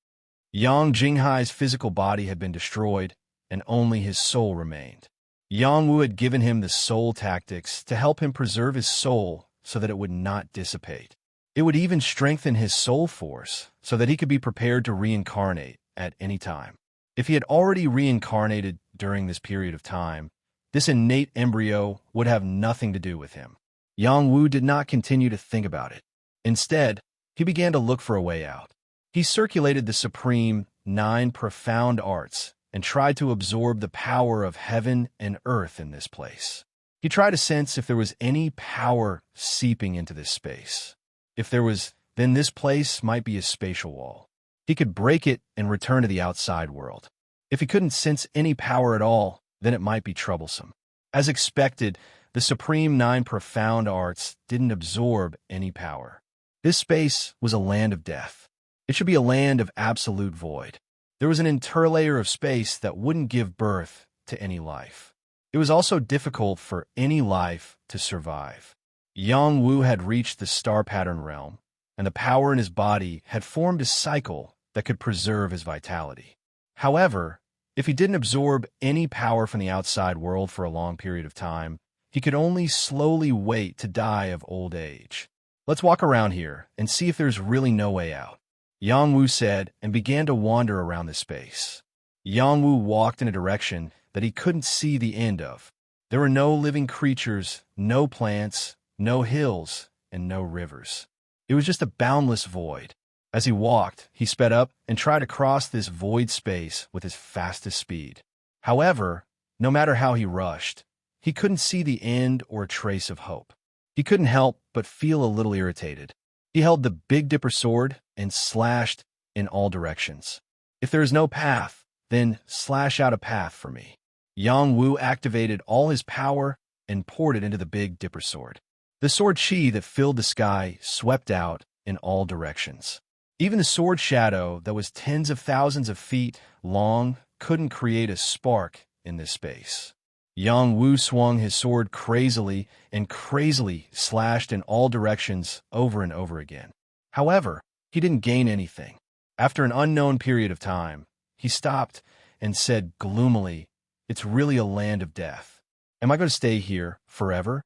Yang Jinghai's physical body had been destroyed, and only his soul remained. Yang Wu had given him the soul tactics to help him preserve his soul so that it would not dissipate. It would even strengthen his soul force so that he could be prepared to reincarnate at any time. If he had already reincarnated during this period of time, this innate embryo would have nothing to do with him. Yang Wu did not continue to think about it. Instead, he began to look for a way out. He circulated the supreme 9 profound arts and tried to absorb the power of heaven and earth in this place. He tried to sense if there was any power seeping into this space. If there was, then this place might be a spatial wall. He could break it and return to the outside world. If he couldn't sense any power at all, then it might be troublesome. As expected, the supreme 9 profound arts didn't absorb any power. This space was a land of death. It should be a land of absolute void. There was an interlayer of space that wouldn't give birth to any life. It was also difficult for any life to survive. Yang Wu had reached the star pattern realm, and the power in his body had formed a cycle that could preserve his vitality. However, if he didn't absorb any power from the outside world for a long period of time, he could only slowly wait to die of old age. Let's walk around here and see if there's really no way out, Yang Wu said, and began to wander around the space. Yang Wu walked in a direction that he couldn't see the end of. There were no living creatures, no plants, no hills, and no rivers. It was just a boundless void. As he walked, he sped up and tried to cross this void space with his fastest speed. However, no matter how he rushed, he couldn't see the end or a trace of hope. He couldn't help but feel a little irritated. He held the Big Dipper sword and slashed in all directions. If there is no path, then slash out a path for me. Yang Wu activated all his power and poured it into the Big Dipper sword. The sword chi that filled the sky swept out in all directions. Even the sword shadow that was tens of thousands of feet long couldn't create a spark in this space. Yang Wu swung his sword crazily and crazily slashed in all directions over and over again. However, he didn't gain anything. After an unknown period of time, he stopped and said gloomily, "It's really a land of death. Am I going to stay here forever?"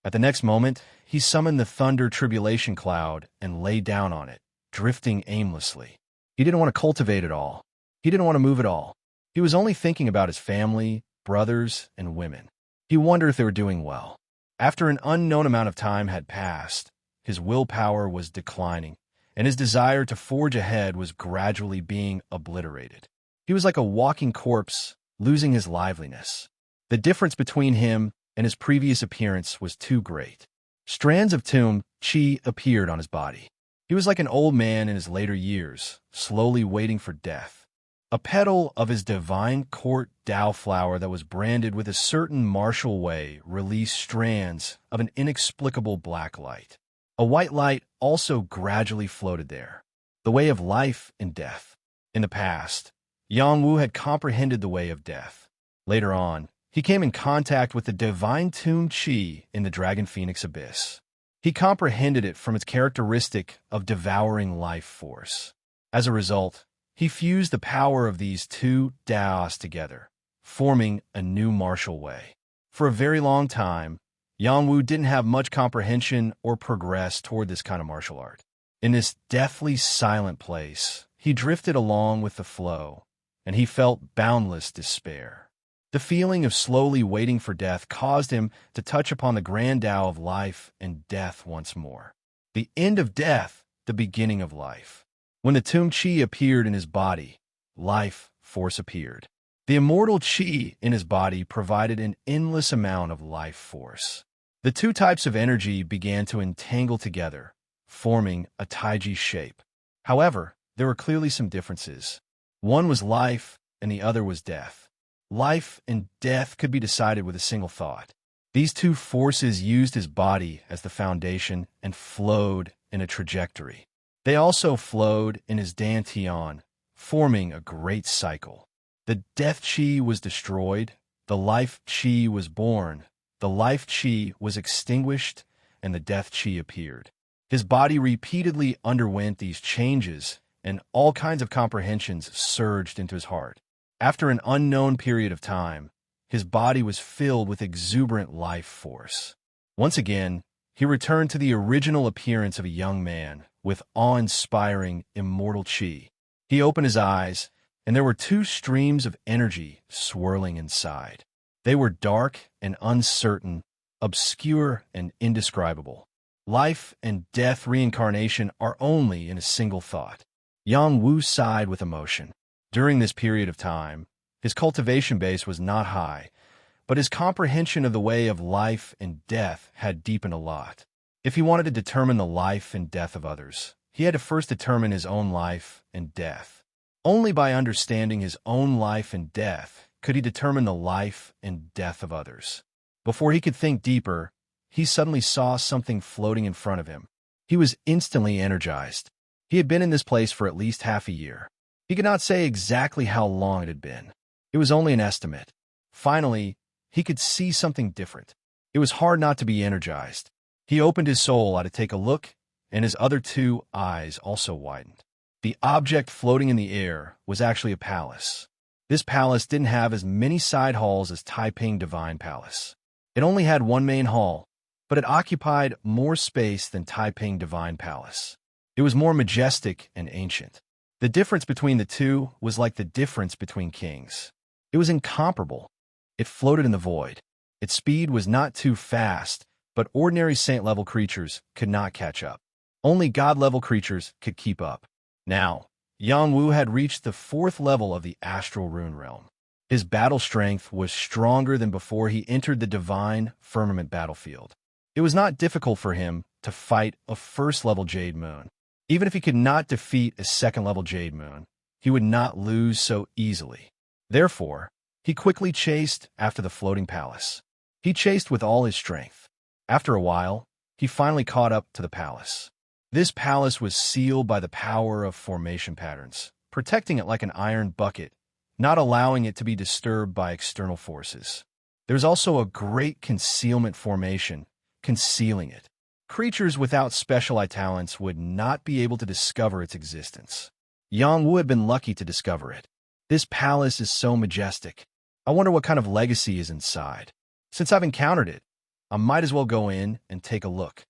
At the next moment, he summoned the thunder tribulation cloud and lay down on it, drifting aimlessly. He didn't want to cultivate it all. He didn't want to move at all. He was only thinking about his family, brothers, and women. He wondered if they were doing well. After an unknown amount of time had passed, his willpower was declining, and his desire to forge ahead was gradually being obliterated. He was like a walking corpse, losing his liveliness. The difference between him and his previous appearance was too great. Strands of tomb chi appeared on his body. He was like an old man in his later years, slowly waiting for death. A petal of his divine court Tao flower that was branded with a certain martial way released strands of an inexplicable black light. A white light also gradually floated there, the way of life and death. In the past, Yang Wu had comprehended the way of death. Later on, he came in contact with the divine tomb chi in the Dragon Phoenix Abyss. He comprehended it from its characteristic of devouring life force. As a result, he fused the power of these two Taos together, forming a new martial way. For a very long time, Yang Wu didn't have much comprehension or progress toward this kind of martial art. In this deathly silent place, he drifted along with the flow, and he felt boundless despair. The feeling of slowly waiting for death caused him to touch upon the grand Tao of life and death once more. The end of death, the beginning of life. When the tomb chi appeared in his body, life force appeared. The immortal chi in his body provided an endless amount of life force. The two types of energy began to entangle together, forming a taiji shape. However, there were clearly some differences. One was life, and the other was death. Life and death could be decided with a single thought. These two forces used his body as the foundation and flowed in a trajectory. They also flowed in his dantian, forming a great cycle. The death chi was destroyed, the life chi was born, the life chi was extinguished, and the death chi appeared. His body repeatedly underwent these changes, and all kinds of comprehensions surged into his heart. After an unknown period of time, his body was filled with exuberant life force. Once again, he returned to the original appearance of a young man with awe-inspiring immortal chi. He opened his eyes, and there were two streams of energy swirling inside. They were dark and uncertain, obscure and indescribable. Life and death reincarnation are only in a single thought. Yang Wu sighed with emotion. During this period of time, his cultivation base was not high, but his comprehension of the way of life and death had deepened a lot. If he wanted to determine the life and death of others, he had to first determine his own life and death. Only by understanding his own life and death could he determine the life and death of others. Before he could think deeper, he suddenly saw something floating in front of him. He was instantly energized. He had been in this place for at least half a year. He could not say exactly how long it had been. It was only an estimate. Finally, he could see something different. It was hard not to be energized. He opened his soul out to take a look, and his other two eyes also widened. The object floating in the air was actually a palace. This palace didn't have as many side halls as Taiping Divine Palace. It only had one main hall, but it occupied more space than Taiping Divine Palace. It was more majestic and ancient. The difference between the two was like the difference between kings. It was incomparable. It floated in the void. Its speed was not too fast, but ordinary saint-level creatures could not catch up. Only god-level creatures could keep up. Now, Yang Wu had reached the 4th level of the astral rune realm. His battle strength was stronger than before he entered the divine firmament battlefield. It was not difficult for him to fight a 1st-level Jade Moon. Even if he could not defeat a 2nd-level Jade Moon, he would not lose so easily. Therefore, he quickly chased after the floating palace. He chased with all his strength. After a while, he finally caught up to the palace. This palace was sealed by the power of formation patterns, protecting it like an iron bucket, not allowing it to be disturbed by external forces. There was also a great concealment formation, concealing it. Creatures without special talents would not be able to discover its existence. Yang Wu had been lucky to discover it. This palace is so majestic. I wonder what kind of legacy is inside. Since I've encountered it, I might as well go in and take a look.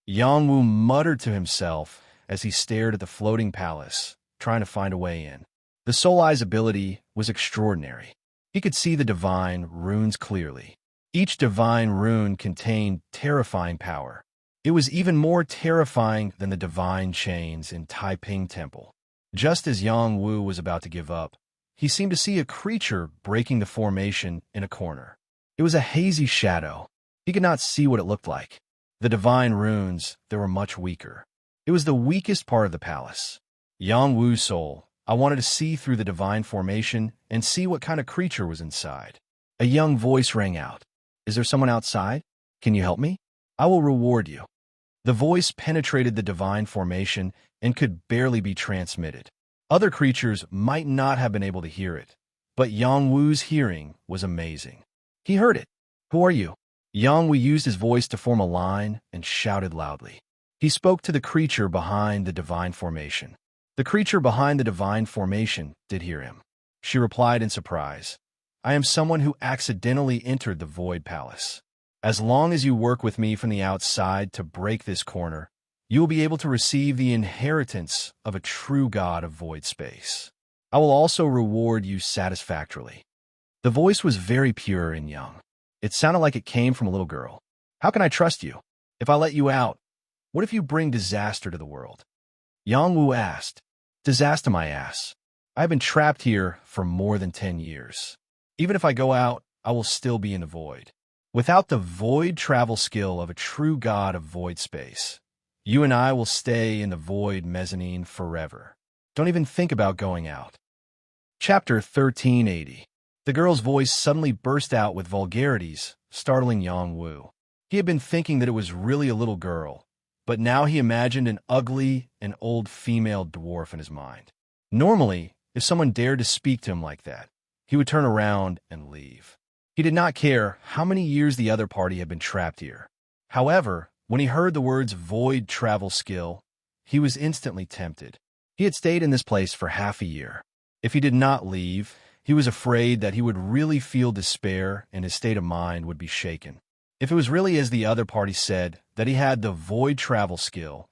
Yang Wu muttered to himself as he stared at the floating palace, trying to find a way in. The Soul Eye's ability was extraordinary. He could see the divine runes clearly. Each divine rune contained terrifying power. It was even more terrifying than the divine chains in Taiping Temple. Just as Yang Wu was about to give up, he seemed to see a creature breaking the formation in a corner. It was a hazy shadow. He could not see what it looked like. The divine runes, they were much weaker. It was the weakest part of the palace. Yang Wu's soul, I wanted to see through the divine formation and see what kind of creature was inside. A young voice rang out. Is there someone outside? Can you help me? I will reward you. The voice penetrated the divine formation and could barely be transmitted. Other creatures might not have been able to hear it, but Yang Wu's hearing was amazing. He heard it. Who are you? Yang Wu used his voice to form a line and shouted loudly. He spoke to the creature behind the divine formation. The creature behind the divine formation did hear him. She replied in surprise, I am someone who accidentally entered the Void Palace. As long as you work with me from the outside to break this corner, you will be able to receive the inheritance of a true god of void space. I will also reward you satisfactorily. The voice was very pure and young. It sounded like it came from a little girl. How can I trust you? If I let you out, what if you bring disaster to the world? Yang Wu asked. Disaster, my ass. I have been trapped here for more than 10 years. Even if I go out, I will still be in the void. Without the void travel skill of a true god of void space, you and I will stay in the void mezzanine forever. Don't even think about going out. Chapter 1380. The girl's voice suddenly burst out with vulgarities, startling Yang Wu. He had been thinking that it was really a little girl, but now he imagined an ugly and old female dwarf in his mind. Normally, if someone dared to speak to him like that, he would turn around and leave. He did not care how many years the other party had been trapped here. However, when he heard the words void travel skill, he was instantly tempted. He had stayed in this place for half a year. If he did not leave, he was afraid that he would really feel despair and his state of mind would be shaken. If it was really as the other party said, that he had the void travel skill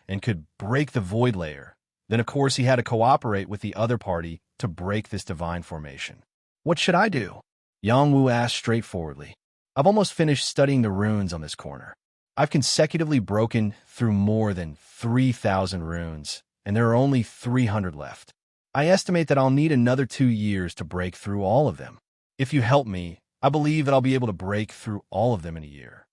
and could break the void layer, then of course he had to cooperate with the other party to break this divine formation. What should I do? Yang Wu asked straightforwardly. I've almost finished studying the runes on this corner. I've consecutively broken through more than 3,000 runes, and there are only 300 left. I estimate that I'll need another 2 years to break through all of them. If you help me, I believe that I'll be able to break through all of them in a year.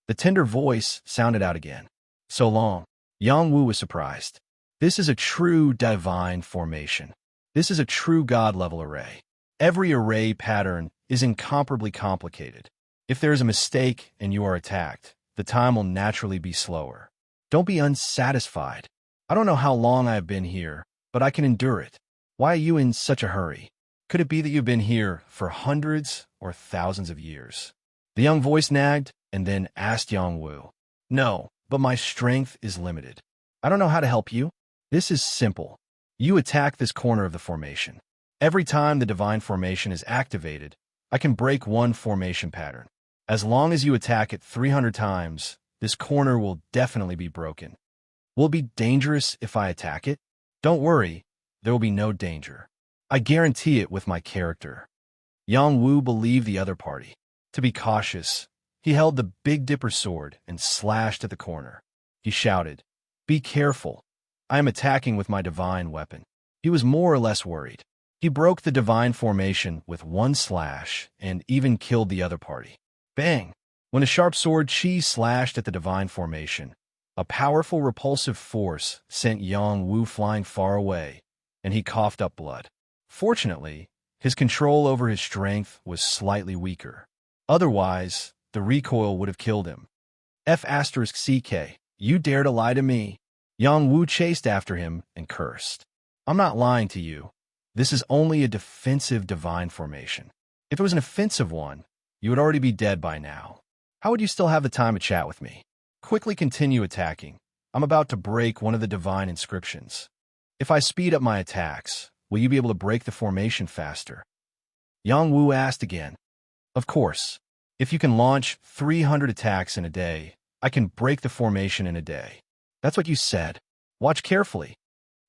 The tender voice sounded out again. So long. Yang Wu was surprised. This is a true divine formation. This is a true god-level array. Every array pattern is incomparably complicated. If there is a mistake and you are attacked, the time will naturally be slower. Don't be unsatisfied. I don't know how long I have been here, but I can endure it. Why are you in such a hurry? Could it be that you've been here for hundreds or thousands of years. The young voice nagged and then asked Yongwu, "No, but my strength is limited. I don't know how to help you. This is simple. You attack this corner of the formation. Every time the divine formation is activated, I can break one formation pattern. As long as you attack it 300 times, this corner will definitely be broken. Will it be dangerous if I attack it? Don't worry, there will be no danger. I guarantee it with my character." Yongwu believed the other party. To be cautious, he held the Big Dipper sword and slashed at the corner. He shouted, "Be careful. I am attacking with my divine weapon." He was more or less worried. He broke the divine formation with one slash and even killed the other party. Bang! When a sharp sword chi slashed at the divine formation, a powerful repulsive force sent Yongwu flying far away, and he coughed up blood. Fortunately, his control over his strength was slightly weaker. Otherwise, the recoil would have killed him. F***CK, you dare to lie to me? Yongwu chased after him and cursed. "I'm not lying to you. This is only a defensive divine formation. If it was an offensive one, you would already be dead by now. How would you still have the time to chat with me? Quickly continue attacking. I'm about to break one of the divine inscriptions. If I speed up my attacks, will you be able to break the formation faster?" Yongwu asked again. "Of course. If you can launch 300 attacks in a day, I can break the formation in a day." "That's what you said. Watch carefully."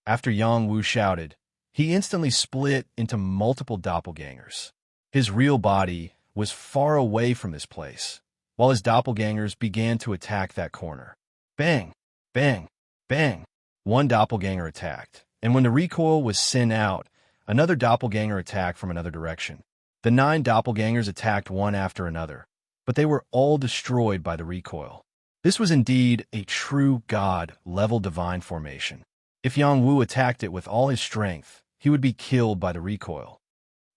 After Yongwu shouted, he instantly split into multiple doppelgangers. His real body was far away from this place, while his doppelgangers began to attack that corner. Bang! Bang! Bang! One doppelganger attacked, and when the recoil was sent out, another doppelganger attacked from another direction. The 9 doppelgangers attacked one after another, but they were all destroyed by the recoil. This was indeed a true God-level divine formation. If Yongwu attacked it with all his strength, he would be killed by the recoil.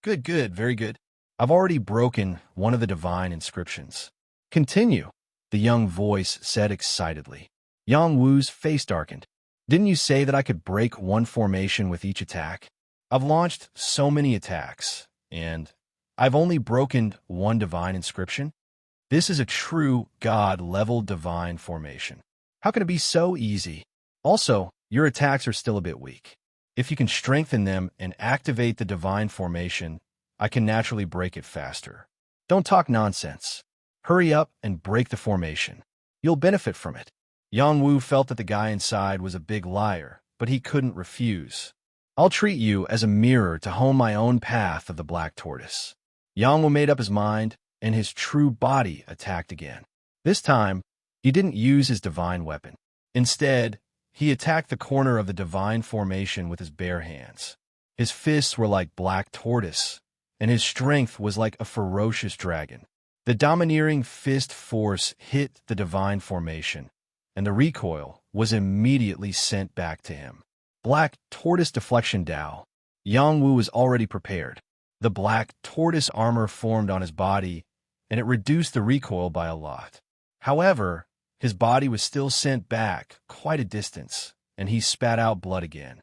Good, very good. I've already broken one of the divine inscriptions. Continue, the young voice said excitedly. Yongwu's face darkened. Didn't you say that I could break one formation with each attack? I've launched so many attacks, and I've only broken one divine inscription? This is a true God-level divine formation. How can it be so easy? Also, your attacks are still a bit weak. If you can strengthen them and activate the divine formation, I can naturally break it faster. Don't talk nonsense. Hurry up and break the formation. You'll benefit from it. Yongwu felt that the guy inside was a big liar, but he couldn't refuse. I'll treat you as a mirror to hone my own path of the black tortoise. Yongwu made up his mind, and his true body attacked again. This time, he didn't use his divine weapon. Instead, he attacked the corner of the divine formation with his bare hands. His fists were like black tortoise, and his strength was like a ferocious dragon. The domineering fist force hit the divine formation, and the recoil was immediately sent back to him. Black tortoise deflection Dao. Yongwu was already prepared. The black tortoise armor formed on his body, and it reduced the recoil by a lot. However, his body was still sent back quite a distance, and he spat out blood again.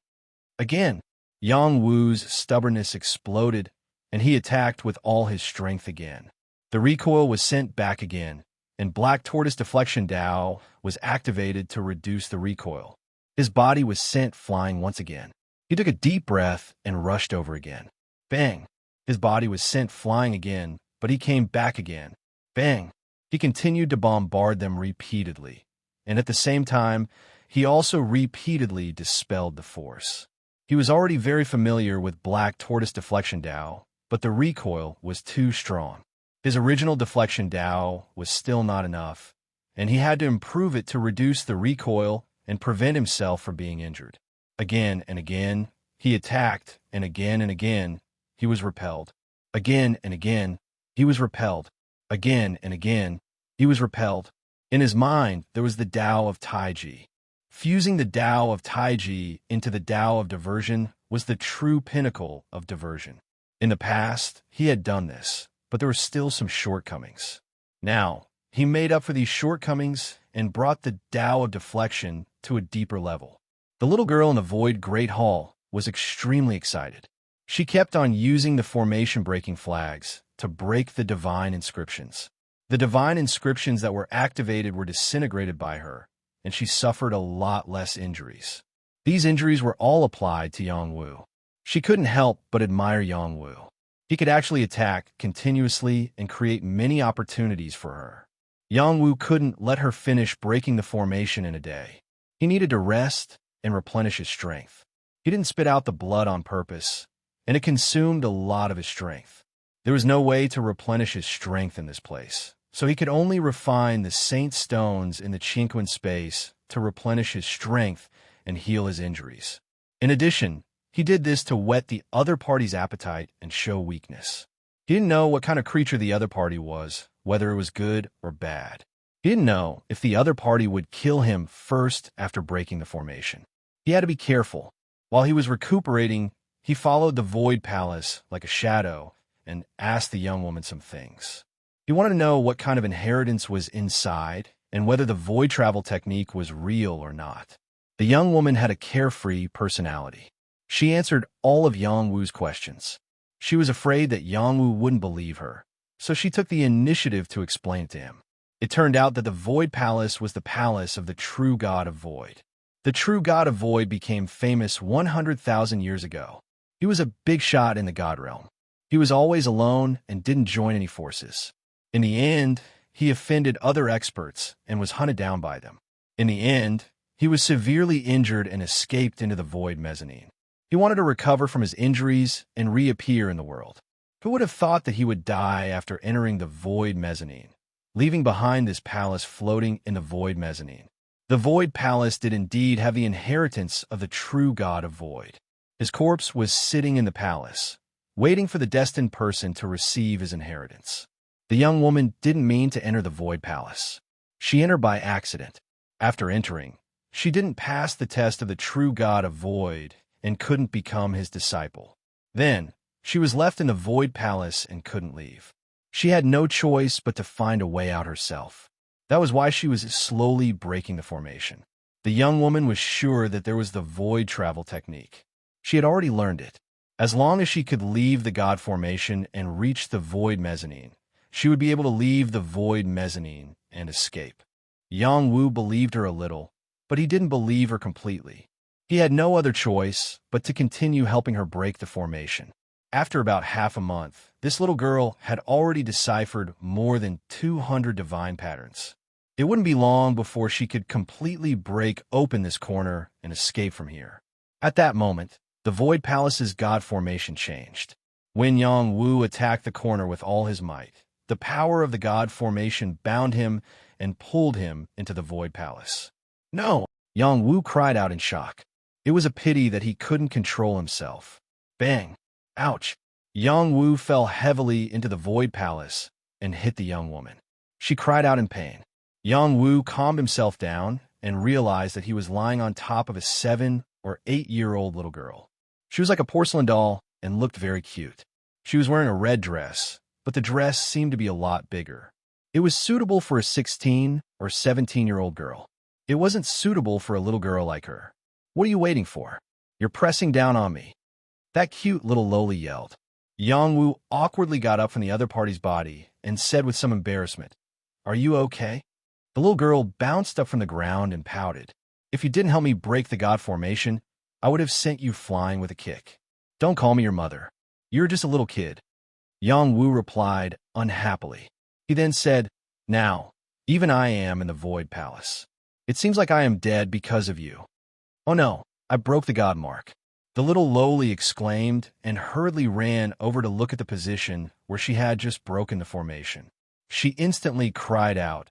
Again, Yongwu's stubbornness exploded, and he attacked with all his strength again. The recoil was sent back again, and Black Tortoise Deflection Dao was activated to reduce the recoil. His body was sent flying once again. He took a deep breath and rushed over again. Bang! His body was sent flying again, but he came back again. Bang! He continued to bombard them repeatedly, and at the same time, he also repeatedly dispelled the force. He was already very familiar with Black Tortoise Deflection Dao, but the recoil was too strong. His original Deflection Dao was still not enough, and he had to improve it to reduce the recoil and prevent himself from being injured. Again and again, he attacked, and again, he was repelled. Again and again, he was repelled. Again and again, he was repelled. In his mind, there was the Tao of Taiji. Fusing the Tao of Taiji into the Tao of diversion was the true pinnacle of diversion. In the past, he had done this, but there were still some shortcomings. Now, he made up for these shortcomings and brought the Tao of deflection to a deeper level. The little girl in the Void Great Hall was extremely excited. She kept on using the formation-breaking flags, to break the divine inscriptions. The divine inscriptions that were activated were disintegrated by her, and she suffered a lot less injuries. These injuries were all applied to Yongwu. She couldn't help but admire Yongwu. He could actually attack continuously and create many opportunities for her. Yongwu couldn't let her finish breaking the formation in a day. He needed to rest and replenish his strength. He didn't spit out the blood on purpose, and it consumed a lot of his strength. There was no way to replenish his strength in this place, so he could only refine the saint stones in the Chinquan space to replenish his strength and heal his injuries. In addition, he did this to whet the other party's appetite and show weakness. He didn't know what kind of creature the other party was, whether it was good or bad. He didn't know if the other party would kill him first after breaking the formation. He had to be careful. While he was recuperating, he followed the Void Palace like a shadow and asked the young woman some things. He wanted to know what kind of inheritance was inside and whether the void travel technique was real or not. The young woman had a carefree personality. She answered all of Yongwu's questions. She was afraid that Yongwu wouldn't believe her, so she took the initiative to explain it to him. It turned out that the Void Palace was the palace of the true god of Void. The true god of Void became famous 100,000 years ago. He was a big shot in the god realm. He was always alone and didn't join any forces. In the end, he offended other experts and was hunted down by them. In the end, he was severely injured and escaped into the Void Mezzanine. He wanted to recover from his injuries and reappear in the world. Who would have thought that he would die after entering the Void Mezzanine, leaving behind this palace floating in the Void Mezzanine? The Void Palace did indeed have the inheritance of the true god of Void. His corpse was sitting in the palace, waiting for the destined person to receive his inheritance. The young woman didn't mean to enter the Void Palace. She entered by accident. After entering, she didn't pass the test of the true god of Void and couldn't become his disciple. Then, she was left in the Void Palace and couldn't leave. She had no choice but to find a way out herself. That was why she was slowly breaking the formation. The young woman was sure that there was the void travel technique. She had already learned it. As long as she could leave the god formation and reach the Void Mezzanine, she would be able to leave the Void Mezzanine and escape. Yongwu believed her a little, but he didn't believe her completely. He had no other choice but to continue helping her break the formation. After about half a month, this little girl had already deciphered more than 200 divine patterns. It wouldn't be long before she could completely break open this corner and escape from here. At that moment, the Void Palace's god formation changed. When Yongwu attacked the corner with all his might, the power of the god formation bound him and pulled him into the Void Palace. No! Yongwu cried out in shock. It was a pity that he couldn't control himself. Bang! Ouch! Yongwu fell heavily into the Void Palace and hit the young woman. She cried out in pain. Yongwu calmed himself down and realized that he was lying on top of a 7- or 8-year-old little girl. She was like a porcelain doll and looked very cute. She was wearing a red dress, but the dress seemed to be a lot bigger. It was suitable for a 16- or 17-year-old girl. It wasn't suitable for a little girl like her. What are you waiting for? You're pressing down on me. That cute little loli yelled. Yongwu awkwardly got up from the other party's body and said with some embarrassment, "Are you okay?" The little girl bounced up from the ground and pouted. "If you didn't help me break the god formation, I would have sent you flying with a kick. Don't call me your mother. You're just a little kid." Yongwu replied unhappily. He then said, "Now, even I am in the Void Palace. It seems like I am dead because of you." "Oh no, I broke the god mark." The little loli exclaimed and hurriedly ran over to look at the position where she had just broken the formation. She instantly cried out,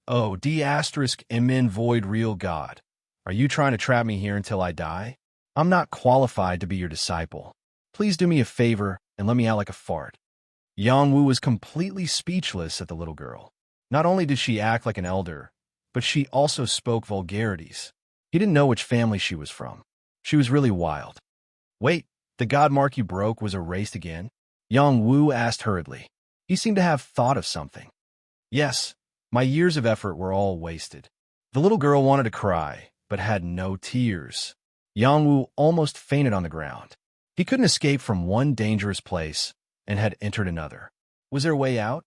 "Oh, D***MN Void Real God, are you trying to trap me here until I die? I'm not qualified to be your disciple. Please do me a favor and let me out like a fart." Yongwu was completely speechless at the little girl. Not only did she act like an elder, but she also spoke vulgarities. He didn't know which family she was from. She was really wild. "Wait, the god mark you broke was erased again?" Yongwu asked hurriedly. He seemed to have thought of something. "Yes, my years of effort were all wasted." The little girl wanted to cry, but had no tears. Yongwu almost fainted on the ground. He couldn't escape from one dangerous place and had entered another. Was there a way out?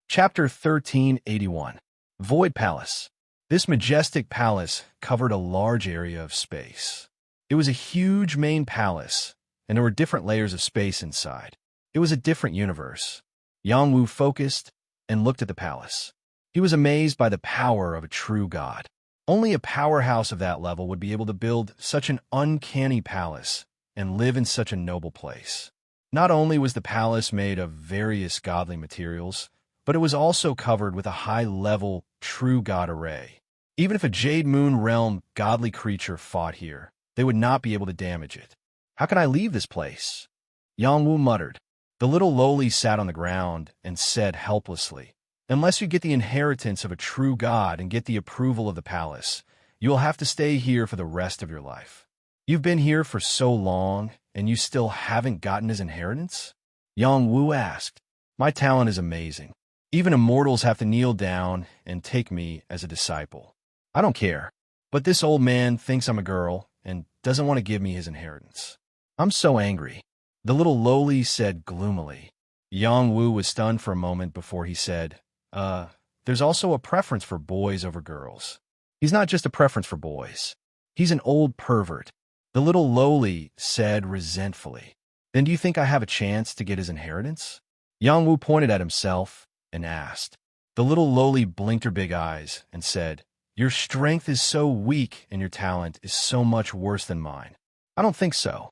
Chapter 1381. Void Palace. This majestic palace covered a large area of space. It was a huge main palace, and there were different layers of space inside. It was a different universe. Yang Wu focused and looked at the palace. He was amazed by the power of a true god. Only a powerhouse of that level would be able to build such an uncanny palace and live in such a noble place. Not only was the palace made of various godly materials, but it was also covered with a high-level true god array. Even if a Jade Moon Realm godly creature fought here, they would not be able to damage it. How can I leave this place? Yang Wu muttered. The little lowly sat on the ground and said helplessly, unless you get the inheritance of a true god and get the approval of the palace, you will have to stay here for the rest of your life. You've been here for so long, and you still haven't gotten his inheritance? Yang Wu asked. My talent is amazing. Even immortals have to kneel down and take me as a disciple. I don't care. But this old man thinks I'm a girl and doesn't want to give me his inheritance. I'm so angry. The little lowly said gloomily. Yang Wu was stunned for a moment before he said, there's also a preference for boys over girls. He's not just a preference for boys. He's an old pervert. The little lowly said resentfully. Then do you think I have a chance to get his inheritance? Yang Wu pointed at himself and asked. The little lowly blinked her big eyes and said, your strength is so weak and your talent is so much worse than mine. I don't think so.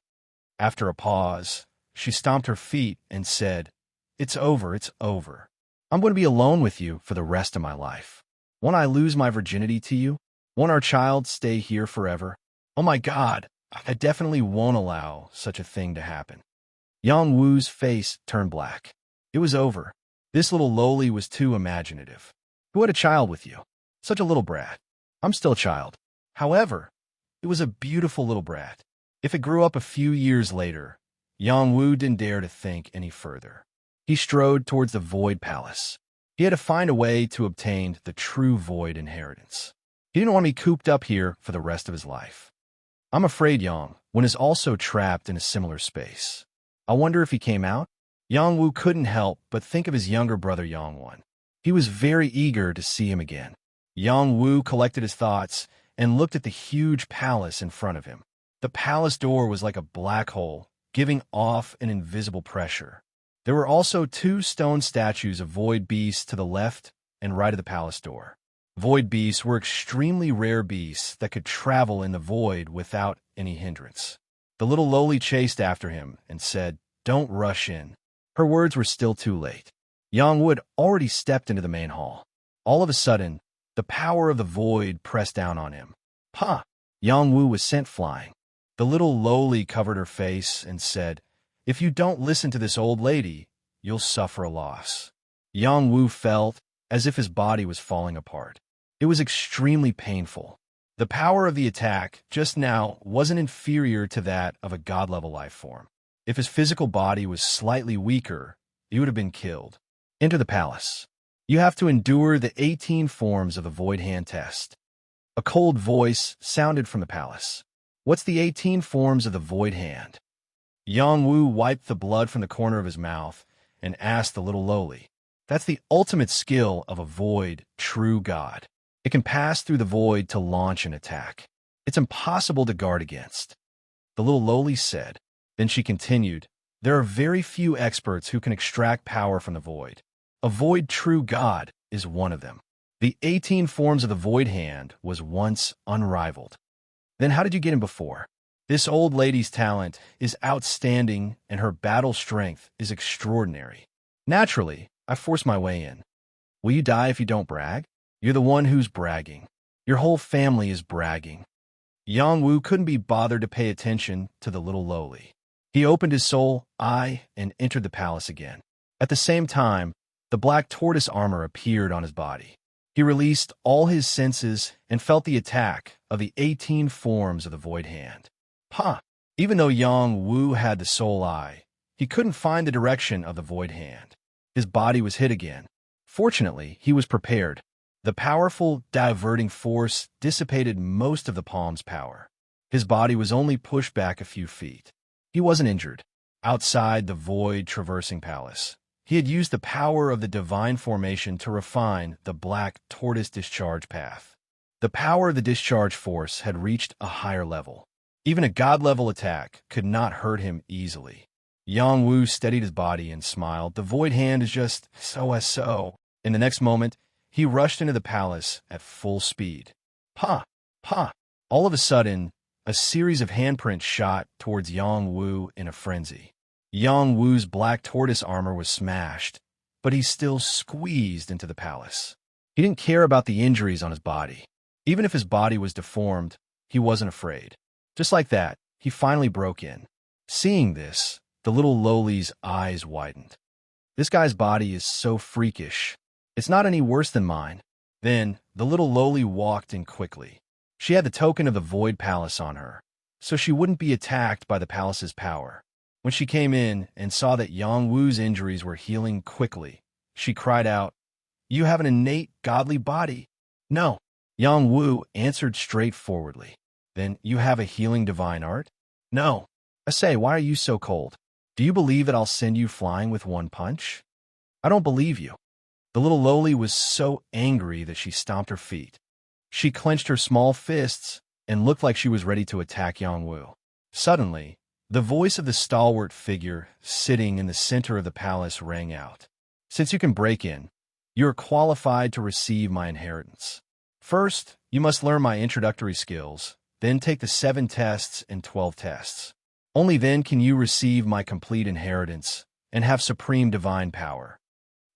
After a pause, she stomped her feet and said, it's over, it's over. I'm going to be alone with you for the rest of my life. Won't I lose my virginity to you? Won't our child stay here forever? Oh my God, I definitely won't allow such a thing to happen. Yang Wu's face turned black. It was over. This little lowly was too imaginative. Who had a child with you? Such a little brat. I'm still a child. However, it was a beautiful little brat. If it grew up a few years later, Yang Wu didn't dare to think any further. He strode towards the Void Palace. He had to find a way to obtain the true Void inheritance. He didn't want to be cooped up here for the rest of his life. I'm afraid Yang Wu is also trapped in a similar space. I wonder if he came out? Yang Wu couldn't help but think of his younger brother Yang Wu. He was very eager to see him again. Yang Wu collected his thoughts and looked at the huge palace in front of him. The palace door was like a black hole, giving off an invisible pressure. There were also two stone statues of void beasts to the left and right of the palace door. Void beasts were extremely rare beasts that could travel in the void without any hindrance. The little lowly chased after him and said, don't rush in. Her words were still too late. Yang Wu had already stepped into the main hall. All of a sudden, the power of the void pressed down on him. Ha! Yang Wu was sent flying. The little lowly covered her face and said, if you don't listen to this old lady, you'll suffer a loss. Yang Wu felt as if his body was falling apart. It was extremely painful. The power of the attack just now wasn't inferior to that of a god-level life form. If his physical body was slightly weaker, he would have been killed. Enter the palace. You have to endure the 18 forms of the Void Hand test. A cold voice sounded from the palace. What's the 18 forms of the Void Hand? Yang Wu wiped the blood from the corner of his mouth and asked the little lowly. That's the ultimate skill of a void true god. It can pass through the void to launch an attack. It's impossible to guard against. The little lowly said. Then she continued, there are very few experts who can extract power from the void. A void true god is one of them. The 18 forms of the Void Hand was once unrivaled. Then how did you get him before? This old lady's talent is outstanding and her battle strength is extraordinary. Naturally, I forced my way in. Will you die if you don't brag? You're the one who's bragging. Your whole family is bragging. Yang Wu couldn't be bothered to pay attention to the little lowly. He opened his soul eye and entered the palace again. At the same time, the black tortoise armor appeared on his body. He released all his senses and felt the attack of the 18 forms of the Void Hand. Ha! Even though Yang Wu had the soul eye, he couldn't find the direction of the Void Hand. His body was hit again. Fortunately, he was prepared. The powerful diverting force dissipated most of the palm's power. His body was only pushed back a few feet. He wasn't injured. Outside the void traversing palace, He had used the power of the divine formation to refine the black tortoise discharge path. The power of the discharge force had reached a higher level. Even a god-level attack could not hurt him easily. Yang Wu steadied his body and smiled. The void hand is just so. In the next moment, he rushed into the palace at full speed. Pa! Pa! All of a sudden, a series of handprints shot towards Yang Wu in a frenzy. Yang Wu's black tortoise armor was smashed, but he still squeezed into the palace. He didn't care about the injuries on his body. Even if his body was deformed, he wasn't afraid. Just like that, he finally broke in. Seeing this, the little lowly's eyes widened. This guy's body is so freakish. It's not any worse than mine. Then, the little lowly walked in quickly. She had the token of the Void Palace on her, so she wouldn't be attacked by the palace's power. When she came in and saw that Yang Wu's injuries were healing quickly, she cried out, "You have an innate godly body." "No," Yang Wu answered straightforwardly. "Then you have a healing divine art?" "No." "I say, why are you so cold? Do you believe that I'll send you flying with one punch?" "I don't believe you." The little lowly was so angry that she stomped her feet. She clenched her small fists and looked like she was ready to attack Yang Wu. Suddenly, the voice of the stalwart figure sitting in the center of the palace rang out. "Since you can break in, you are qualified to receive my inheritance. First, you must learn my introductory skills, then take the 7 tests and 12 tests. Only then can you receive my complete inheritance and have supreme divine power.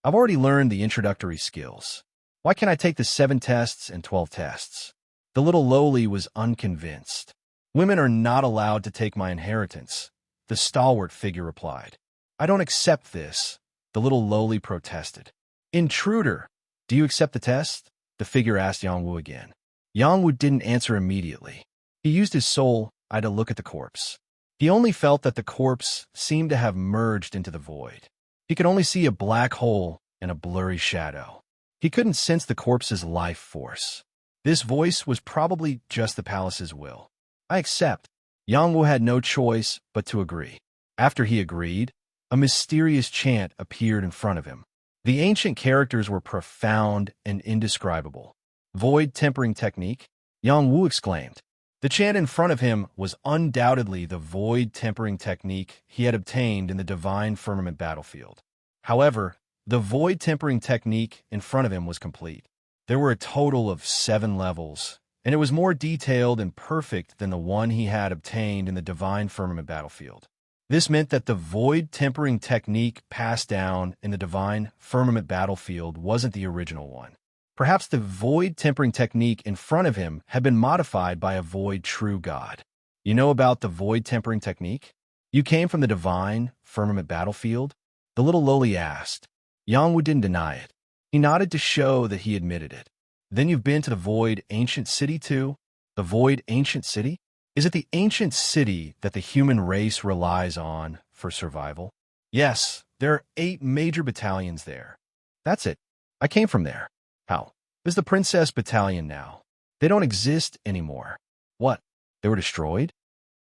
I've already learned the introductory skills. Why can't I take the 7 tests and 12 tests?" The little lowly was unconvinced. "Women are not allowed to take my inheritance," the stalwart figure replied. "I don't accept this," the little lowly protested. "Intruder, do you accept the test?" the figure asked Yang Wu again. Yang Wu didn't answer immediately. He used his soul eye to look at the corpse. He only felt that the corpse seemed to have merged into the void. He could only see a black hole and a blurry shadow. He couldn't sense the corpse's life force. This voice was probably just the palace's will. "I accept." Yang Wu had no choice but to agree. After he agreed, a mysterious chant appeared in front of him. The ancient characters were profound and indescribable. "Void tempering technique?" Yang Wu exclaimed. The chant in front of him was undoubtedly the void tempering technique he had obtained in the divine firmament battlefield. However, the void tempering technique in front of him was complete. There were a total of 7 levels, and it was more detailed and perfect than the one he had obtained in the divine firmament battlefield. This meant that the void tempering technique passed down in the divine firmament battlefield wasn't the original one. Perhaps the void tempering technique in front of him had been modified by a void true god. "You know about the void tempering technique? You came from the divine firmament battlefield?" the little lowly asked. Yang Wu didn't deny it. He nodded to show that he admitted it. "Then you've been to the void ancient city too?" "The void ancient city? Is it the ancient city that the human race relies on for survival?" "Yes, there are 8 major battalions there." "That's it. I came from there." "How? There's the Princess Battalion now. They don't exist anymore." "What? They were destroyed?"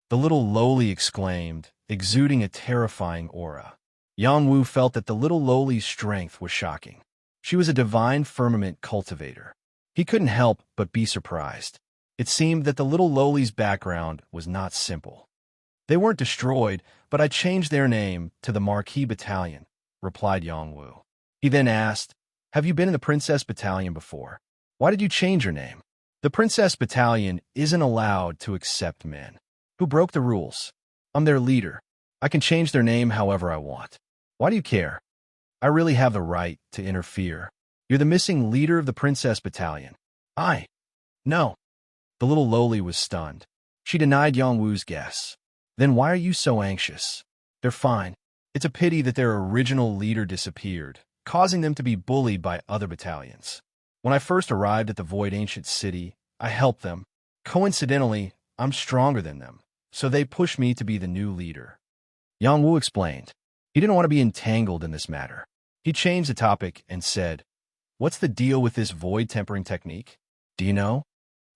the little lowly exclaimed, exuding a terrifying aura. Yang Wu felt that the little lowly's strength was shocking. She was a divine firmament cultivator. He couldn't help but be surprised. It seemed that the little lowly's background was not simple. "They weren't destroyed, but I changed their name to the Marquis Battalion," replied Yang Wu. He then asked, "Have you been in the Princess Battalion before? Why did you change your name?" "The Princess Battalion isn't allowed to accept men." "Who broke the rules?" "I'm their leader. I can change their name however I want." "Why do you care?" "I really have the right to interfere. You're the missing leader of the Princess Battalion." "I? No." The little lowly was stunned. She denied Yang Wu's guess. "Then why are you so anxious?" "They're fine. It's a pity that their original leader disappeared, causing them to be bullied by other battalions. When I first arrived at the Void Ancient City, I helped them. Coincidentally, I'm stronger than them, so they pushed me to be the new leader." Yang Wu explained. He didn't want to be entangled in this matter. He changed the topic and said, "What's the deal with this void tempering technique? Do you know?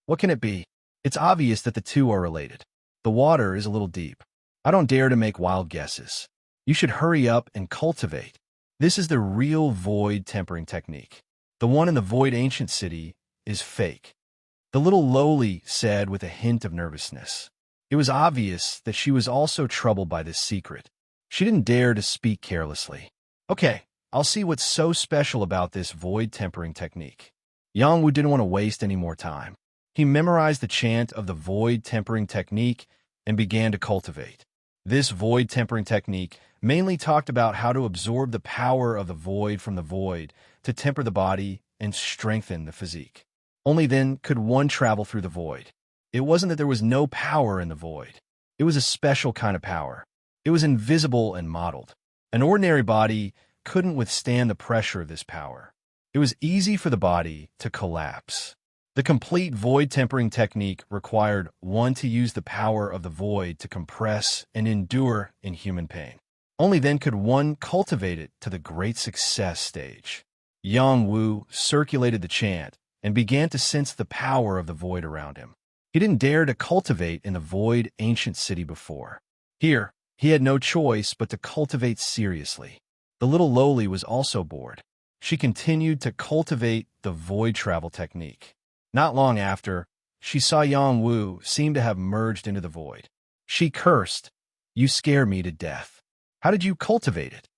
What can it be? It's obvious that the two are related. The water is a little deep. I don't dare to make wild guesses. You should hurry up and cultivate." This is the real void tempering technique. The one in the void ancient city is fake. The little lowly said with a hint of nervousness. It was obvious that she was also troubled by this secret. She didn't dare to speak carelessly. Okay, I'll see what's so special about this void tempering technique. Yangwu didn't want to waste any more time. He memorized the chant of the void tempering technique and began to cultivate. This void tempering technique mainly talked about how to absorb the power of the void from the void to temper the body and strengthen the physique. Only then could one travel through the void. It wasn't that there was no power in the void. It was a special kind of power. It was invisible and modeled. An ordinary body couldn't withstand the pressure of this power. It was easy for the body to collapse. The complete void tempering technique required one to use the power of the void to compress and endure inhuman pain. Only then could one cultivate it to the great success stage. Yang Wu circulated the chant and began to sense the power of the void around him. He didn't dare to cultivate in the void ancient city before. Here, he had no choice but to cultivate seriously. The little lowly was also bored. She continued to cultivate the void travel technique. Not long after, she saw Yang Wu seem to have merged into the void. She cursed, "You scare me to death. How did you cultivate it?"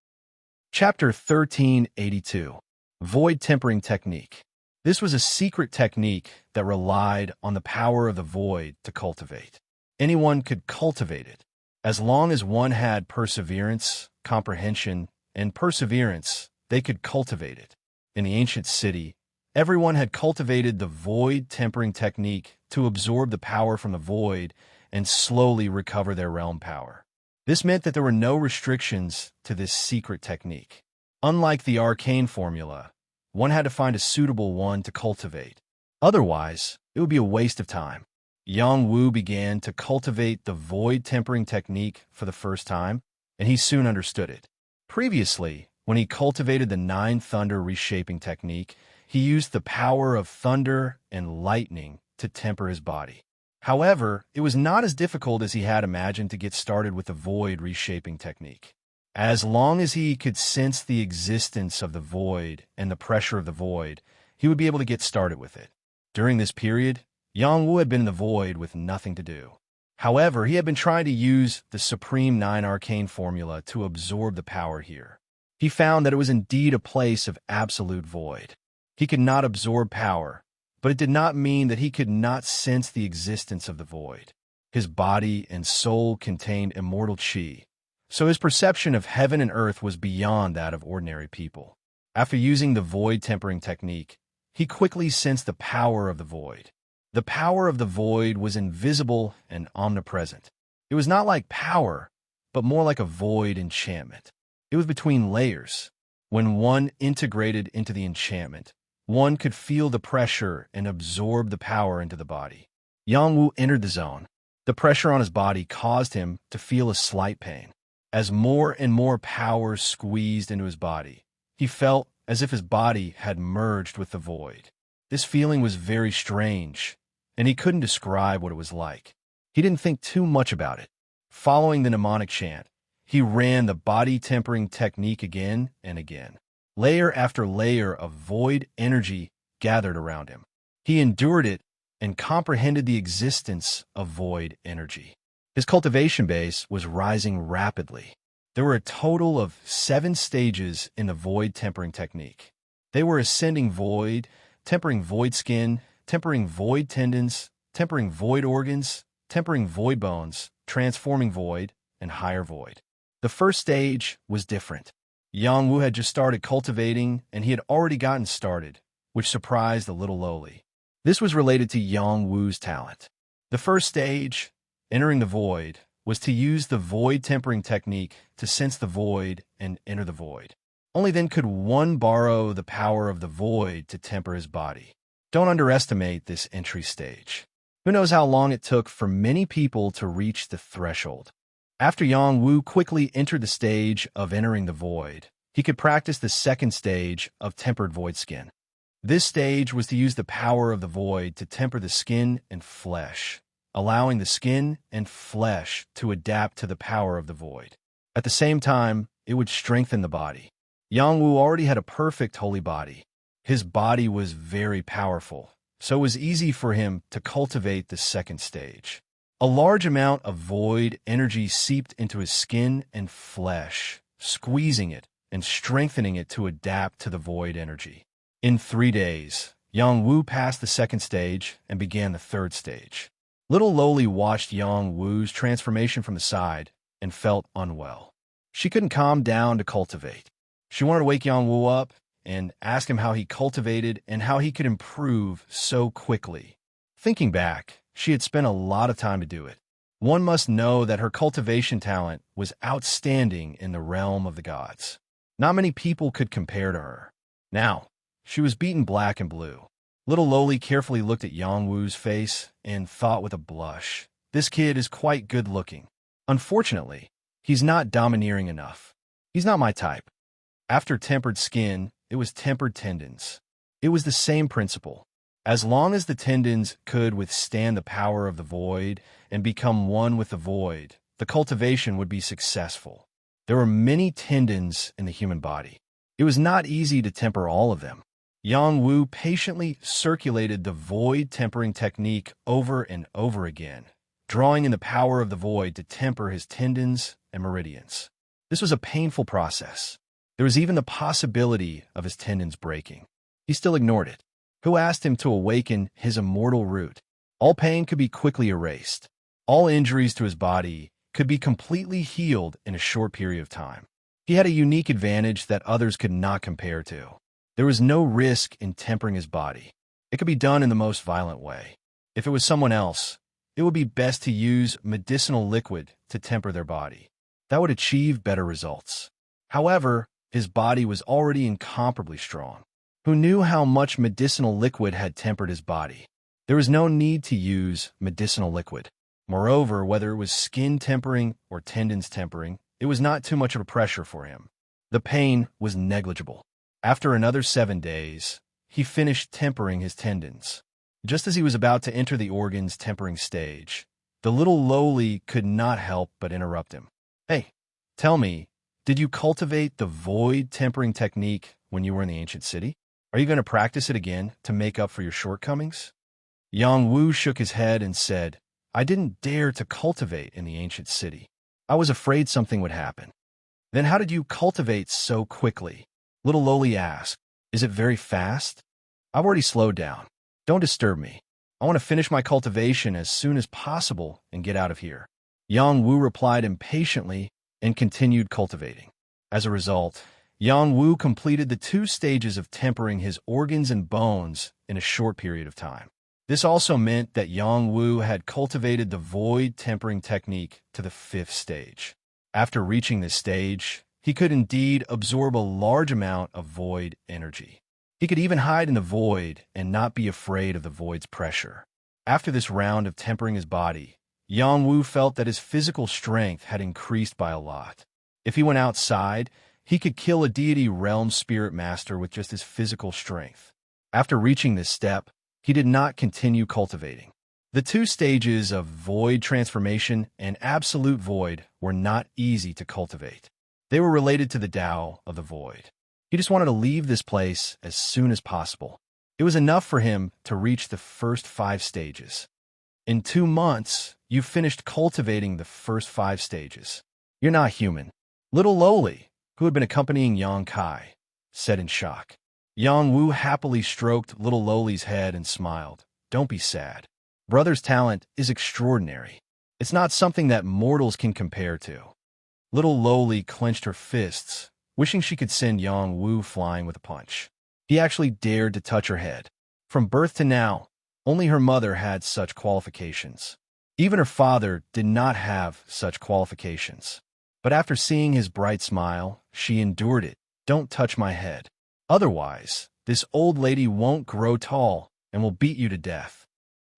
Chapter 1382. Void Tempering Technique. This was a secret technique that relied on the power of the void to cultivate. Anyone could cultivate it. As long as one had perseverance, comprehension, and perseverance, they could cultivate it. In the ancient city, everyone had cultivated the void tempering technique to absorb the power from the void and slowly recover their realm power. This meant that there were no restrictions to this secret technique. Unlike the arcane formula, one had to find a suitable one to cultivate. Otherwise, it would be a waste of time. Yang Wu began to cultivate the void tempering technique for the first time, and he soon understood it. Previously, when he cultivated the 9 thunder reshaping technique, he used the power of thunder and lightning to temper his body. However, it was not as difficult as he had imagined to get started with the void reshaping technique. As long as he could sense the existence of the void and the pressure of the void, he would be able to get started with it. During this period, Yang Wu had been in the void with nothing to do. However, he had been trying to use the Supreme 9 Arcane formula to absorb the power here. He found that it was indeed a place of absolute void. He could not absorb power, but it did not mean that he could not sense the existence of the void. His body and soul contained immortal qi, so his perception of heaven and earth was beyond that of ordinary people. After using the void tempering technique, he quickly sensed the power of the void. The power of the void was invisible and omnipresent. It was not like power, but more like a void enchantment. It was between layers. When one integrated into the enchantment, one could feel the pressure and absorb the power into the body. Yang Wu entered the zone. The pressure on his body caused him to feel a slight pain. As more and more power squeezed into his body, he felt as if his body had merged with the void. This feeling was very strange, and he couldn't describe what it was like. He didn't think too much about it. Following the mnemonic chant, he ran the body tempering technique again and again. Layer after layer of void energy gathered around him. He endured it and comprehended the existence of void energy. His cultivation base was rising rapidly. There were a total of 7 stages in the void tempering technique. They were ascending void, tempering void skin, tempering void tendons, tempering void organs, tempering void bones, transforming void, and higher void. The first stage was different. Yang Wu had just started cultivating, and he had already gotten started, which surprised the little lowly. This was related to Yang Wu's talent. The first stage, entering the void, was to use the void tempering technique to sense the void and enter the void. Only then could one borrow the power of the void to temper his body. Don't underestimate this entry stage. Who knows how long it took for many people to reach the threshold. After Yang Wu quickly entered the stage of entering the void, he could practice the second stage of tempered void skin. This stage was to use the power of the void to temper the skin and flesh, allowing the skin and flesh to adapt to the power of the void. At the same time, it would strengthen the body. Yang Wu already had a perfect holy body. His body was very powerful, so it was easy for him to cultivate the second stage. A large amount of void energy seeped into his skin and flesh, squeezing it and strengthening it to adapt to the void energy. In 3 days, Yang Wu passed the second stage and began the third stage. Little Loli watched Yang Wu's transformation from the side and felt unwell. She couldn't calm down to cultivate. She wanted to wake Yang Wu up and ask him how he cultivated and how he could improve so quickly. Thinking back, she had spent a lot of time to do it. One must know that her cultivation talent was outstanding in the realm of the gods. Not many people could compare to her. Now, she was beaten black and blue. Little Loli carefully looked at Yang Wu's face and thought with a blush, "This kid is quite good-looking. Unfortunately, he's not domineering enough. He's not my type." After tempered skin, it was tempered tendons. It was the same principle. As long as the tendons could withstand the power of the void and become one with the void, the cultivation would be successful. There were many tendons in the human body. It was not easy to temper all of them. Yang Wu patiently circulated the void tempering technique over and over again, drawing in the power of the void to temper his tendons and meridians. This was a painful process. There was even the possibility of his tendons breaking. He still ignored it. Who asked him to awaken his immortal root? All pain could be quickly erased. All injuries to his body could be completely healed in a short period of time. He had a unique advantage that others could not compare to. There was no risk in tempering his body. It could be done in the most violent way. If it was someone else, it would be best to use medicinal liquid to temper their body. That would achieve better results. However, his body was already incomparably strong. Who knew how much medicinal liquid had tempered his body? There was no need to use medicinal liquid. Moreover, whether it was skin tempering or tendons tempering, it was not too much of a pressure for him. The pain was negligible. After another 7 days, he finished tempering his tendons. Just as he was about to enter the organ's tempering stage, the little Loli could not help but interrupt him. "Hey, tell me, did you cultivate the void tempering technique when you were in the ancient city? Are you going to practice it again to make up for your shortcomings?" Yang Wu shook his head and said, "I didn't dare to cultivate in the ancient city. I was afraid something would happen." "Then how did you cultivate so quickly?" Little Loli asked. "Is it very fast?" "I've already slowed down. Don't disturb me. I want to finish my cultivation as soon as possible and get out of here." Yang Wu replied impatiently and continued cultivating. As a result, Yang Wu completed the 2 stages of tempering his organs and bones in a short period of time. This also meant that Yang Wu had cultivated the void tempering technique to the 5th stage. After reaching this stage, he could indeed absorb a large amount of void energy. He could even hide in the void and not be afraid of the void's pressure. After this round of tempering his body, Yang Wu felt that his physical strength had increased by a lot. If he went outside, he could kill a deity realm spirit master with just his physical strength. After reaching this step, he did not continue cultivating. The 2 stages of void transformation and absolute void were not easy to cultivate. They were related to the Tao of the void. He just wanted to leave this place as soon as possible. It was enough for him to reach the first 5 stages. In 2 months, you finished cultivating the first 5 stages. You're not human. Little Loli, who had been accompanying Yang Kai, said in shock. Yang Wu happily stroked little Loli's head and smiled. "Don't be sad. Brother's talent is extraordinary. It's not something that mortals can compare to." Little Loli clenched her fists, wishing she could send Yang Wu flying with a punch. He actually dared to touch her head. From birth to now, only her mother had such qualifications. Even her father did not have such qualifications. But after seeing his bright smile, she endured it. "Don't touch my head. Otherwise, this old lady won't grow tall and will beat you to death."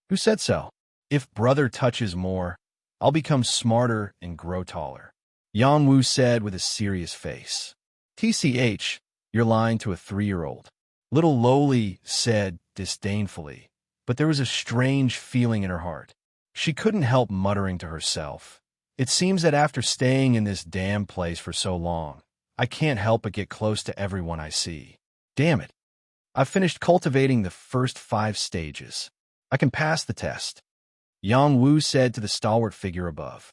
"Who said so? If brother touches more, I'll become smarter and grow taller," Yang Wu said with a serious face. "TCH, you're lying to a 3-year-old. Little Loli said disdainfully, but there was a strange feeling in her heart. She couldn't help muttering to herself, "It seems that after staying in this damn place for so long, I can't help but get close to everyone I see. Damn it. I've finished cultivating the first 5 stages. I can pass the test. Yang Wu said to the stalwart figure above.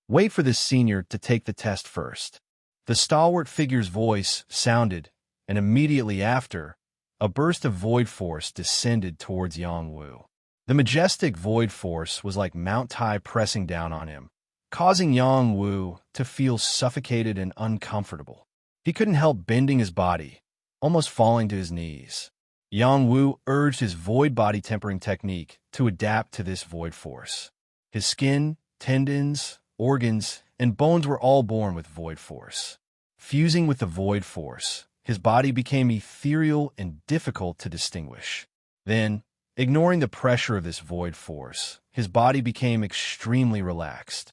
Wait for this senior to take the test first. The stalwart figure's voice sounded, and immediately after, a burst of void force descended towards Yang Wu. The majestic void force was like Mount Tai pressing down on him, causing Yang Wu to feel suffocated and uncomfortable. He couldn't help bending his body, almost falling to his knees. Yang Wu urged his void body tempering technique to adapt to this void force. His skin, tendons, organs, and bones were all born with void force. Fusing with the void force, his body became ethereal and difficult to distinguish. Then, ignoring the pressure of this void force, his body became extremely relaxed.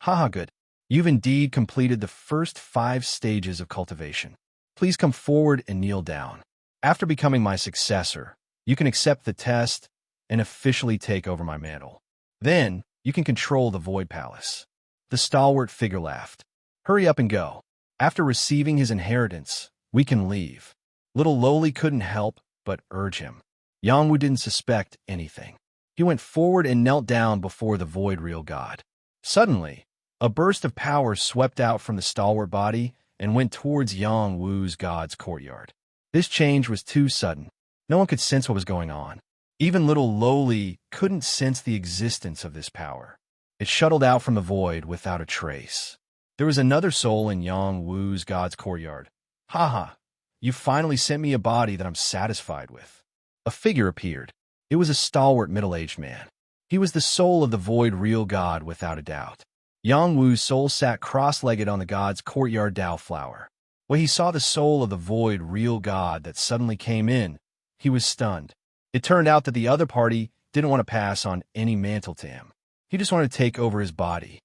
Haha, good. You've indeed completed the first 5 stages of cultivation. Please come forward and kneel down. After becoming my successor, you can accept the test and officially take over my mantle. Then, you can control the Void Palace. The stalwart figure laughed. Hurry up and go. After receiving his inheritance, we can leave. Little Lowly couldn't help but urge him. Yang Wu didn't suspect anything. He went forward and knelt down before the Void Real God. Suddenly, a burst of power swept out from the stalwart body and went towards Yang Wu's god's courtyard. This change was too sudden. No one could sense what was going on. Even little Lowly couldn't sense the existence of this power. It shuttled out from the void without a trace. There was another soul in Yang Wu's god's courtyard. Haha, you finally sent me a body that I'm satisfied with. A figure appeared. It was a stalwart middle-aged man. He was the soul of the void real god without a doubt. Yang Wu's soul sat cross-legged on the god's courtyard Dao flower. When he saw the soul of the void real god that suddenly came in, he was stunned. It turned out that the other party didn't want to pass on any mantle to him. He just wanted to take over his body.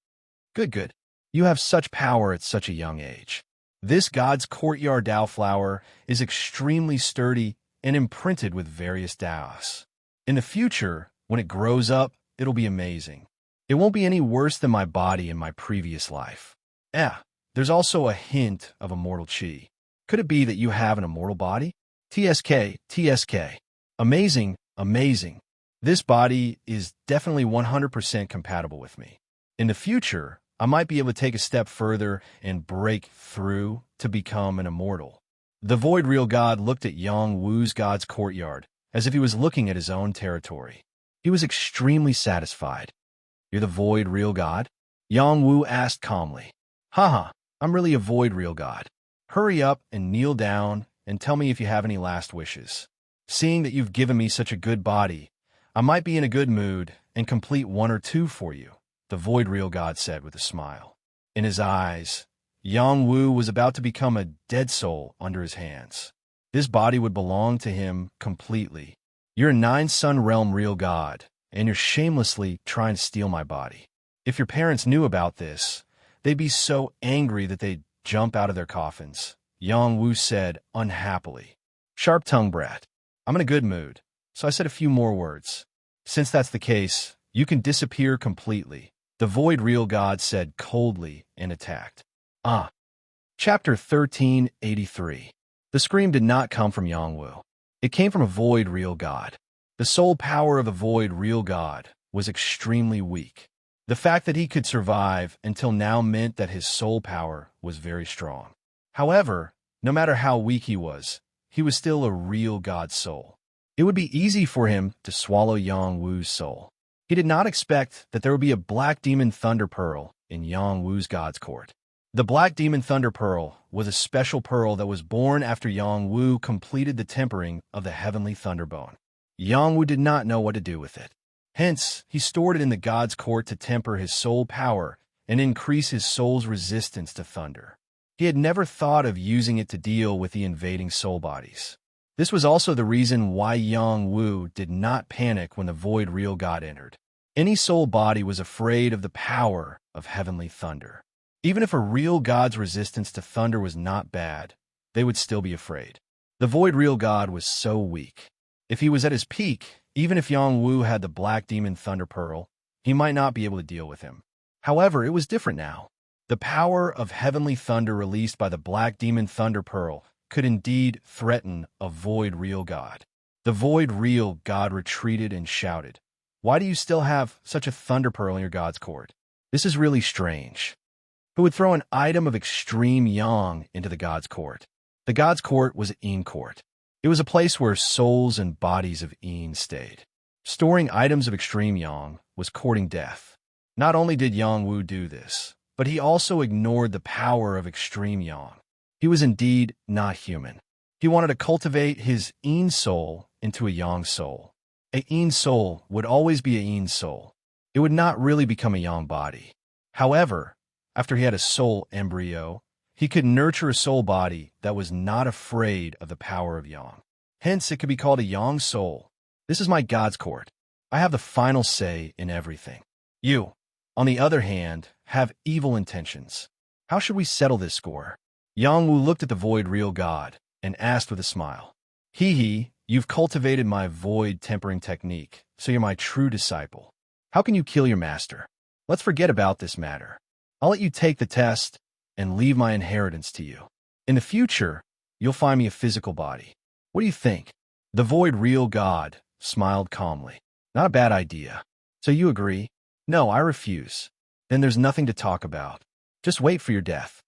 Good. You have such power at such a young age. This god's courtyard Dao flower is extremely sturdy and imprinted with various Daos. In the future, when it grows up, it'll be amazing. It won't be any worse than my body in my previous life. There's also a hint of immortal chi. Could it be that you have an immortal body? TSK. Amazing. This body is definitely 100% compatible with me. In the future, I might be able to take a step further and break through to become an immortal. The Void Real God looked at Yang Wu's god's courtyard as if he was looking at his own territory. He was extremely satisfied. You're the Void Real God? Yang Wu asked calmly. Haha, I'm really a Void Real God. Hurry up and kneel down and tell me if you have any last wishes. Seeing that you've given me such a good body, I might be in a good mood and complete 1 or 2 for you, the Void Real God said with a smile. In his eyes, Yang Wu was about to become a dead soul under his hands. This body would belong to him completely. You're a 9-sun realm real god, and you're shamelessly trying to steal my body. If your parents knew about this, they'd be so angry that they'd jump out of their coffins, Yang Wu said unhappily. Sharp-tongued brat. I'm in a good mood, so I said a few more words. Since that's the case, you can disappear completely, the Void Real God said coldly and attacked. Chapter 1383. The scream did not come from Yang Wu. It came from a Void Real God. The soul power of the Void Real God was extremely weak. The fact that he could survive until now meant that his soul power was very strong. However, no matter how weak he was still a real god soul. It would be easy for him to swallow Yang Wu's soul. He did not expect that there would be a Black Demon Thunder Pearl in Yang Wu's god's court. The Black Demon Thunder Pearl was a special pearl that was born after Yang Wu completed the tempering of the Heavenly Thunderbone. Yang Wu did not know what to do with it. Hence, he stored it in the god's court to temper his soul power and increase his soul's resistance to thunder. He had never thought of using it to deal with the invading soul bodies. This was also the reason why Yang Wu did not panic when the Void Real God entered. Any soul body was afraid of the power of heavenly thunder. Even if a real god's resistance to thunder was not bad, they would still be afraid. The Void Real God was so weak. If he was at his peak, even if Yang Wu had the Black Demon Thunder Pearl, he might not be able to deal with him. However, it was different now. The power of heavenly thunder released by the black demon Thunder Pearl could indeed threaten a void real god. The void real god retreated and shouted, "Why do you still have such a Thunder Pearl in your god's court? This is really strange. Who would throw an item of extreme yang into the god's court?" The god's court was Een Court. It was a place where souls and bodies of Een stayed. Storing items of extreme yang was courting death. Not only did Yang Wu do this, but he also ignored the power of extreme yang. He was indeed not human. He wanted to cultivate his Een soul into a yang soul. A Een soul would always be a Een soul. It would not really become a yang body. However, after he had a soul embryo, he could nurture a soul body that was not afraid of the power of yang. Hence, it could be called a yang soul. This is my god's court. I have the final say in everything. You, on the other hand, have evil intentions. How should we settle this score? Yang Wu looked at the void real god and asked with a smile, "Hee, you've cultivated my void tempering technique, so you're my true disciple. How can you kill your master? Let's forget about this matter. I'll let you take the test and leave my inheritance to you. In the future, you'll find me a physical body. What do you think?" The void real god smiled calmly. "Not a bad idea. So you agree?" "No, I refuse." "Then there's nothing to talk about. Just wait for your death."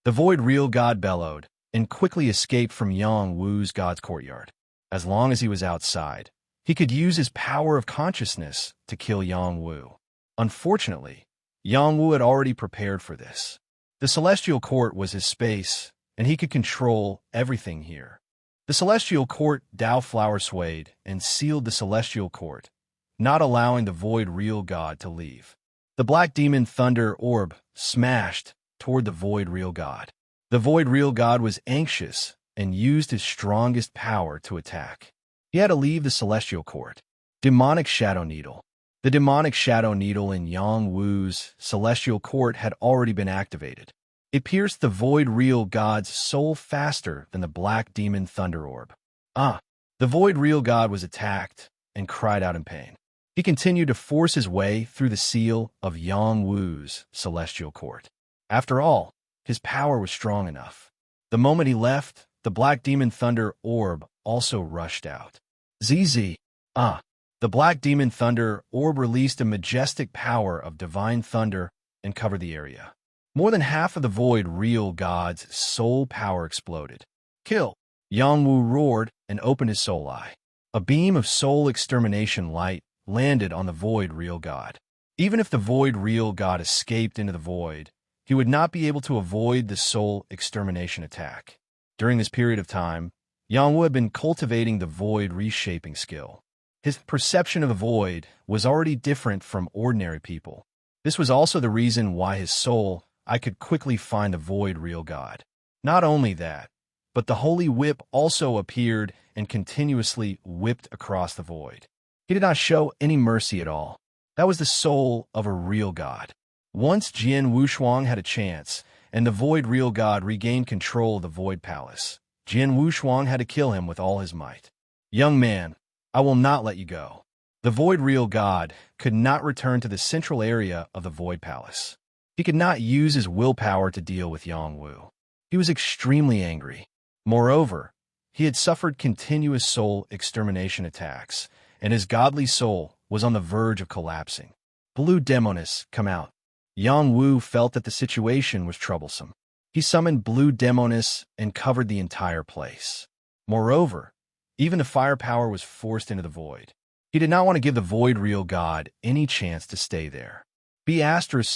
The void real god bellowed and quickly escaped from Yang Wu's god's courtyard. As long as he was outside, he could use his power of consciousness to kill Yang Wu. Unfortunately, Yang Wu had already prepared for this. The celestial court was his space, and he could control everything here. The celestial court Dao flower swayed and sealed the celestial court, not allowing the void real god to leave. The black demon thunder orb smashed toward the void real god. The void real god was anxious and used his strongest power to attack. He had to leave the celestial court. Demonic shadow needle. The demonic shadow needle in Yang Wu's celestial court had already been activated. It pierced the void real god's soul faster than the black demon thunder orb. The void real god was attacked and cried out in pain. He continued to force his way through the seal of Yang Wu's celestial court. After all, his power was strong enough. The moment he left, the black demon thunder orb also rushed out. ZZ. The black demon thunder orb released a majestic power of divine thunder and covered the area. More than half of the void real god's soul power exploded. "Kill!" Yang Wu roared and opened his soul eye. A beam of soul extermination light landed on the void real god. Even if the void real god escaped into the void, he would not be able to avoid the soul extermination attack. During this period of time, Yang Wu had been cultivating the void reshaping skill. His perception of the void was already different from ordinary people. This was also the reason why his soul I could quickly find the void real god. Not only that, but the holy whip also appeared and continuously whipped across the void. He did not show any mercy at all. That was the soul of a real god. Once Jian Wushuang had a chance, and the void real god regained control of the void palace, Jian Wushuang had to kill him with all his might. "Young man, I will not let you go." The void real god could not return to the central area of the void palace. He could not use his willpower to deal with Yang Wu. He was extremely angry. Moreover, he had suffered continuous soul extermination attacks, and his godly soul was on the verge of collapsing. "Blue Demoness, come out." Yang Wu felt that the situation was troublesome. He summoned Blue Demoness and covered the entire place. Moreover, even the firepower was forced into the void. He did not want to give the void real god any chance to stay there. Be asterisk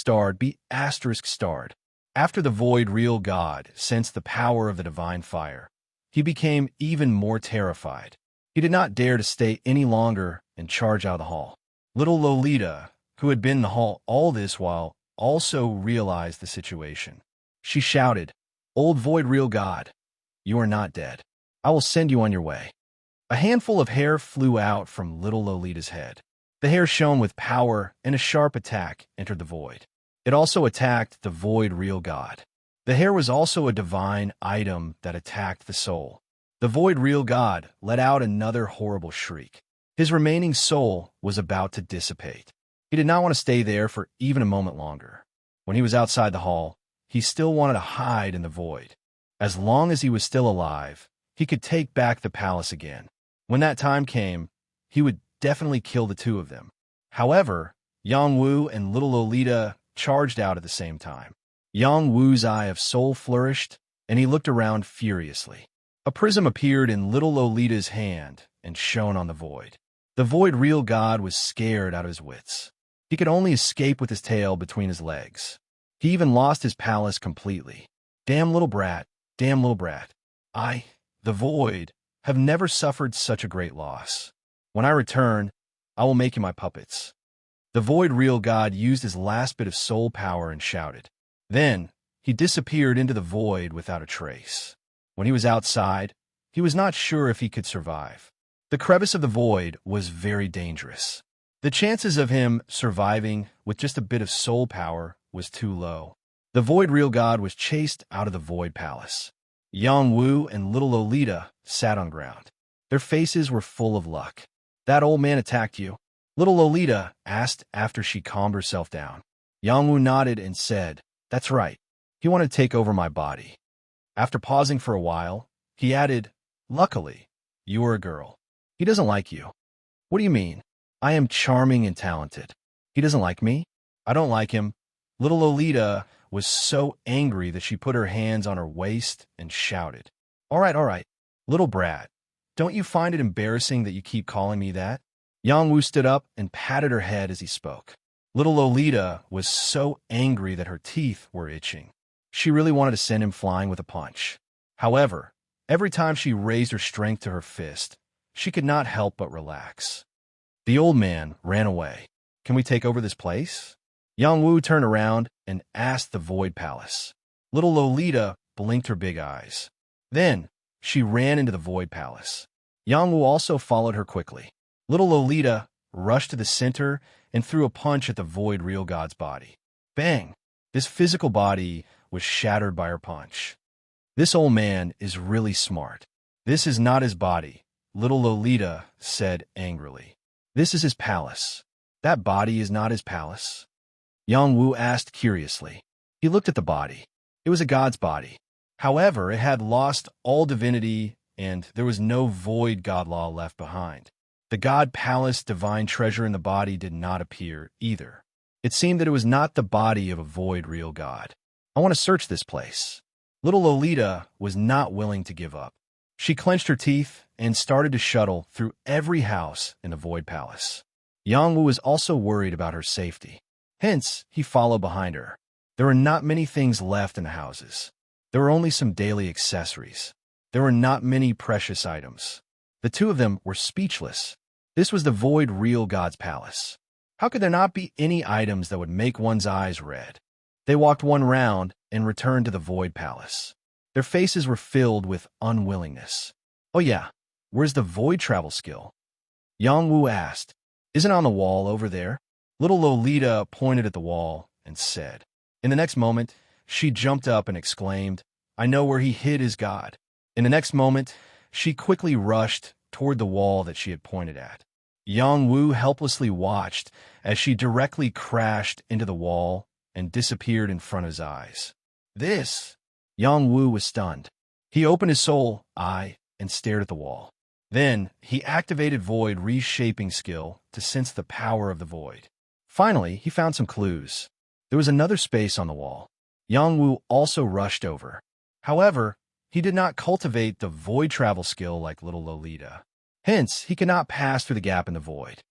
starred. After the void real god sensed the power of the divine fire, he became even more terrified. He did not dare to stay any longer and charge out of the hall. Little Lolita, who had been in the hall all this while, also realized the situation. She shouted, "Old void real god, you are not dead. I will send you on your way." A handful of hair flew out from little Lolita's head. The hair shone with power, and a sharp attack entered the void. It also attacked the void real god. The hair was also a divine item that attacked the soul. The void real god let out another horrible shriek. His remaining soul was about to dissipate. He did not want to stay there for even a moment longer. When he was outside the hall, he still wanted to hide in the void. As long as he was still alive, he could take back the palace again. When that time came, he would definitely kill the two of them. However, Yang Wu and little Lolita charged out at the same time. Yang Wu's eye of soul flourished, and he looked around furiously. A prism appeared in little Lolita's hand and shone on the void. The void real god was scared out of his wits. He could only escape with his tail between his legs. He even lost his palace completely. Damn little brat, damn little brat. I, the void, have never suffered such a great loss. When I return, I will make you my puppets. The void real god used his last bit of soul power and shouted. Then, he disappeared into the void without a trace. When he was outside, he was not sure if he could survive. The crevice of the void was very dangerous. The chances of him surviving with just a bit of soul power was too low. The void real god was chased out of the void palace. Yang Wu and little Lolita sat on ground. Their faces were full of luck. That old man attacked you? Little Lolita asked after she calmed herself down. Yang Wu nodded and said, That's right. He wanted to take over my body. After pausing for a while, he added, Luckily, you are a girl. He doesn't like you. What do you mean? I am charming and talented. He doesn't like me? I don't like him. Little Lolita was so angry that she put her hands on her waist and shouted, all right, little brat. Don't you find it embarrassing that you keep calling me that? Yang Wu stood up and patted her head as he spoke. Little Lolita was so angry that her teeth were itching. She really wanted to send him flying with a punch. However, every time she raised her strength to her fist, she could not help but relax. The old man ran away. Can we take over this place? Yang Wu turned around and asked the Void Palace. Little Lolita blinked her big eyes. Then, she ran into the Void Palace. Yang Wu also followed her quickly. Little Lolita rushed to the center and threw a punch at the Void Real God's body. Bang! This physical body was shattered by her punch. This old man is really smart. This is not his body, little Lolita said angrily. This is his palace. That body is not his palace. Yang Wu asked curiously. He looked at the body. It was a god's body. However, it had lost all divinity and there was no void god law left behind. The god palace divine treasure in the body did not appear either. It seemed that it was not the body of a void real god. I want to search this place. Little Lolita was not willing to give up. She clenched her teeth and started to shuttle through every house in the Void Palace. Yang Wu was also worried about her safety. Hence, he followed behind her. There were not many things left in the houses. There were only some daily accessories. There were not many precious items. The two of them were speechless. This was the Void Real God's Palace. How could there not be any items that would make one's eyes red? They walked one round and returned to the Void Palace. Their faces were filled with unwillingness. Oh yeah, where's the void travel skill? Yang Wu asked. Isn't it on the wall over there? Little Lolita pointed at the wall and said. In the next moment, she jumped up and exclaimed, I know where he hid his god. In the next moment, she quickly rushed toward the wall that she had pointed at. Yang Wu helplessly watched as she directly crashed into the wall and disappeared in front of his eyes. This! Yang Wu was stunned. He opened his soul eye and stared at the wall. Then, he activated Void Reshaping skill to sense the power of the void. Finally, he found some clues. There was another space on the wall. Yang Wu also rushed over. However, he did not cultivate the void travel skill like little Lolita. Hence, he could not pass through the gap in the void.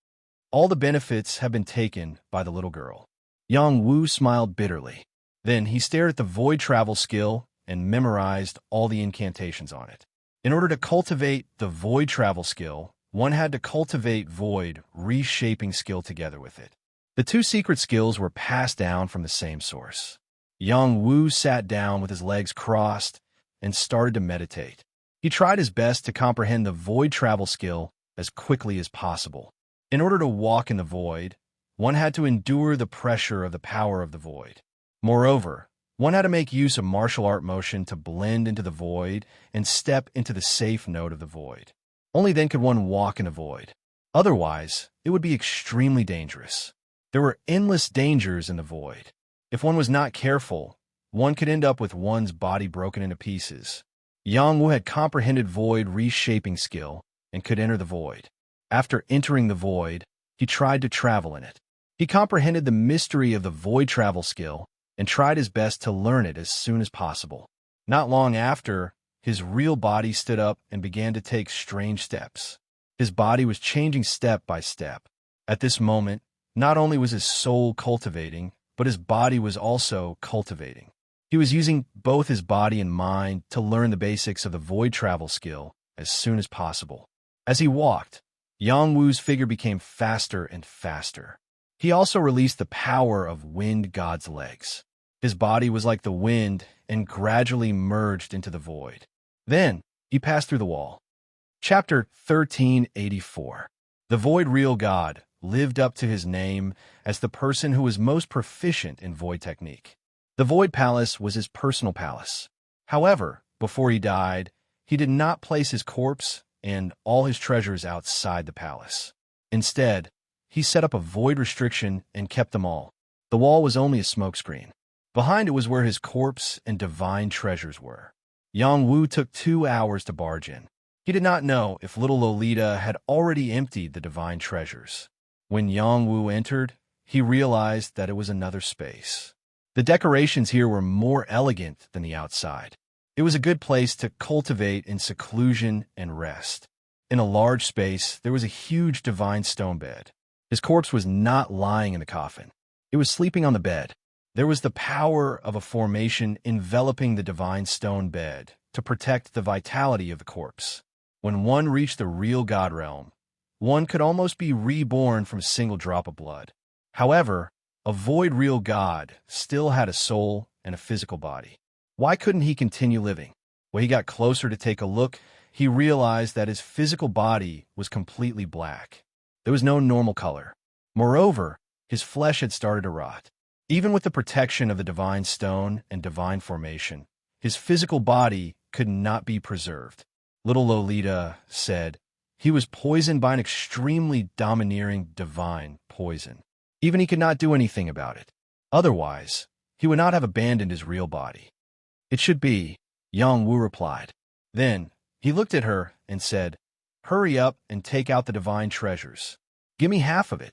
All the benefits have been taken by the little girl. Yang Wu smiled bitterly. Then he stared at the void travel skill and memorized all the incantations on it. In order to cultivate the void travel skill, one had to cultivate void reshaping skill together with it. The two secret skills were passed down from the same source. Yang Wu sat down with his legs crossed and started to meditate. He tried his best to comprehend the void travel skill as quickly as possible. In order to walk in the void, one had to endure the pressure of the power of the void. Moreover, one had to make use of martial art motion to blend into the void and step into the safe node of the void. Only then could one walk in the void. Otherwise, it would be extremely dangerous. There were endless dangers in the void. If one was not careful, one could end up with one's body broken into pieces. Yang Wu had comprehended void reshaping skill and could enter the void. After entering the void, he tried to travel in it. He comprehended the mystery of the void travel skill and tried his best to learn it as soon as possible. Not long after, his real body stood up and began to take strange steps. His body was changing step by step. At this moment, not only was his soul cultivating, but his body was also cultivating. He was using both his body and mind to learn the basics of the void travel skill as soon as possible. As he walked, Yang Wu's figure became faster and faster. He also released the power of wind god's legs. His body was like the wind and gradually merged into the void. Then, he passed through the wall. Chapter 1384. The void real god lived up to his name as the person who was most proficient in void technique. The void palace was his personal palace. However, before he died, he did not place his corpse and all his treasures outside the palace. Instead, he set up a void restriction and kept them all. The wall was only a smokescreen. Behind it was where his corpse and divine treasures were. Yang Wu took 2 hours to barge in. He did not know if little Lolita had already emptied the divine treasures. When Yang Wu entered, he realized that it was another space. The decorations here were more elegant than the outside. It was a good place to cultivate in seclusion and rest. In a large space, there was a huge divine stone bed. His corpse was not lying in the coffin. It was sleeping on the bed. There was the power of a formation enveloping the divine stone bed to protect the vitality of the corpse. When one reached the real God realm, one could almost be reborn from a single drop of blood. However, a void real God still had a soul and a physical body. Why couldn't he continue living? When he got closer to take a look, he realized that his physical body was completely black. There was no normal color. Moreover, his flesh had started to rot. Even with the protection of the divine stone and divine formation, his physical body could not be preserved. Little Lolita said, he was poisoned by an extremely domineering divine poison. Even he could not do anything about it. Otherwise, he would not have abandoned his real body. It should be, Yang Wu replied. Then, he looked at her and said, hurry up and take out the divine treasures. Give me half of it.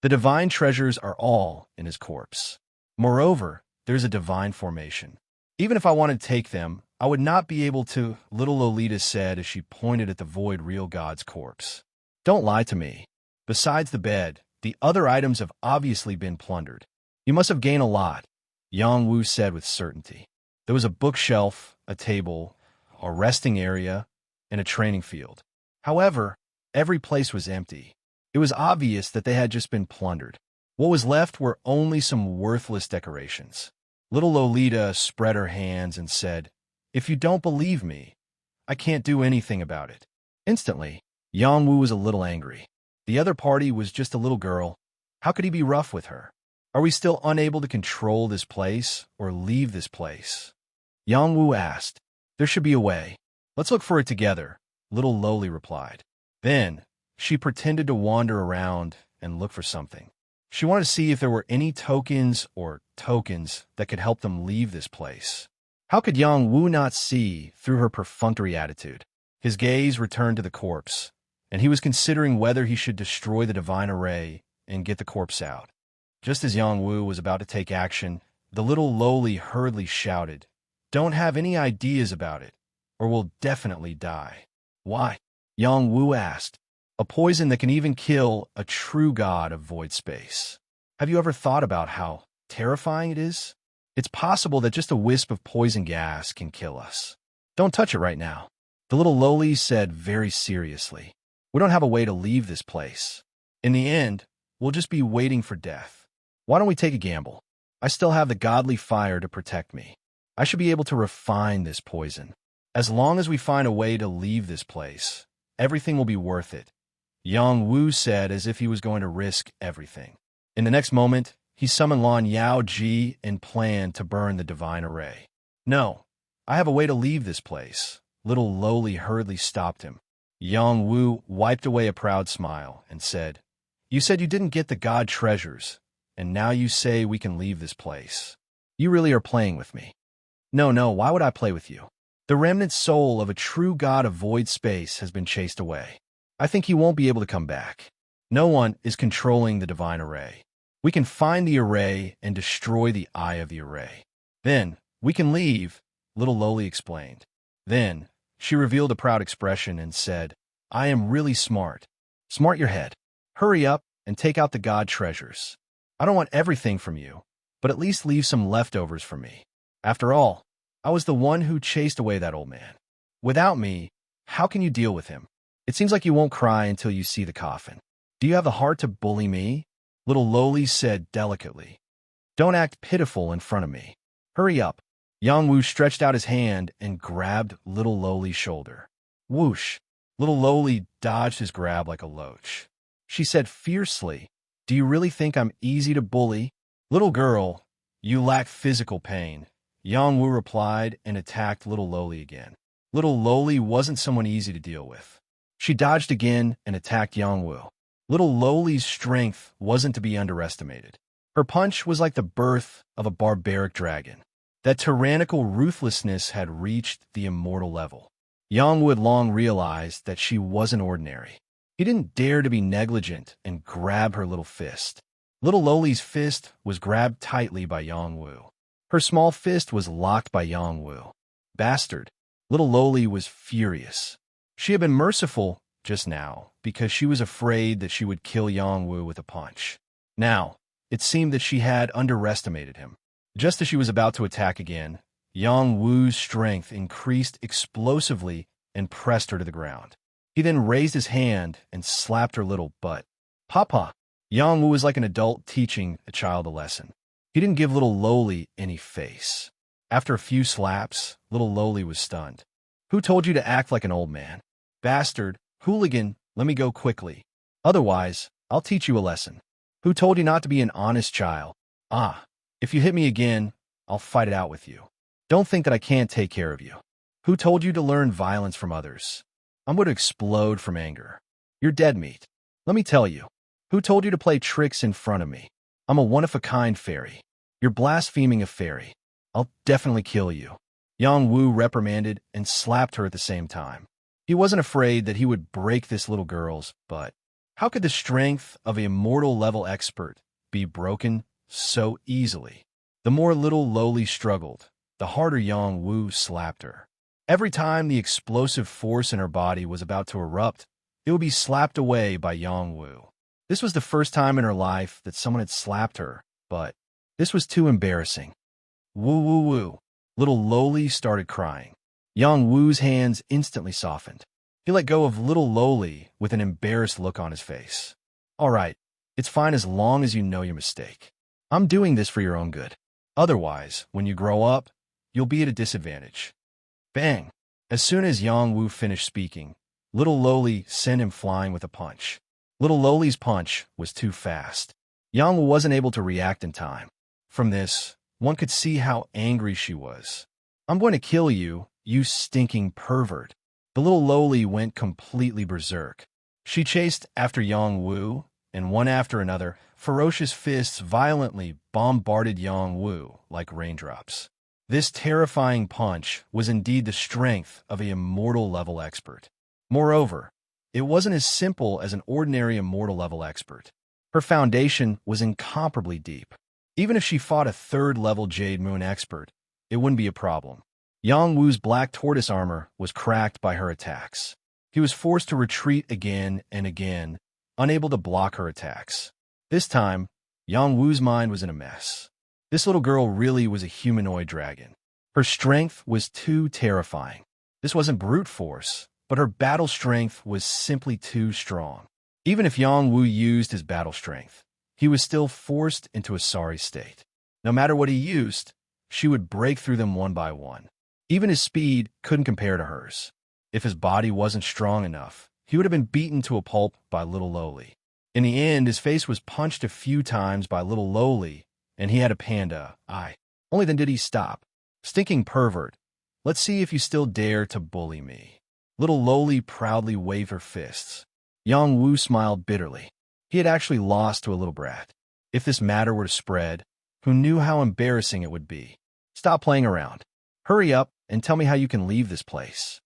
The divine treasures are all in his corpse. Moreover, there's a divine formation. Even if I wanted to take them, I would not be able to, little Lolita said as she pointed at the void real god's corpse. Don't lie to me. Besides the bed, the other items have obviously been plundered. You must have gained a lot, Yang Wu said with certainty. There was a bookshelf, a table, a resting area, and a training field. However, every place was empty. It was obvious that they had just been plundered. What was left were only some worthless decorations. Little Lolita spread her hands and said, if you don't believe me, I can't do anything about it. Instantly, Yang Wu was a little angry. The other party was just a little girl. How could he be rough with her? Are we still unable to control this place or leave this place? Yang Wu asked. There should be a way. Let's look for it together, little Loli replied. Then, she pretended to wander around and look for something. She wanted to see if there were any tokens that could help them leave this place. How could Yang Wu not see through her perfunctory attitude? His gaze returned to the corpse, and he was considering whether he should destroy the divine array and get the corpse out. Just as Yang Wu was about to take action, the little Loli hurriedly shouted, Don't have any ideas about it, or we'll definitely die. Why? Yang Wu asked. A poison that can even kill a true god of void space. Have you ever thought about how terrifying it is? It's possible that just a wisp of poison gas can kill us. Don't touch it right now, the little Loli said very seriously. We don't have a way to leave this place. In the end, we'll just be waiting for death. Why don't we take a gamble? I still have the godly fire to protect me. I should be able to refine this poison. As long as we find a way to leave this place, everything will be worth it. Yang Wu said as if he was going to risk everything. In the next moment, he summoned Lan Yao Ji and planned to burn the divine array. No, I have a way to leave this place. Little Loli hurriedly stopped him. Yang Wu wiped away a proud smile and said, You said you didn't get the god treasures, and now you say we can leave this place. You really are playing with me. No, no, why would I play with you? The remnant soul of a true god of void space has been chased away. I think he won't be able to come back. No one is controlling the divine array. We can find the array and destroy the eye of the array. Then, we can leave, little Loli explained. Then, she revealed a proud expression and said, I am really smart. Smart your head. Hurry up and take out the god treasures. I don't want everything from you, but at least leave some leftovers for me. After all, I was the one who chased away that old man. Without me, how can you deal with him? It seems like you won't cry until you see the coffin. Do you have the heart to bully me? Little Loli said delicately. Don't act pitiful in front of me. Hurry up. Yang Wu stretched out his hand and grabbed little Loli's shoulder. Whoosh! Little Loli dodged his grab like a loach. She said fiercely, Do you really think I'm easy to bully? Little girl, you lack physical pain. Yang Wu replied and attacked little Loli again. Little Loli wasn't someone easy to deal with. She dodged again and attacked Yang Wu. Little Loli's strength wasn't to be underestimated. Her punch was like the birth of a barbaric dragon. That tyrannical ruthlessness had reached the immortal level. Yang Wu had long realized that she wasn't ordinary. He didn't dare to be negligent and grab her little fist. Little Loli's fist was grabbed tightly by Yang Wu. Her small fist was locked by Yang Wu. Bastard! Little Loli was furious. She had been merciful just now because she was afraid that she would kill Yang Wu with a punch. Now, it seemed that she had underestimated him. Just as she was about to attack again, Yang Wu's strength increased explosively and pressed her to the ground. He then raised his hand and slapped her little butt. Papa! Yang Wu was like an adult teaching a child a lesson. He didn't give little Loli any face. After a few slaps, little Loli was stunned. Who told you to act like an old man? Bastard, hooligan, let me go quickly. Otherwise, I'll teach you a lesson. Who told you not to be an honest child? Ah, if you hit me again, I'll fight it out with you. Don't think that I can't take care of you. Who told you to learn violence from others? I'm going to explode from anger. You're dead meat. Let me tell you. Who told you to play tricks in front of me? I'm a one-of-a-kind fairy. You're blaspheming a fairy. I'll definitely kill you. Yang Wu reprimanded and slapped her at the same time. He wasn't afraid that he would break this little girl's butt. How could the strength of an immortal-level expert be broken so easily? The more little Loli struggled, the harder Yang Wu slapped her. Every time the explosive force in her body was about to erupt, it would be slapped away by Yang Wu. This was the first time in her life that someone had slapped her, but this was too embarrassing. Woo woo woo. Little Loli started crying. Yang Wu's hands instantly softened. He let go of little Loli with an embarrassed look on his face. All right, it's fine as long as you know your mistake. I'm doing this for your own good. Otherwise, when you grow up, you'll be at a disadvantage. Bang! As soon as Yang Wu finished speaking, little Loli sent him flying with a punch. Little Loli's punch was too fast. Yang Wu wasn't able to react in time. From this, one could see how angry she was. I'm going to kill you, you stinking pervert. The little Loli went completely berserk. She chased after Yang Wu, and one after another, ferocious fists violently bombarded Yang Wu like raindrops. This terrifying punch was indeed the strength of an immortal-level expert. Moreover, it wasn't as simple as an ordinary immortal-level expert. Her foundation was incomparably deep. Even if she fought a third-level Jade Moon expert, it wouldn't be a problem. Yang Wu's black tortoise armor was cracked by her attacks. He was forced to retreat again and again, unable to block her attacks. This time, Yang Wu's mind was in a mess. This little girl really was a humanoid dragon. Her strength was too terrifying. This wasn't brute force, but her battle strength was simply too strong. Even if Yang Wu used his battle strength, he was still forced into a sorry state. No matter what he used, she would break through them one by one. Even his speed couldn't compare to hers. If his body wasn't strong enough, he would have been beaten to a pulp by little Loli. In the end, his face was punched a few times by little Loli, and he had a panda eye. Only then did he stop. Stinking pervert, let's see if you still dare to bully me. Little Loli proudly waved her fists. Yang Wu smiled bitterly. He had actually lost to a little brat. If this matter were to spread, who knew how embarrassing it would be. Stop playing around. Hurry up and tell me how you can leave this place.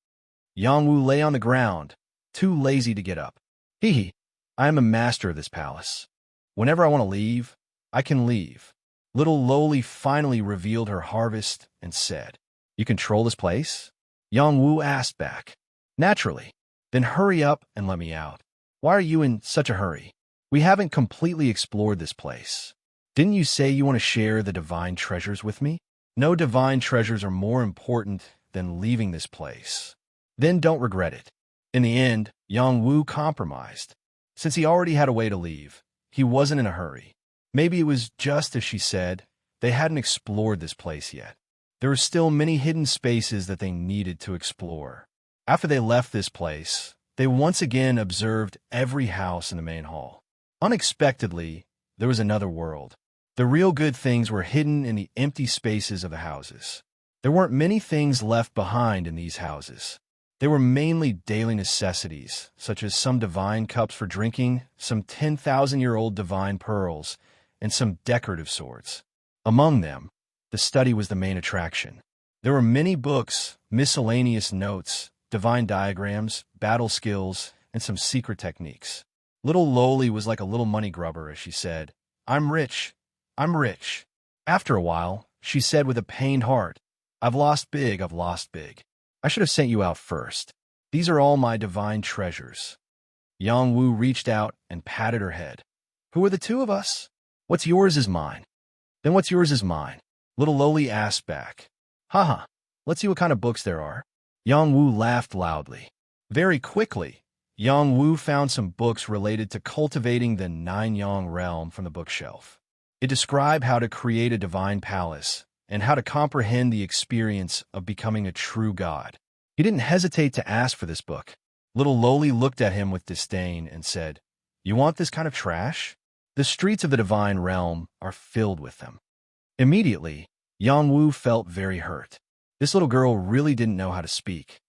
Yangwu lay on the ground, too lazy to get up. Hee, I am a master of this palace. Whenever I want to leave, I can leave. Little Loli finally revealed her harvest and said, You control this place? Yangwu asked back. Naturally. Then hurry up and let me out. Why are you in such a hurry? We haven't completely explored this place. Didn't you say you want to share the divine treasures with me? No divine treasures are more important than leaving this place. Then don't regret it. In the end, Yangwu compromised. Since he already had a way to leave, he wasn't in a hurry. Maybe it was just as she said, they hadn't explored this place yet. There were still many hidden spaces that they needed to explore. After they left this place, they once again observed every house in the main hall. Unexpectedly, there was another world. The real good things were hidden in the empty spaces of the houses. There weren't many things left behind in these houses. They were mainly daily necessities, such as some divine cups for drinking, some 10,000-year-old divine pearls, and some decorative swords. Among them, the study was the main attraction. There were many books, miscellaneous notes, divine diagrams, battle skills, and some secret techniques. Little Loli was like a little money grubber as she said, I'm rich. I'm rich. After a while, she said with a pained heart, I've lost big. I should have sent you out first. These are all my divine treasures. Yangwu reached out and patted her head. Who are the two of us? What's yours is mine. Then what's yours is mine. Little Loli asked back. Haha, let's see what kind of books there are. Yangwu laughed loudly. Very quickly, Yangwu found some books related to cultivating the Nine-Yang realm from the bookshelf. It described how to create a divine palace and how to comprehend the experience of becoming a true god. He didn't hesitate to ask for this book. Little Loli looked at him with disdain and said, You want this kind of trash? The streets of the divine realm are filled with them. Immediately, Yangwu felt very hurt. This little girl really didn't know how to speak.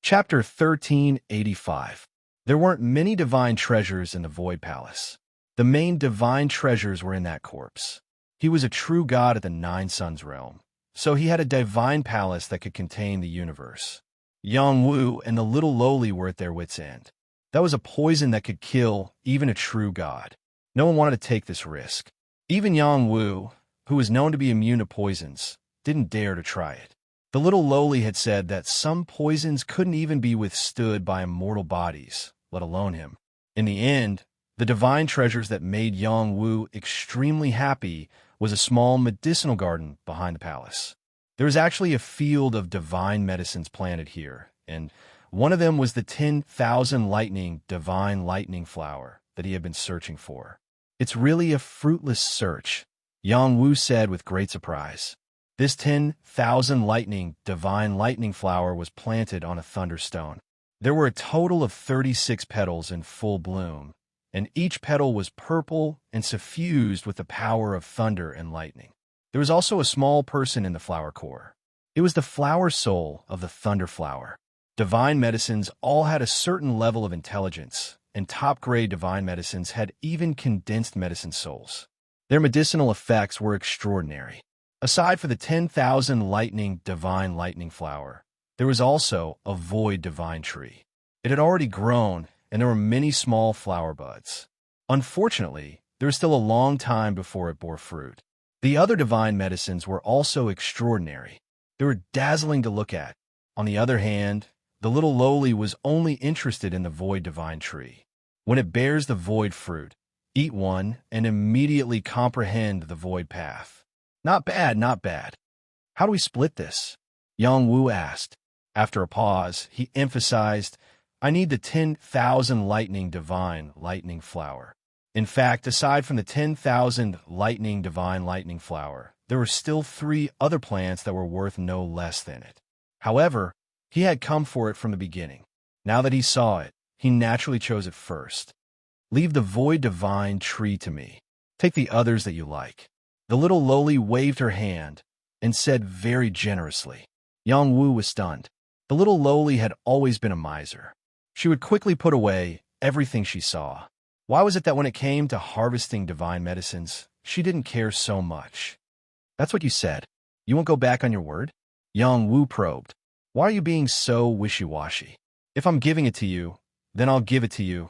Chapter 1385. There weren't many divine treasures in the Void Palace. The main divine treasures were in that corpse. He was a true god at the Nine Suns realm, so he had a divine palace that could contain the universe. Yangwu and the little Loli were at their wits' end. That was a poison that could kill even a true god. No one wanted to take this risk. Even Yangwu, who was known to be immune to poisons, didn't dare to try it. The little Loli had said that some poisons couldn't even be withstood by immortal bodies, let alone him. In the end, the divine treasures that made Yangwu extremely happy was a small medicinal garden behind the palace. There was actually a field of divine medicines planted here, and one of them was the 10,000 lightning divine lightning flower that he had been searching for. It's really a fruitless search, Yangwu said with great surprise. This 10,000 lightning divine lightning flower was planted on a thunderstone. There were a total of 36 petals in full bloom, and each petal was purple and suffused with the power of thunder and lightning. There was also a small person in the flower core. It was the flower soul of the thunder flower. Divine medicines all had a certain level of intelligence, and top-grade divine medicines had even condensed medicine souls. Their medicinal effects were extraordinary. Aside from the 10,000 lightning divine lightning flower, there was also a void divine tree. It had already grown, and there were many small flower buds. Unfortunately, there was still a long time before it bore fruit. The other divine medicines were also extraordinary. They were dazzling to look at. On the other hand, the little Loli was only interested in the void divine tree. When it bears the void fruit, eat one and immediately comprehend the void path. Not bad, not bad. How do we split this? Yangwu asked. After a pause, he emphasized, I need the 10,000 lightning divine lightning flower. In fact, aside from the 10,000 lightning divine lightning flower, there were still 3 other plants that were worth no less than it. However, he had come for it from the beginning. Now that he saw it, he naturally chose it first. Leave the void divine tree to me. Take the others that you like. The little Loli waved her hand and said very generously. Yangwu was stunned. The little Loli had always been a miser. She would quickly put away everything she saw. Why was it that when it came to harvesting divine medicines, she didn't care so much? That's what you said. You won't go back on your word? Yang Wu probed. Why are you being so wishy-washy? If I'm giving it to you, then I'll give it to you,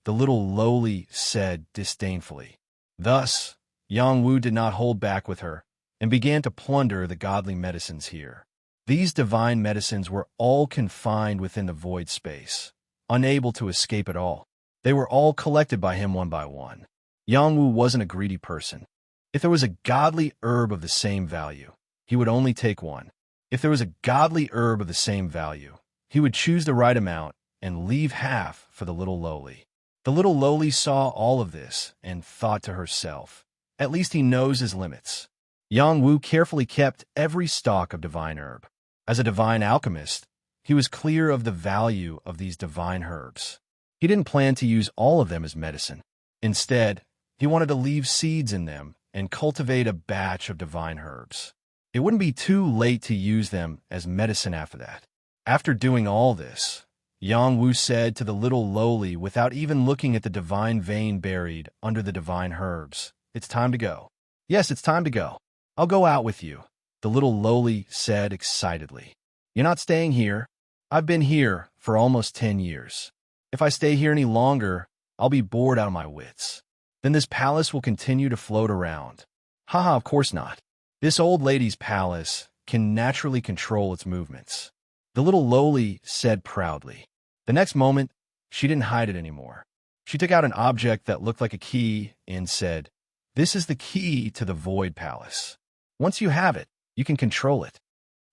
the little lowly said disdainfully. Thus, Yang Wu did not hold back with her and began to plunder the godly medicines here. These divine medicines were all confined within the void space, unable to escape at all. They were all collected by him one by one. Yang Wu wasn't a greedy person. If there was a godly herb of the same value, he would only take one. If there was a godly herb of the same value, he would choose the right amount and leave half for the little lowly. The little lowly saw all of this and thought to herself, at least he knows his limits. Yang Wu carefully kept every stalk of divine herb. As a divine alchemist, he was clear of the value of these divine herbs. He didn't plan to use all of them as medicine. Instead, he wanted to leave seeds in them and cultivate a batch of divine herbs. It wouldn't be too late to use them as medicine after that. After doing all this, Yang Wu said to the little lowly without even looking at the divine vein buried under the divine herbs, "It's time to go." "Yes, it's time to go. I'll go out with you," the little lowly said excitedly. "You're not staying here. I've been here for almost 10 years. If I stay here any longer, I'll be bored out of my wits. Then this palace will continue to float around." "Haha, of course not. This old lady's palace can naturally control its movements," the little lowly said proudly. The next moment, she didn't hide it anymore. She took out an object that looked like a key and said, "This is the key to the Void Palace. Once you have it, you can control it."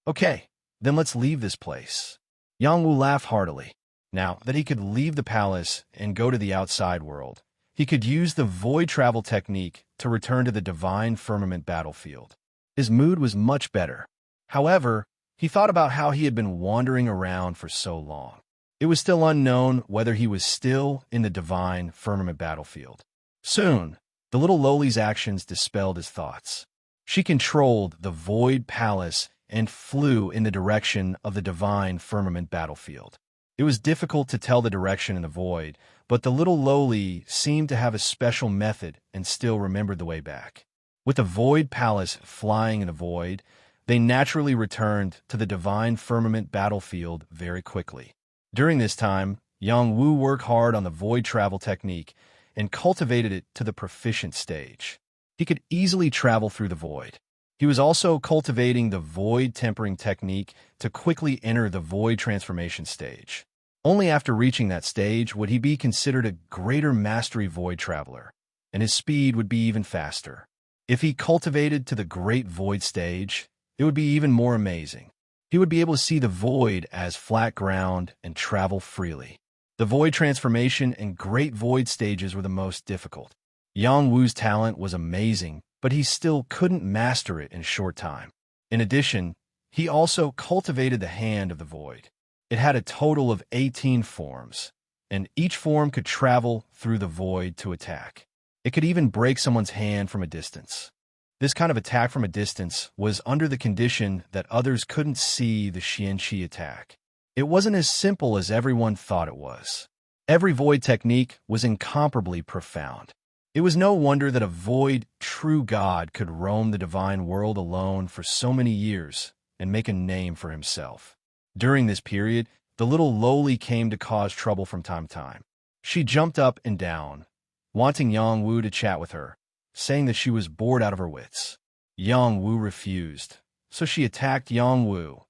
"Okay, then let's leave this place." Yang Wu laughed heartily. Now that he could leave the palace and go to the outside world, he could use the void travel technique to return to the divine firmament battlefield. His mood was much better. However, he thought about how he had been wandering around for so long. It was still unknown whether he was still in the divine firmament battlefield. Soon, the little lowly's actions dispelled his thoughts. She controlled the void palace and flew in the direction of the divine firmament battlefield. It was difficult to tell the direction in the void, but the little lowly seemed to have a special method and still remembered the way back. With the void palace flying in the void, they naturally returned to the divine firmament battlefield very quickly. During this time, Yang Wu worked hard on the void travel technique and cultivated it to the proficient stage. He could easily travel through the void. He was also cultivating the void tempering technique to quickly enter the void transformation stage. Only after reaching that stage would he be considered a greater mastery void traveler, and his speed would be even faster. If he cultivated to the great void stage, it would be even more amazing. He would be able to see the void as flat ground and travel freely. The void transformation and great void stages were the most difficult. Yang Wu's talent was amazing, but he still couldn't master it in a short time. In addition, he also cultivated the hand of the void. It had a total of 18 forms, and each form could travel through the void to attack. It could even break someone's hand from a distance. This kind of attack from a distance was under the condition that others couldn't see the Xianqi attack. It wasn't as simple as everyone thought it was. Every void technique was incomparably profound. It was no wonder that a void true god could roam the divine world alone for so many years and make a name for himself. During this period, the little lowly came to cause trouble from time to time. She jumped up and down, wanting Yang Wu to chat with her, saying that she was bored out of her wits. Yang Wu refused, so she attacked Yang Wu,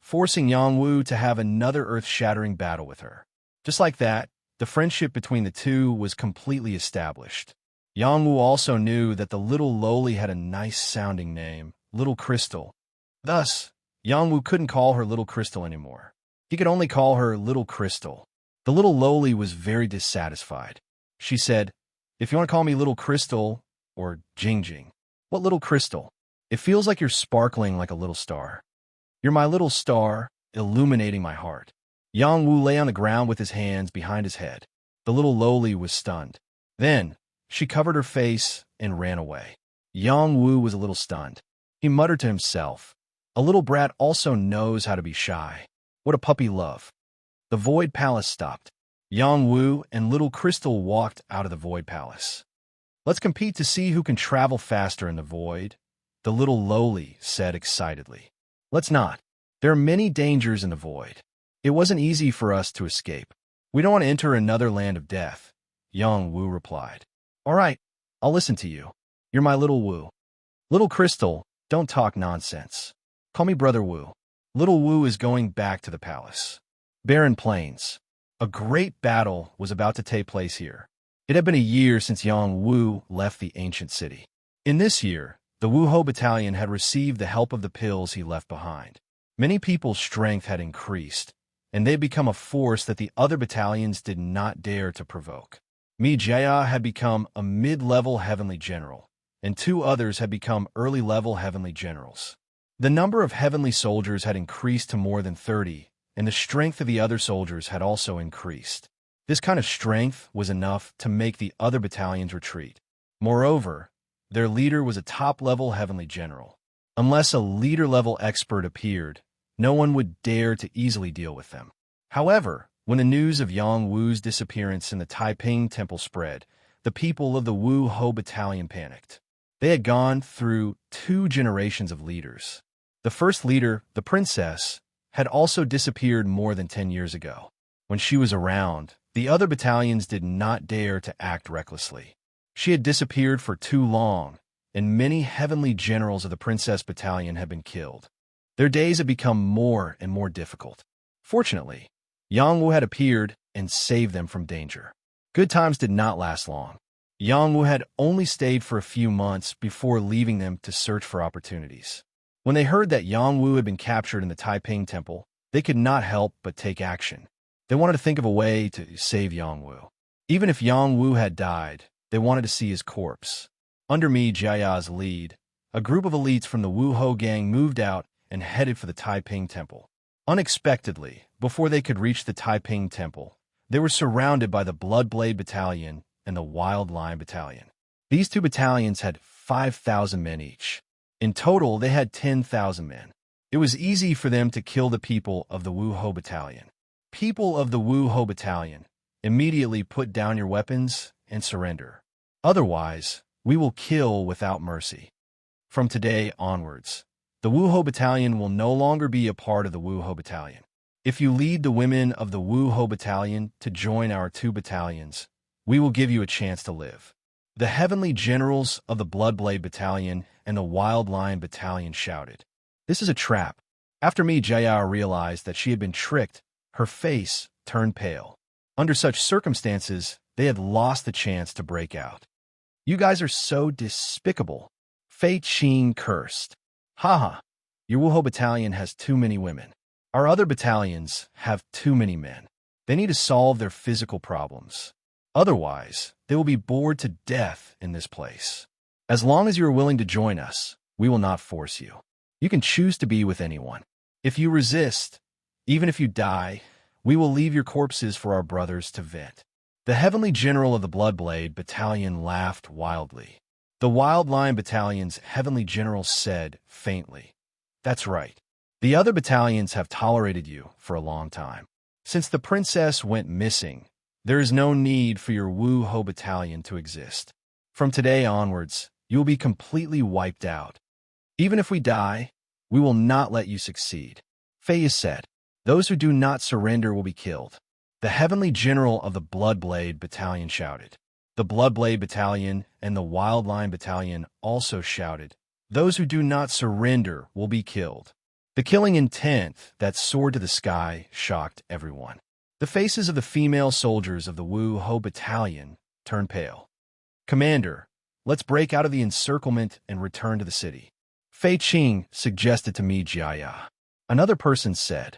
forcing Yang Wu to have another earth-shattering battle with her. Just like that, the friendship between the two was completely established. Yang Wu also knew that the little lowly had a nice-sounding name, Little Crystal. Thus, Yang Wu couldn't call her Little Crystal anymore. He could only call her Little Crystal. The little lowly was very dissatisfied. She said, "If you want to call me Little Crystal, or Jing Jing." "What little crystal? It feels like you're sparkling like a little star. You're my little star, illuminating my heart." Yang Wu lay on the ground with his hands behind his head. The little lowly was stunned. Then, she covered her face and ran away. Yang Wu was a little stunned. He muttered to himself, "A little brat also knows how to be shy. What a puppy love." The Void Palace stopped. Yang Wu and Little Crystal walked out of the Void Palace. "Let's compete to see who can travel faster in the void," the little lowly said excitedly. Let's not. There are many dangers in the void. It wasn't easy for us to escape. We don't want to enter another land of death, young Wu replied. All right, I'll listen to you. You're my little Wu. Little Crystal, don't talk nonsense. Call me Brother Wu. Little Wu is going back to the palace. Barren Plains. A great battle was about to take place here. It had been a year since Yang Wu left the ancient city. In this year, the Wu Ho battalion had received the help of the pills he left behind. Many people's strength had increased, and they had become a force that the other battalions did not dare to provoke. Mi Jia had become a mid-level heavenly general, and 2 others had become early-level heavenly generals. The number of heavenly soldiers had increased to more than 30, and the strength of the other soldiers had also increased. This kind of strength was enough to make the other battalions retreat. Moreover, their leader was a top-level heavenly general. Unless a leader-level expert appeared, no one would dare to easily deal with them. However, when the news of Yang Wu's disappearance in the Taiping Temple spread, the people of the Wu Ho battalion panicked. They had gone through 2 generations of leaders. The first leader, the princess, had also disappeared more than 10 years ago. When she was around, the other battalions did not dare to act recklessly. She had disappeared for too long, and many heavenly generals of the princess battalion had been killed. Their days had become more and more difficult. Fortunately, Yang Wu had appeared and saved them from danger. Good times did not last long. Yang Wu had only stayed for a few months before leaving them to search for opportunities. When they heard that Yang Wu had been captured in the Taiping Temple, they could not help but take action. They wanted to think of a way to save Yang Wu. Even if Yang Wu had died, they wanted to see his corpse. Under Mi Jiaya's lead, a group of elites from the Wu Ho gang moved out and headed for the Taiping Temple. Unexpectedly, before they could reach the Taiping Temple, they were surrounded by the Bloodblade Battalion and the Wild Lion Battalion. These 2 battalions had 5,000 men each. In total, they had 10,000 men. It was easy for them to kill the people of the Wu Ho Battalion. People of the Wu Ho Battalion, immediately put down your weapons and surrender. Otherwise, we will kill without mercy. From today onwards, the Wu Ho Battalion will no longer be a part of the Wu Ho Battalion. If you lead the women of the Wu Ho Battalion to join our 2 battalions, we will give you a chance to live. The heavenly generals of the Bloodblade Battalion and the Wild Lion Battalion shouted. This is a trap. After Mi Jia realized that she had been tricked, her face turned pale. Under such circumstances, they had lost the chance to break out. You guys are so despicable. Fei Qing cursed. Haha, your Wu Ho Battalion has too many women. Our other battalions have too many men. They need to solve their physical problems. Otherwise, they will be bored to death in this place. As long as you are willing to join us, we will not force you. You can choose to be with anyone. If you resist, even if you die, we will leave your corpses for our brothers to vent. The heavenly general of the Bloodblade Battalion laughed wildly. The Wild Lion Battalion's heavenly general said faintly, That's right. The other battalions have tolerated you for a long time. Since the princess went missing, there is no need for your Wu Ho Battalion to exist. From today onwards, you will be completely wiped out. Even if we die, we will not let you succeed. Fei said, Those who do not surrender will be killed. The heavenly general of the Bloodblade Battalion shouted. The Bloodblade Battalion and the Wild Lion Battalion also shouted, Those who do not surrender will be killed. The killing intent that soared to the sky shocked everyone. The faces of the female soldiers of the Wu Ho Battalion turned pale. Commander, let's break out of the encirclement and return to the city. Fei Qing suggested to Mi Jia. Another person said,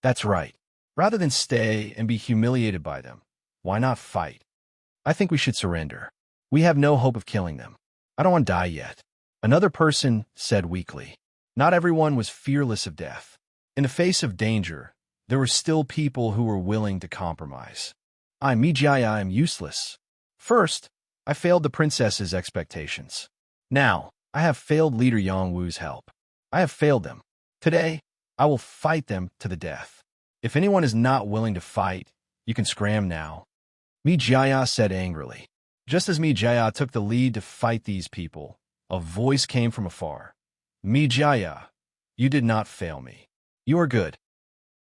That's right. Rather than stay and be humiliated by them, why not fight? I think we should surrender. We have no hope of killing them. I don't want to die yet. Another person said weakly. Not everyone was fearless of death. In the face of danger, there were still people who were willing to compromise. Mi Jia am useless. First, I failed the princess's expectations. Now, I have failed Leader Yang Wu's help. I have failed them. Today, I will fight them to the death. If anyone is not willing to fight, you can scram now. Mi Jia said angrily. Just as Mi Jia took the lead to fight these people, a voice came from afar. Mijaya, you did not fail me. You are good.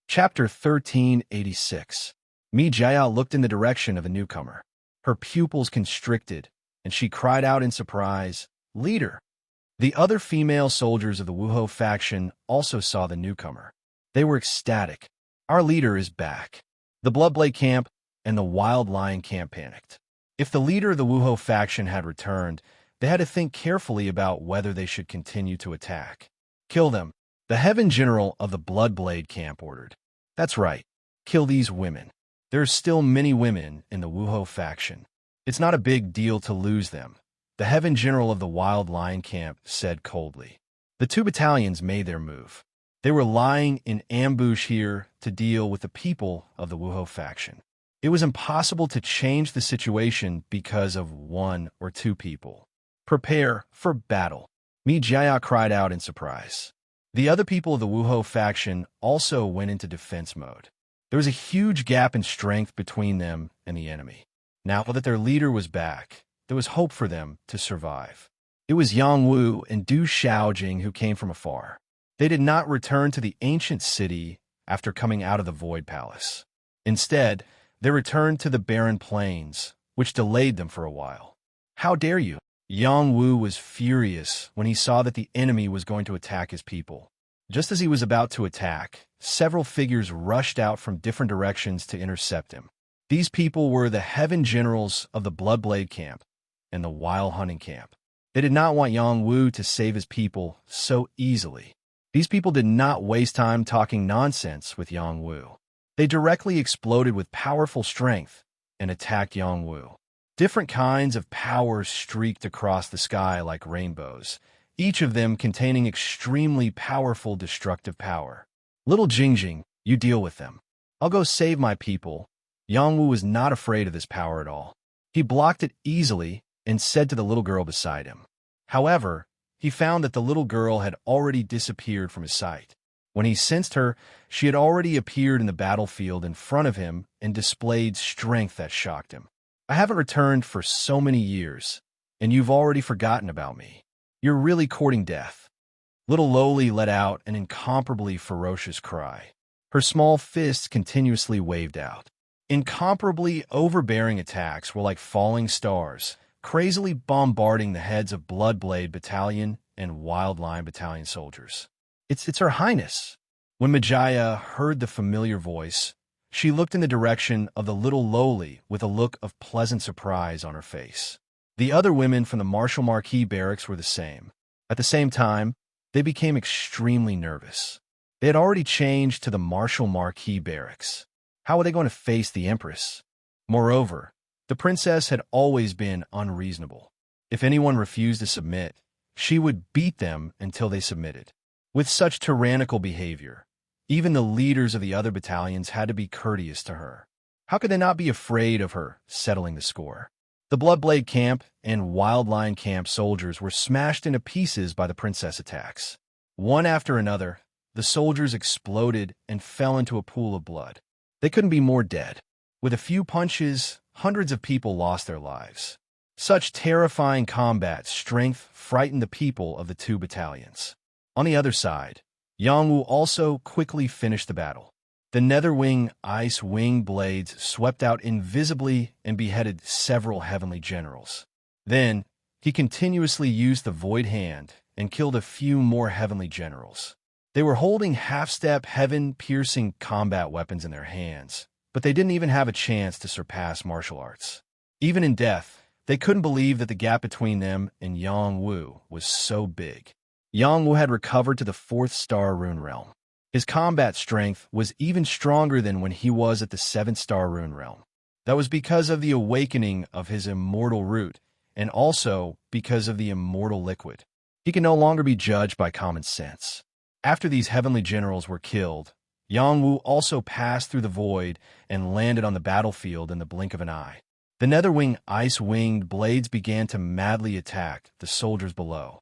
Chapter 1386. Mijaya looked in the direction of the newcomer. Her pupils constricted, and she cried out in surprise, "Leader!" The other female soldiers of the Wuho faction also saw the newcomer. They were ecstatic. Our leader is back. The Bloodblade camp and the Wild Lion camp panicked. If the leader of the Wuho faction had returned, they had to think carefully about whether they should continue to attack. Kill them, the Heaven General of the Bloodblade camp ordered. That's right. Kill these women. There are still many women in the Wuho faction. It's not a big deal to lose them, the Heaven General of the Wild Lion camp said coldly. The 2 battalions made their move. They were lying in ambush here to deal with the people of the Wuho faction. It was impossible to change the situation because of 1 or 2 people. Prepare for battle. Mijaya cried out in surprise. The other people of the Wuho faction also went into defense mode. There was a huge gap in strength between them and the enemy. Now that their leader was back, there was hope for them to survive. It was Yang Wu and Du Shaojing who came from afar. They did not return to the ancient city after coming out of the Void Palace. Instead, they returned to the barren plains, which delayed them for a while. How dare you? Yang Wu was furious when he saw that the enemy was going to attack his people. Just as he was about to attack, several figures rushed out from different directions to intercept him. These people were the Heaven Generals of the Bloodblade camp and the Wild Hunting camp. They did not want Yang Wu to save his people so easily. These people did not waste time talking nonsense with Yang Wu. They directly exploded with powerful strength and attacked Yang Wu. Different kinds of powers streaked across the sky like rainbows, each of them containing extremely powerful destructive power. Little Jingjing, you deal with them. I'll go save my people. Yang Wu was not afraid of this power at all. He blocked it easily and said to the little girl beside him. However, he found that the little girl had already disappeared from his sight. When he sensed her, she had already appeared in the battlefield in front of him and displayed strength that shocked him. I haven't returned for so many years, and you've already forgotten about me. You're really courting death. Little Loli let out an incomparably ferocious cry. Her small fists continuously waved out. Incomparably overbearing attacks were like falling stars, crazily bombarding the heads of Bloodblade Battalion and Wild Lion Battalion soldiers. It's Her Highness. When Mijaya heard the familiar voice, she looked in the direction of the little Loli with a look of pleasant surprise on her face. The other women from the Marshal Marquis barracks were the same. At the same time, they became extremely nervous. They had already changed to the Marshal Marquis barracks. How were they going to face the Empress? Moreover, the princess had always been unreasonable. If anyone refused to submit, she would beat them until they submitted. With such tyrannical behavior, even the leaders of the other battalions had to be courteous to her. How could they not be afraid of her settling the score? The Bloodblade camp and Wild Lion camp soldiers were smashed into pieces by the princess attacks. One after another, the soldiers exploded and fell into a pool of blood. They couldn't be more dead. With a few punches, hundreds of people lost their lives. Such terrifying combat strength frightened the people of the 2 battalions. On the other side, Yang Wu also quickly finished the battle. The Netherwing Ice Wing blades swept out invisibly and beheaded several heavenly generals. Then, he continuously used the Void Hand and killed a few more heavenly generals. They were holding half-step, heaven-piercing combat weapons in their hands, but they didn't even have a chance to surpass martial arts. Even in death, they couldn't believe that the gap between them and Yang Wu was so big. Yang Wu had recovered to the 4th star rune realm. His combat strength was even stronger than when he was at the 7th star rune realm. That was because of the awakening of his immortal root, and also because of the immortal liquid. He can no longer be judged by common sense. After these heavenly generals were killed, Yang Wu also passed through the void and landed on the battlefield in the blink of an eye. The Netherwing Ice-Winged blades began to madly attack the soldiers below.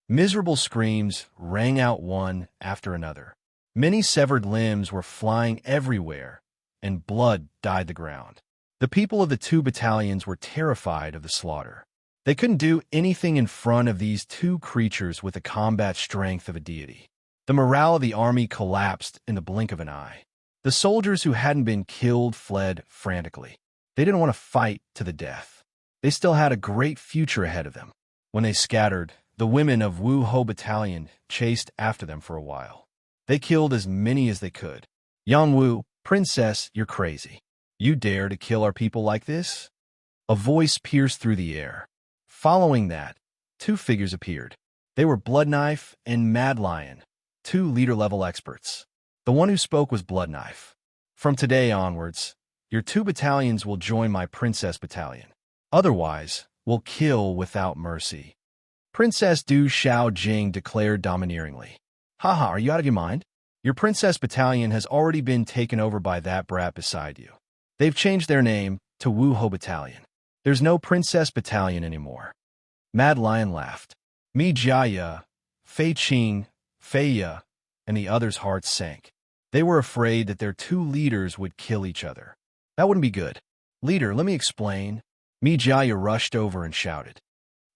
Miserable screams rang out one after another. Many severed limbs were flying everywhere, and blood dyed the ground. The people of the 2 battalions were terrified of the slaughter. They couldn't do anything in front of these two creatures with the combat strength of a deity. The morale of the army collapsed in the blink of an eye. The soldiers who hadn't been killed fled frantically. They didn't want to fight to the death. They still had a great future ahead of them. When they scattered, the women of Wu Ho Battalion chased after them for a while. They killed as many as they could. Yang Wu, Princess, you're crazy. You dare to kill our people like this? A voice pierced through the air. Following that, two figures appeared. They were Blood Knife and Mad Lion, two leader-level experts. The one who spoke was Blood Knife. From today onwards, your two battalions will join my Princess Battalion. Otherwise, we'll kill without mercy. Princess Du Xiao Jing declared domineeringly. Haha, are you out of your mind? Your Princess Battalion has already been taken over by that brat beside you. They've changed their name to Wu Ho Battalion. There's no Princess Battalion anymore. Mad Lion laughed. Mi Jiaya, Fei Qing, Fei Ya, and the others' hearts sank. They were afraid that their two leaders would kill each other. That wouldn't be good. Leader, let me explain. Mi Jiaya rushed over and shouted.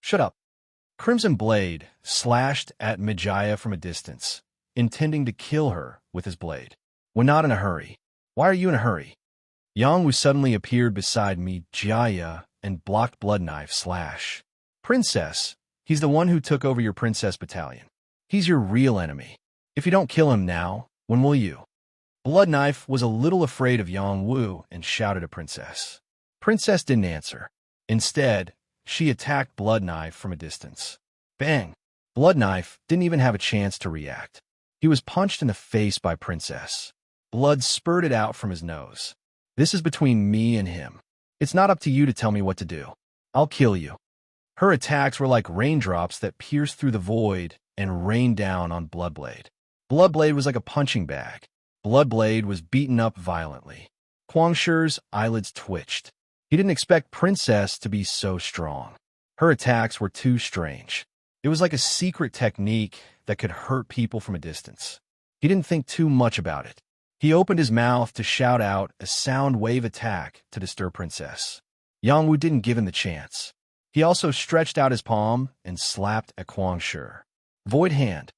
Shut up. Crimson Blade slashed at Mijaya from a distance, intending to kill her with his blade. We're not in a hurry. Why are you in a hurry? Yang Wu suddenly appeared beside Mijaya and blocked Blood Knife slash. Princess, he's the one who took over your Princess Battalion. He's your real enemy. If you don't kill him now, when will you? Blood Knife was a little afraid of Yang Wu and shouted at Princess. Princess didn't answer. Instead, she attacked Blood Knife from a distance. Bang! Blood Knife didn't even have a chance to react. He was punched in the face by Princess. Blood spurted out from his nose. This is between me and him. It's not up to you to tell me what to do. I'll kill you. Her attacks were like raindrops that pierced through the void and rained down on Bloodblade. Bloodblade was like a punching bag. Bloodblade was beaten up violently. Kwangshi's eyelids twitched. He didn't expect Princess to be so strong. Her attacks were too strange. It was like a secret technique that could hurt people from a distance. He didn't think too much about it. He opened his mouth to shout out a sound wave attack to disturb Princess. Yang Wu didn't give him the chance. He also stretched out his palm and slapped at Kwangshi. Void Hand.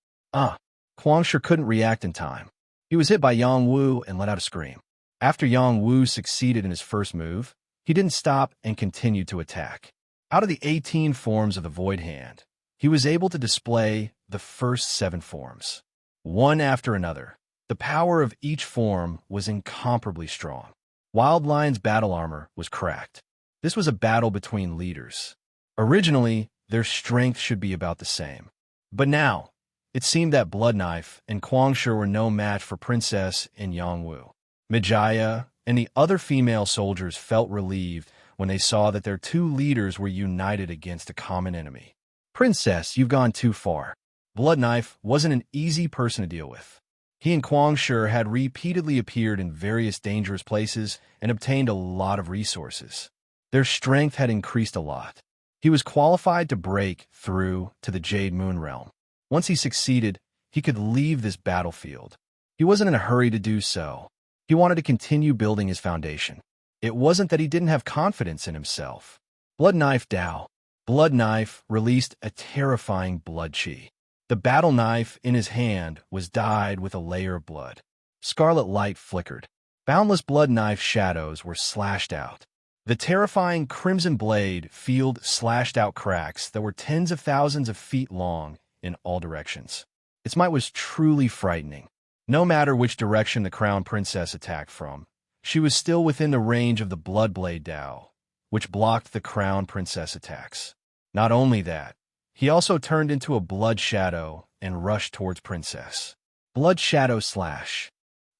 Kwangshi couldn't react in time. He was hit by Yang Wu and let out a scream. After Yang Wu succeeded in his first move, he didn't stop and continued to attack. Out of the 18 forms of the Void Hand, he was able to display the first 7 forms. One after another, the power of each form was incomparably strong. Wild Lion's battle armor was cracked. This was a battle between leaders. Originally, their strength should be about the same. But now, it seemed that Blood Knife and Kwangshi were no match for Princess and Yang Wu. Mijaya and the other female soldiers felt relieved when they saw that their two leaders were united against a common enemy. Princess, you've gone too far. Blood Knife wasn't an easy person to deal with. He and Kwangshi had repeatedly appeared in various dangerous places and obtained a lot of resources. Their strength had increased a lot. He was qualified to break through to the Jade Moon Realm. Once he succeeded, he could leave this battlefield. He wasn't in a hurry to do so. He wanted to continue building his foundation. It wasn't that he didn't have confidence in himself. Blood Knife Dao. Blood Knife released a terrifying blood chi. The battle knife in his hand was dyed with a layer of blood. Scarlet light flickered. Boundless blood knife shadows were slashed out. The terrifying crimson blade field slashed out cracks that were tens of thousands of feet long in all directions. Its might was truly frightening. No matter which direction the Crown Princess attacked from, she was still within the range of the Blood Blade Dao, which blocked the Crown Princess attacks. Not only that, he also turned into a blood shadow and rushed towards Princess. Blood Shadow Slash.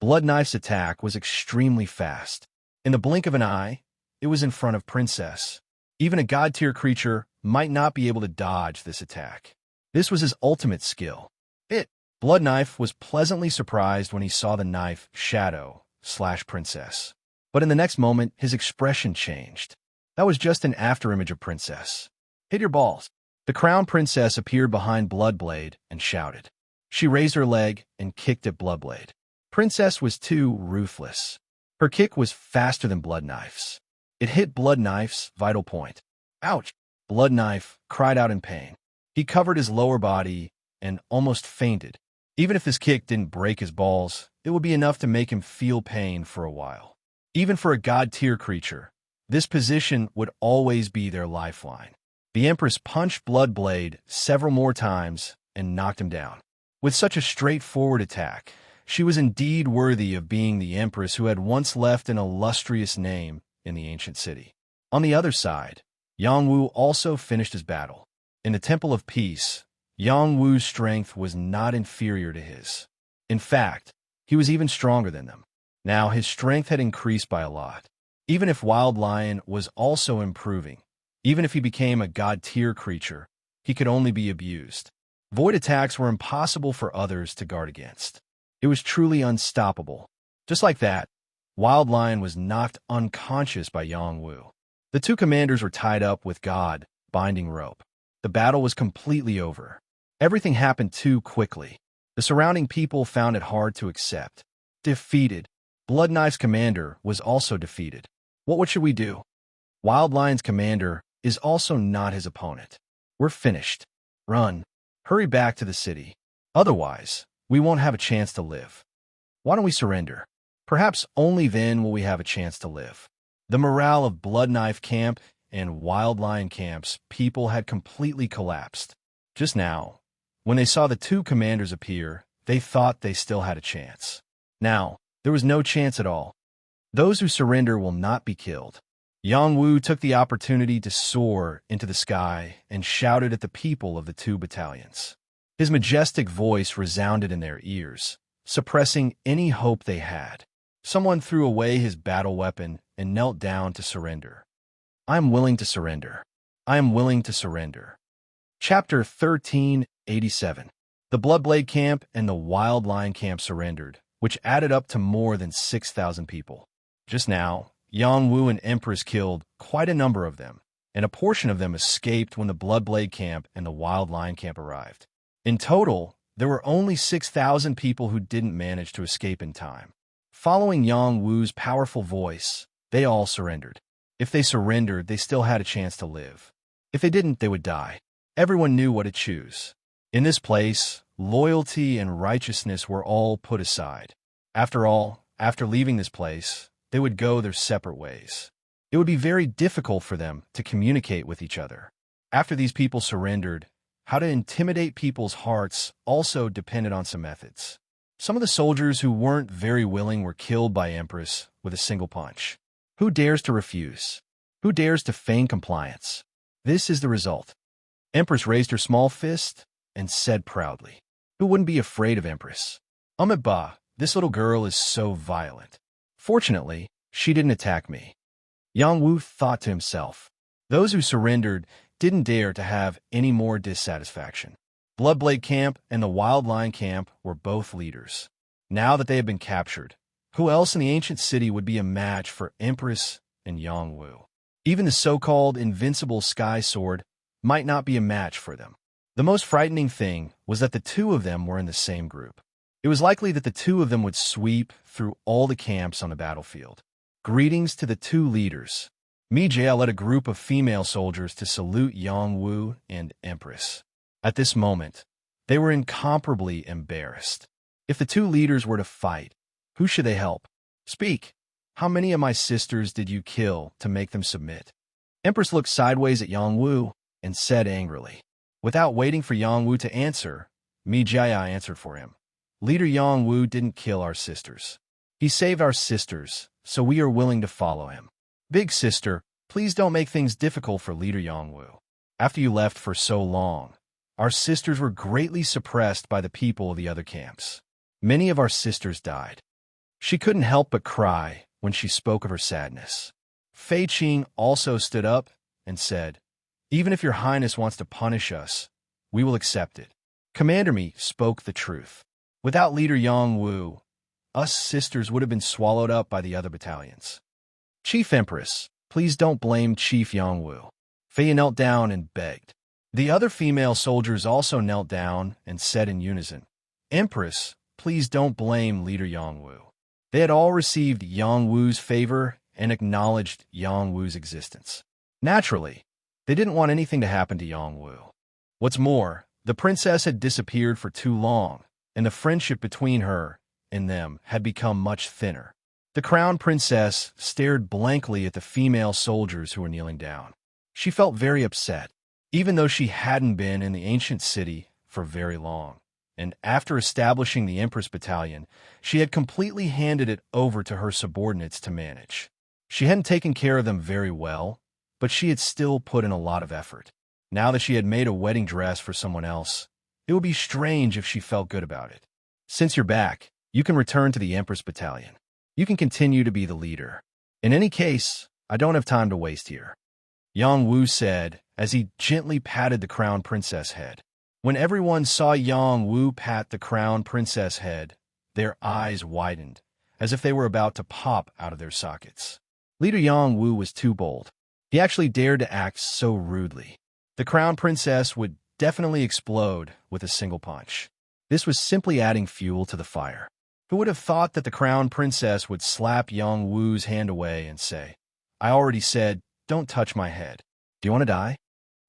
Blood Knife's attack was extremely fast. In the blink of an eye, it was in front of Princess. Even a god-tier creature might not be able to dodge this attack. This was his ultimate skill. Blood Knife was pleasantly surprised when he saw the knife shadow slash Princess. But in the next moment, his expression changed. That was just an afterimage of Princess. Hit your balls. The Crown Princess appeared behind Bloodblade and shouted. She raised her leg and kicked at Bloodblade. Princess was too ruthless. Her kick was faster than Blood Knife's. It hit Blood Knife's vital point. Ouch! Blood Knife cried out in pain. He covered his lower body and almost fainted. Even if this kick didn't break his balls, it would be enough to make him feel pain for a while. Even for a god-tier creature, this position would always be their lifeline. The Empress punched Bloodblade several more times and knocked him down. With such a straightforward attack, she was indeed worthy of being the Empress who had once left an illustrious name in the ancient city. On the other side, Yang Wu also finished his battle. In the Temple of Peace, Yang Wu's strength was not inferior to his. In fact, he was even stronger than them. Now his strength had increased by a lot. Even if Wild Lion was also improving, even if he became a god-tier creature, he could only be abused. Void attacks were impossible for others to guard against. It was truly unstoppable. Just like that, Wild Lion was knocked unconscious by Yang Wu. The two commanders were tied up with God-binding rope. The battle was completely over. Everything happened too quickly. The surrounding people found it hard to accept. Defeated. Blood Knife's commander was also defeated. What should we do? Wild Lion's commander is also not his opponent. We're finished. Run. Hurry back to the city. Otherwise, we won't have a chance to live. Why don't we surrender? Perhaps only then will we have a chance to live. The morale of Blood Knife Camp and Wild Lion Camp's people had completely collapsed. Just now, when they saw the two commanders appear, they thought they still had a chance. Now, there was no chance at all. Those who surrender will not be killed. Yang Wu took the opportunity to soar into the sky and shouted at the people of the two battalions. His majestic voice resounded in their ears, suppressing any hope they had. Someone threw away his battle weapon and knelt down to surrender. I am willing to surrender. I am willing to surrender. Chapter 1387. The Bloodblade Camp and the Wild Lion Camp surrendered, which added up to more than 6,000 people. Just now, Yang Wu and Empress killed quite a number of them, and a portion of them escaped when the Bloodblade Camp and the Wild Lion Camp arrived. In total, there were only 6,000 people who didn't manage to escape in time. Following Yang Wu's powerful voice, they all surrendered. If they surrendered, they still had a chance to live. If they didn't, they would die. Everyone knew what to choose. In this place, loyalty and righteousness were all put aside. After all, after leaving this place, they would go their separate ways. It would be very difficult for them to communicate with each other. After these people surrendered, how to intimidate people's hearts also depended on some methods. Some of the soldiers who weren't very willing were killed by Empress with a single punch. Who dares to refuse? Who dares to feign compliance? This is the result. Empress raised her small fist and said proudly, "Who wouldn't be afraid of Empress? Bah, this little girl is so violent. Fortunately, she didn't attack me." Yang Wu thought to himself. Those who surrendered didn't dare to have any more dissatisfaction. Bloodblade Camp and the Wild Lion Camp were both leaders. Now that they had been captured, who else in the ancient city would be a match for Empress and Yang Wu? Even the so-called invincible Sky Sword might not be a match for them. The most frightening thing was that the two of them were in the same group. It was likely that the two of them would sweep through all the camps on the battlefield. Greetings to the two leaders. Mijia led a group of female soldiers to salute Yang Wu and Empress. At this moment, they were incomparably embarrassed. If the two leaders were to fight, who should they help? Speak. How many of my sisters did you kill to make them submit? Empress looked sideways at Yang Wu and said angrily. Without waiting for Yang Wu to answer, Mijia answered for him. Leader Yang Wu didn't kill our sisters. He saved our sisters, so we are willing to follow him. Big sister, please don't make things difficult for Leader Yang Wu. After you left for so long, our sisters were greatly suppressed by the people of the other camps. Many of our sisters died. She couldn't help but cry when she spoke of her sadness. Fei Qing also stood up and said, "Even if your highness wants to punish us, we will accept it." Commander Mi spoke the truth. Without Leader Yang Wu, us sisters would have been swallowed up by the other battalions. Chief Empress, please don't blame Chief Yang Wu. Fei knelt down and begged. The other female soldiers also knelt down and said in unison, Empress, please don't blame Leader Yang Wu. They had all received Yang Wu's favor and acknowledged Yang Wu's existence. Naturally, They didn't want anything to happen to Yongwu. What's more, the princess had disappeared for too long, and the friendship between her and them had become much thinner. The crown princess stared blankly at the female soldiers who were kneeling down. She felt very upset, even though she hadn't been in the ancient city for very long. And after establishing the Empress Battalion, she had completely handed it over to her subordinates to manage. She hadn't taken care of them very well, but she had still put in a lot of effort. Now that she had made a wedding dress for someone else, it would be strange if she felt good about it. Since you're back, you can return to the Empress Battalion. You can continue to be the leader. In any case, I don't have time to waste here, Yongwu said as he gently patted the crown princess' head. When everyone saw Yongwu pat the crown princess' head, their eyes widened, as if they were about to pop out of their sockets. Leader Yongwu was too bold. He actually dared to act so rudely. The crown princess would definitely explode with a single punch. This was simply adding fuel to the fire. Who would have thought that the crown princess would slap Yongwu's hand away and say, "I already said, don't touch my head. Do you want to die?"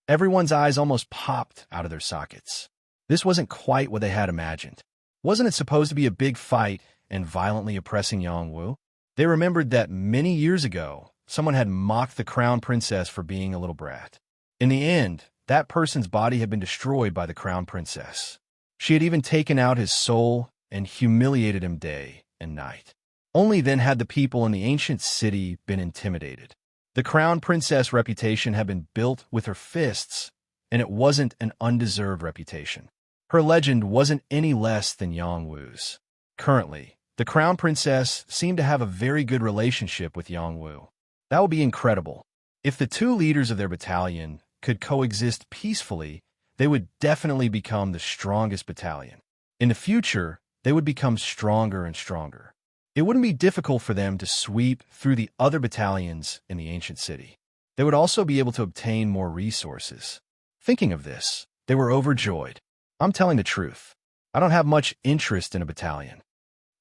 Everyone's eyes almost popped out of their sockets. This wasn't quite what they had imagined. Wasn't it supposed to be a big fight and violently oppressing Yongwu? They remembered that many years ago, someone had mocked the crown princess for being a little brat. In the end, that person's body had been destroyed by the crown princess. She had even taken out his soul and humiliated him day and night. Only then had the people in the ancient city been intimidated. The crown princess' reputation had been built with her fists, and it wasn't an undeserved reputation. Her legend wasn't any less than Yongwu's. Currently, the crown princess seemed to have a very good relationship with Yongwu. That would be incredible. If the two leaders of their battalion could coexist peacefully, they would definitely become the strongest battalion. In the future, they would become stronger and stronger. It wouldn't be difficult for them to sweep through the other battalions in the ancient city. They would also be able to obtain more resources. Thinking of this, they were overjoyed. I'm telling the truth. I don't have much interest in a battalion.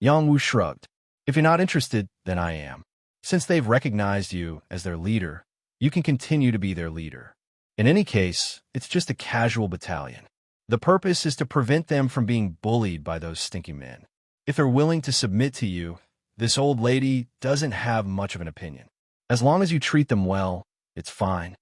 Yongwu shrugged. If you're not interested, then I am. Since they've recognized you as their leader, you can continue to be their leader. In any case, it's just a casual battalion. The purpose is to prevent them from being bullied by those stinky men. If they're willing to submit to you, this old lady doesn't have much of an opinion. As long as you treat them well, it's fine.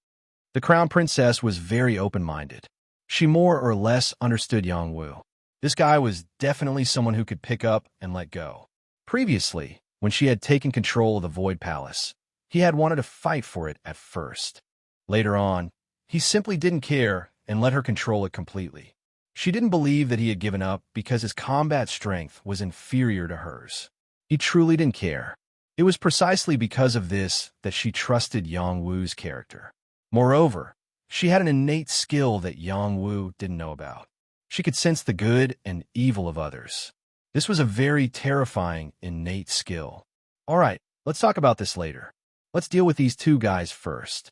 The crown princess was very open-minded. She more or less understood Yongwu. This guy was definitely someone who could pick up and let go. Previously, when she had taken control of the Void Palace, he had wanted to fight for it at first. Later on, he simply didn't care and let her control it completely. She didn't believe that he had given up because his combat strength was inferior to hers. He truly didn't care. It was precisely because of this that she trusted Yongwu's character. Moreover, she had an innate skill that Yongwu didn't know about. She could sense the good and evil of others. This was a very terrifying, innate skill. All right, let's talk about this later. Let's deal with these two guys first.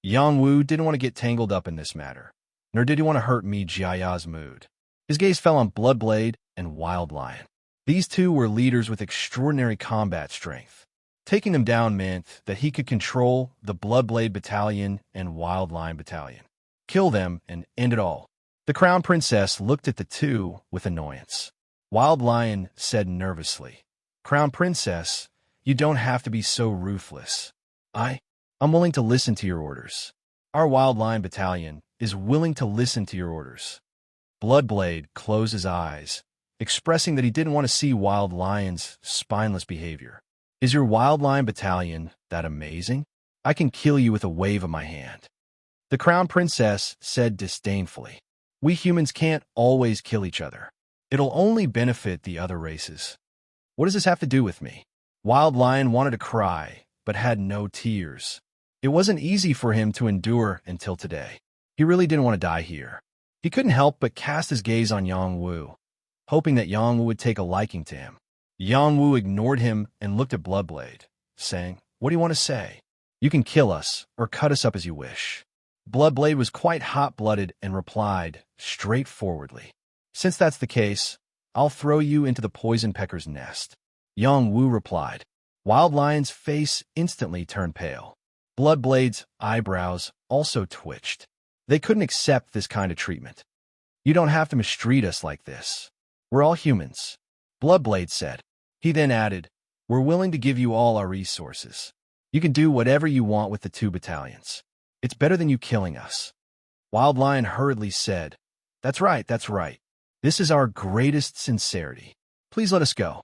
Yongwu didn't want to get tangled up in this matter, nor did he want to hurt Mi Jiaya's mood. His gaze fell on Bloodblade and Wild Lion. These two were leaders with extraordinary combat strength. Taking them down meant that he could control the Bloodblade Battalion and Wild Lion Battalion, kill them, and end it all. The Crown Princess looked at the two with annoyance. Wild Lion said nervously, "Crown Princess, you don't have to be so ruthless. I'm willing to listen to your orders. Our Wild Lion Battalion is willing to listen to your orders." Bloodblade closed his eyes, expressing that he didn't want to see Wild Lion's spineless behavior. "Is your Wild Lion Battalion that amazing? I can kill you with a wave of my hand." The Crown Princess said disdainfully, "We humans can't always kill each other. It'll only benefit the other races. What does this have to do with me?" Wild Lion wanted to cry, but had no tears. It wasn't easy for him to endure until today. He really didn't want to die here. He couldn't help but cast his gaze on Yongwu, hoping that Yongwu would take a liking to him. Yongwu ignored him and looked at Bloodblade, saying, "What do you want to say? You can kill us or cut us up as you wish." Bloodblade was quite hot-blooded and replied straightforwardly, "Since that's the case, I'll throw you into the poison pecker's nest." Yongwu replied. Wild Lion's face instantly turned pale. Bloodblade's eyebrows also twitched. They couldn't accept this kind of treatment. You don't have to mistreat us like this. We're all humans, Bloodblade said. He then added, we're willing to give you all our resources. You can do whatever you want with the 2 battalions. It's better than you killing us. Wild Lion hurriedly said, that's right, that's right. This is our greatest sincerity. Please let us go.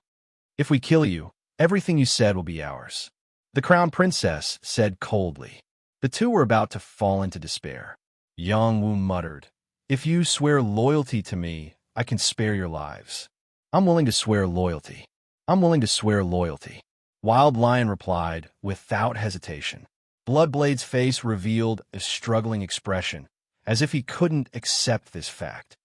If we kill you, everything you said will be ours. The Crown Princess said coldly. The 2 were about to fall into despair. Yangwu muttered, if you swear loyalty to me, I can spare your lives. I'm willing to swear loyalty. I'm willing to swear loyalty. Wild Lion replied without hesitation. Bloodblade's face revealed a struggling expression, as if he couldn't accept this fact.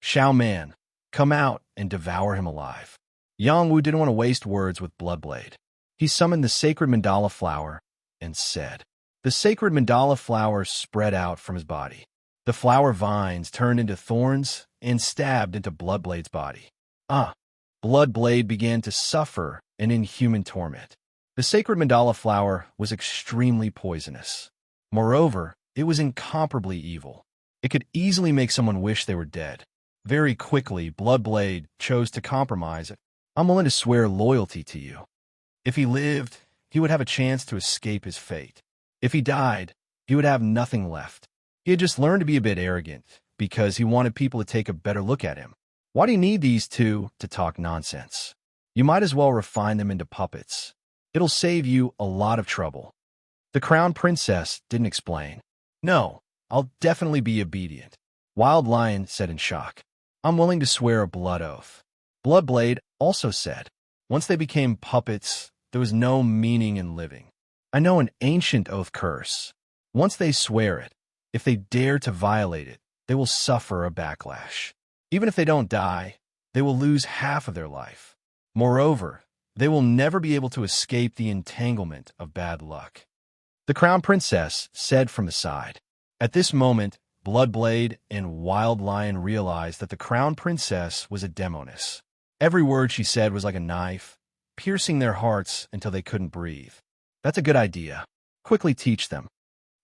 Xiao Man, come out and devour him alive. Yangwu didn't want to waste words with Bloodblade. He summoned the sacred mandala flower and said. The sacred mandala flower spread out from his body. The flower vines turned into thorns and stabbed into Bloodblade's body. Bloodblade began to suffer an inhuman torment. The sacred mandala flower was extremely poisonous. Moreover, it was incomparably evil. It could easily make someone wish they were dead. Very quickly, Bloodblade chose to compromise it. I'm willing to swear loyalty to you. If he lived, he would have a chance to escape his fate. If he died, he would have nothing left. He had just learned to be a bit arrogant because he wanted people to take a better look at him. Why do you need these 2 to talk nonsense? You might as well refine them into puppets. It'll save you a lot of trouble. The Crown Princess didn't explain. No, I'll definitely be obedient. Wild Lion said in shock. I'm willing to swear a blood oath. Bloodblade also said. Once they became puppets, there was no meaning in living. I know an ancient oath curse. Once they swear it, if they dare to violate it, they will suffer a backlash. Even if they don't die, they will lose half of their life. Moreover, they will never be able to escape the entanglement of bad luck. The Crown Princess said from the side. At this moment, Bloodblade and Wild Lion realized that the Crown Princess was a demoness. Every word she said was like a knife, piercing their hearts until they couldn't breathe. That's a good idea. Quickly teach them.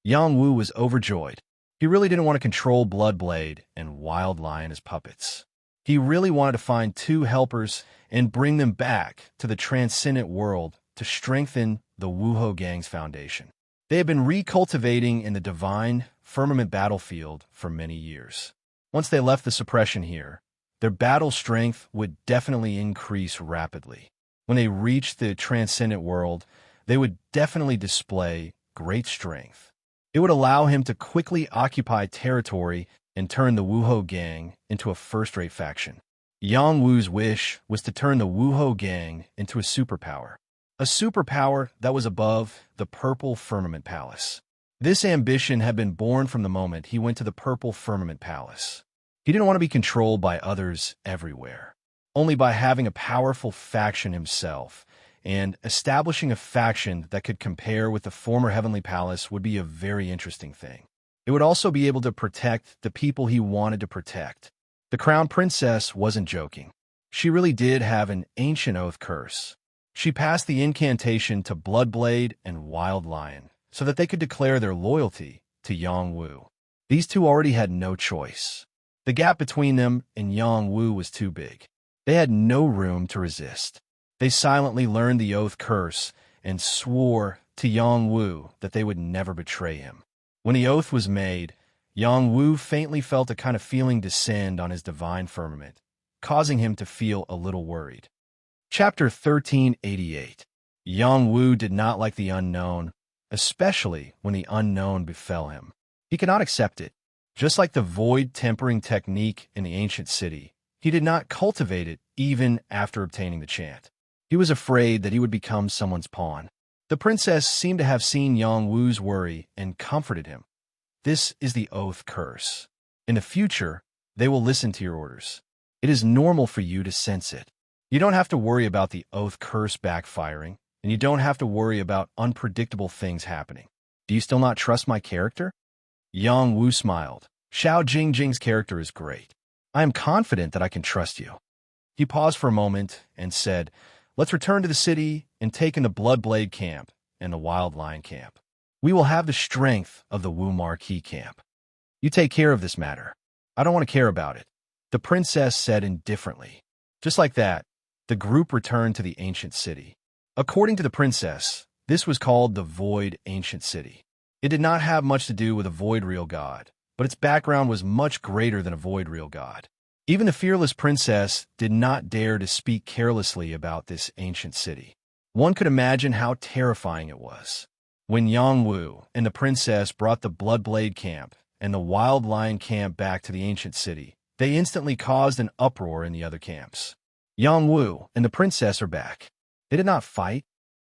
Yangwu was overjoyed. He really didn't want to control Bloodblade and Wild Lion as puppets. He really wanted to find 2 helpers and bring them back to the transcendent world to strengthen the Wuhou Gang's foundation. They had been recultivating in the divine firmament battlefield for many years. Once they left the suppression here, their battle strength would definitely increase rapidly. When they reached the transcendent world, they would definitely display great strength. It would allow him to quickly occupy territory and turn the Wuhou Gang into a first-rate faction. Yangwu's wish was to turn the Wuhou Gang into a superpower that was above the Purple Firmament Palace. This ambition had been born from the moment he went to the Purple Firmament Palace. He didn't want to be controlled by others everywhere. Only by having a powerful faction himself and establishing a faction that could compare with the former Heavenly Palace would be a very interesting thing. It would also be able to protect the people he wanted to protect. The Crown Princess wasn't joking. She really did have an ancient oath curse. She passed the incantation to Bloodblade and Wild Lion so that they could declare their loyalty to Yangwu. These 2 already had no choice. The gap between them and Yangwu was too big. They had no room to resist. They silently learned the oath curse and swore to Yangwu that they would never betray him. When the oath was made, Yangwu faintly felt a kind of feeling descend on his divine firmament, causing him to feel a little worried. Chapter 1388. Yangwu did not like the unknown, especially when the unknown befell him. He could not accept it. Just like the void tempering technique in the ancient city, he did not cultivate it even after obtaining the chant. He was afraid that he would become someone's pawn. The princess seemed to have seen Yangwu's worry and comforted him. This is the oath curse. In the future, they will listen to your orders. It is normal for you to sense it. You don't have to worry about the oath curse backfiring, and you don't have to worry about unpredictable things happening. Do you still not trust my character? Yangwu smiled. Xiao Jingjing's character is great. I am confident that I can trust you. He paused for a moment and said, let's return to the city and take in the Bloodblade camp and the Wild Lion camp. We will have the strength of the Wu Marquis camp. You take care of this matter. I don't want to care about it, the princess said indifferently. Just like that, the group returned to the ancient city. According to the princess, this was called the Void Ancient City. It did not have much to do with a void real god, but its background was much greater than a void real god. Even the fearless princess did not dare to speak carelessly about this ancient city. One could imagine how terrifying it was. When Yang Wu and the princess brought the Bloodblade camp and the Wild Lion camp back to the ancient city, they instantly caused an uproar in the other camps. Yang Wu and the princess are back. They did not fight.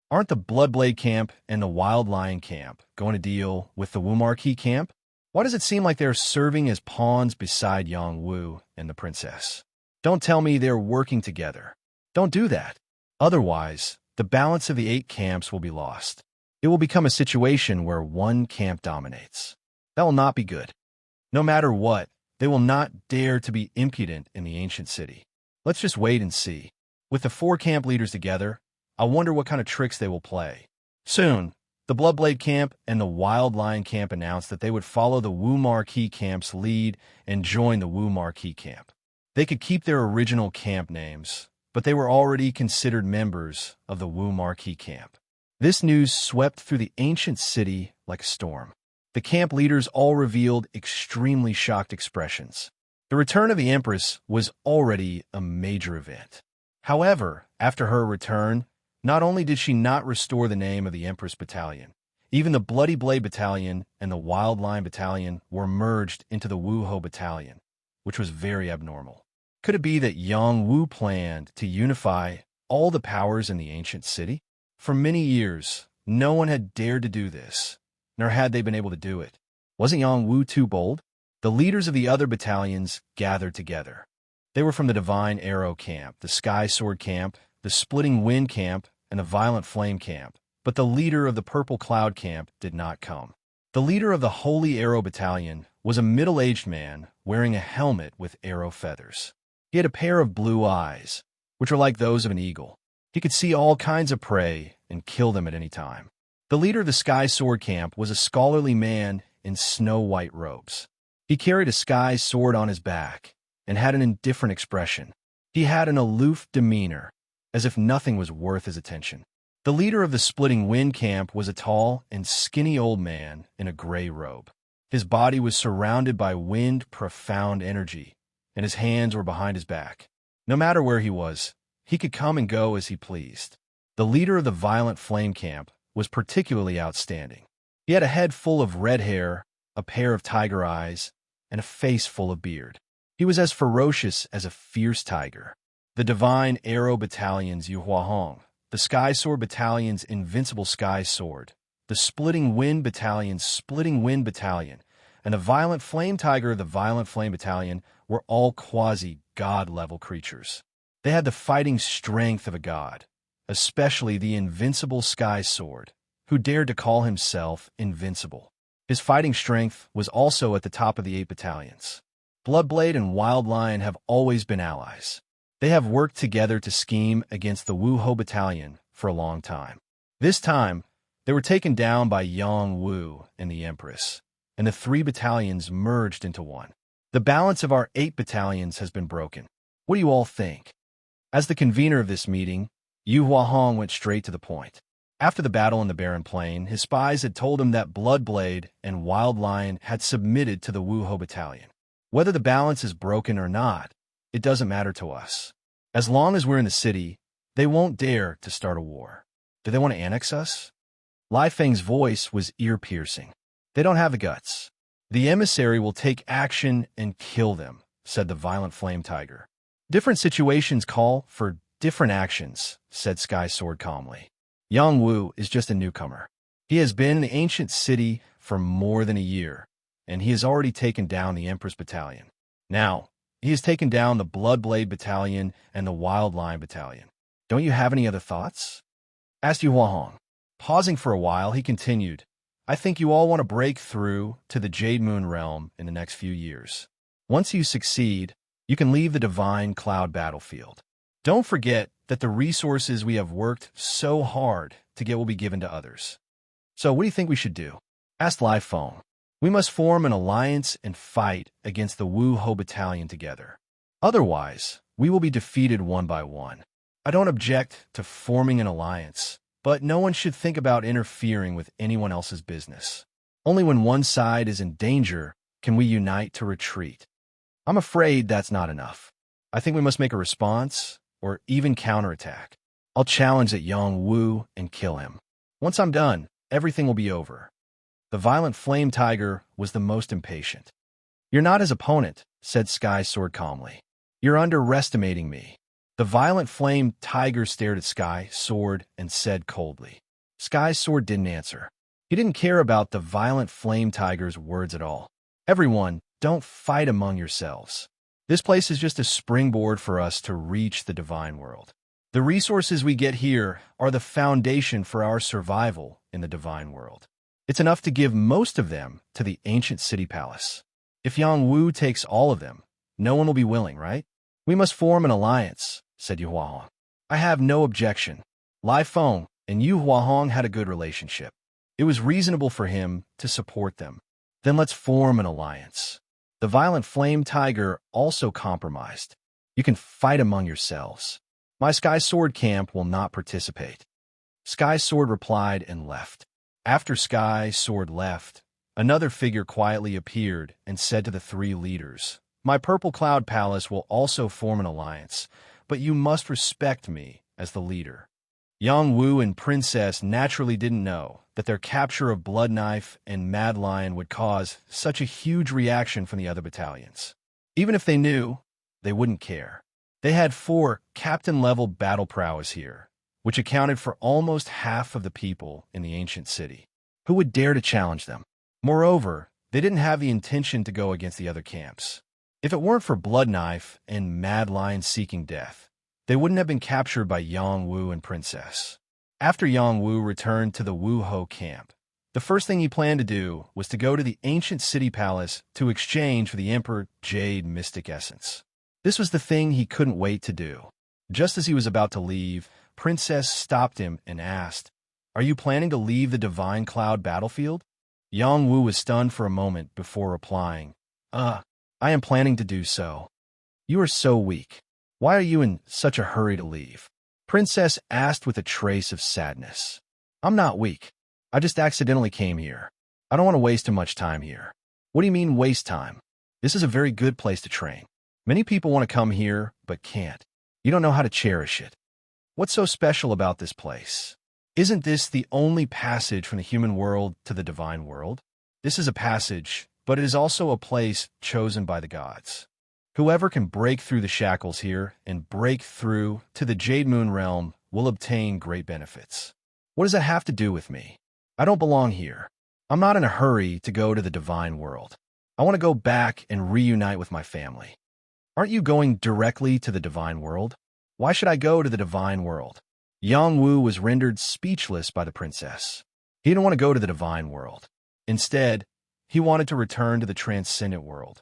Aren't the Bloodblade camp and the Wild Lion camp going to deal with the Wu Marquis camp? Why does it seem like they're serving as pawns beside Yang Wu and the princess? Don't tell me they're working together. Don't do that. Otherwise, the balance of the 8 camps will be lost. It will become a situation where one camp dominates. That will not be good. No matter what, they will not dare to be impudent in the ancient city. Let's just wait and see. With the 4 camp leaders together, I wonder what kind of tricks they will play. Soon, the Bloodblade camp and the Wild Lion camp announced that they would follow the Wu Marquis camp's lead and join the Wu Marquis camp. They could keep their original camp names, but they were already considered members of the Wu Marquis camp. This news swept through the ancient city like a storm. The camp leaders all revealed extremely shocked expressions. The return of the Empress was already a major event. However, after her return, not only did she not restore the name of the Empress Battalion, even the Bloody Blade Battalion and the Wild Lion Battalion were merged into the Wu Ho Battalion, which was very abnormal. Could it be that Yang Wu planned to unify all the powers in the ancient city? For many years, no one had dared to do this, nor had they been able to do it. Wasn't Yang Wu too bold? The leaders of the other battalions gathered together. They were from the Divine Arrow camp, the Sky Sword camp, the Splitting Wind camp, and the Violent Flame camp, but the leader of the Purple Cloud camp did not come. The leader of the Holy Arrow Battalion was a middle-aged man wearing a helmet with arrow feathers. He had a pair of blue eyes, which were like those of an eagle. He could see all kinds of prey and kill them at any time. The leader of the Sky Sword camp was a scholarly man in snow-white robes. He carried a sky sword on his back and had an indifferent expression. He had an aloof demeanor, as if nothing was worth his attention. The leader of the Splitting Wind camp was a tall and skinny old man in a gray robe. His body was surrounded by profound energy, and his hands were behind his back. No matter where he was, he could come and go as he pleased. The leader of the Violent Flame camp was particularly outstanding. He had a head full of red hair, a pair of tiger eyes, and a face full of beard. He was as ferocious as a fierce tiger. The Divine Arrow Battalion's Yu Hua Hong, the Sky Sword Battalion's Invincible Sky Sword, the Splitting Wind Battalion's Splitting Wind Battalion, and the Violent Flame Tiger of the Violent Flame Battalion were all quasi-god-level creatures. They had the fighting strength of a god, especially the Invincible Sky Sword, who dared to call himself invincible. His fighting strength was also at the top of the 8 battalions. Bloodblade and Wild Lion have always been allies. They have worked together to scheme against the Wu Ho Battalion for a long time. This time, they were taken down by Yang Wu and the Empress, and the 3 battalions merged into one. The balance of our 8 battalions has been broken. What do you all think? As the convener of this meeting, Yu Huahong went straight to the point. After the battle in the Barren Plain, his spies had told him that Bloodblade and Wild Lion had submitted to the Wu Ho Battalion. Whether the balance is broken or not, it doesn't matter to us. As long as we're in the city, they won't dare to start a war. Do they want to annex us? Lai Feng's voice was ear-piercing. They don't have the guts. The emissary will take action and kill them, said the Violent Flame Tiger. Different situations call for different actions, said Sky Sword calmly. Yang Wu is just a newcomer. He has been in the ancient city for more than a year, and he has already taken down the Empress Battalion. Now, he has taken down the Bloodblade Battalion and the Wild Lion Battalion. Don't you have any other thoughts? Asked Yu Huahong. Pausing for a while, he continued, I think you all want to break through to the Jade Moon realm in the next few years. Once you succeed, you can leave the Divine Cloud battlefield. Don't forget that the resources we have worked so hard to get will be given to others. So what do you think we should do? Asked Live Phone. We must form an alliance and fight against the Wu Ho battalion together. Otherwise, we will be defeated one by one. I don't object to forming an alliance, but no one should think about interfering with anyone else's business. Only when one side is in danger can we unite to retreat. I'm afraid that's not enough. I think we must make a response, or even counterattack. I'll challenge that Yang Wu and kill him. Once I'm done, everything will be over. The violent flame tiger was the most impatient. You're not his opponent, said Sky Sword calmly. You're underestimating me. The violent flame tiger stared at Sky Sword and said coldly. Sky Sword didn't answer. He didn't care about the violent flame tiger's words at all. Everyone, don't fight among yourselves. This place is just a springboard for us to reach the divine world. The resources we get here are the foundation for our survival in the divine world. It's enough to give most of them to the ancient city palace. If Yang Wu takes all of them, no one will be willing, right? We must form an alliance, said Yu Huahong. I have no objection. Lai Feng and Yu Huahong had a good relationship. It was reasonable for him to support them. Then let's form an alliance. The violent flame tiger also compromised. You can fight among yourselves. My Sky Sword camp will not participate. Sky Sword replied and left. After Sky Sword left, another figure quietly appeared and said to the three leaders, My Purple Cloud Palace will also form an alliance, but you must respect me as the leader. Yang Wu and Princess naturally didn't know that their capture of Blood Knife and Mad Lion would cause such a huge reaction from the other battalions. Even if they knew, they wouldn't care. They had 4 captain-level battle prowess here, which accounted for almost half of the people in the ancient city. Who would dare to challenge them? Moreover, they didn't have the intention to go against the other camps. If it weren't for Blood Knife and Mad Lion seeking death, they wouldn't have been captured by Yang Wu and Princess. After Yang Wu returned to the Wu Ho camp, the first thing he planned to do was to go to the ancient city palace to exchange for the Emperor Jade Mystic Essence. This was the thing he couldn't wait to do. Just as he was about to leave, Princess stopped him and asked, Are you planning to leave the Divine Cloud battlefield? Yang Wu was stunned for a moment before replying, I am planning to do so. You are so weak. Why are you in such a hurry to leave? Princess asked with a trace of sadness. I'm not weak. I just accidentally came here. I don't want to waste too much time here. What do you mean waste time? This is a very good place to train. Many people want to come here, but can't. You don't know how to cherish it. What's so special about this place? Isn't this the only passage from the human world to the divine world? This is a passage, but it is also a place chosen by the gods. Whoever can break through the shackles here and break through to the Jade Moon realm will obtain great benefits. What does that have to do with me? I don't belong here. I'm not in a hurry to go to the divine world. I want to go back and reunite with my family. Aren't you going directly to the divine world? Why should I go to the divine world? Yang Wu was rendered speechless by the princess. He didn't want to go to the divine world. Instead, he wanted to return to the transcendent world.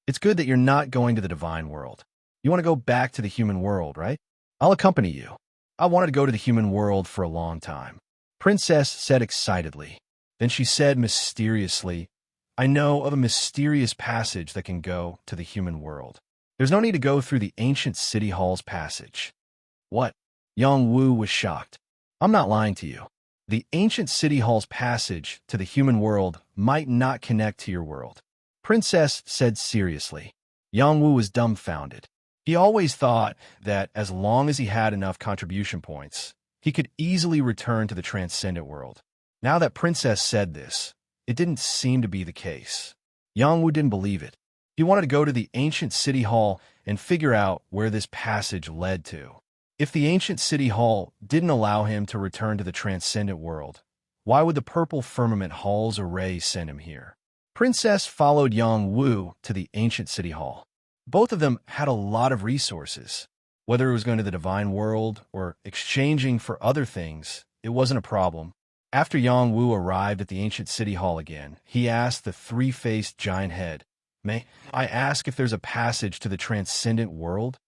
It's good that you're not going to the divine world. You want to go back to the human world, right? I'll accompany you. I wanted to go to the human world for a long time. Princess said excitedly. Then she said mysteriously, I know of a mysterious passage that can go to the human world. There's no need to go through the ancient city hall's passage. What? Yang Wu was shocked. I'm not lying to you. The ancient city hall's passage to the human world might not connect to your world. Princess said seriously. Yang Wu was dumbfounded. He always thought that as long as he had enough contribution points, he could easily return to the transcendent world. Now that Princess said this, it didn't seem to be the case. Yang Wu didn't believe it. He wanted to go to the ancient city hall and figure out where this passage led to. If the ancient city hall didn't allow him to return to the transcendent world, why would the purple firmament hall's array send him here? Princess followed Yang Wu to the ancient city hall. Both of them had a lot of resources. Whether it was going to the divine world or exchanging for other things, it wasn't a problem. After Yang Wu arrived at the ancient city hall again, he asked the three-faced giant head, May I ask if there's a passage to the transcendent world?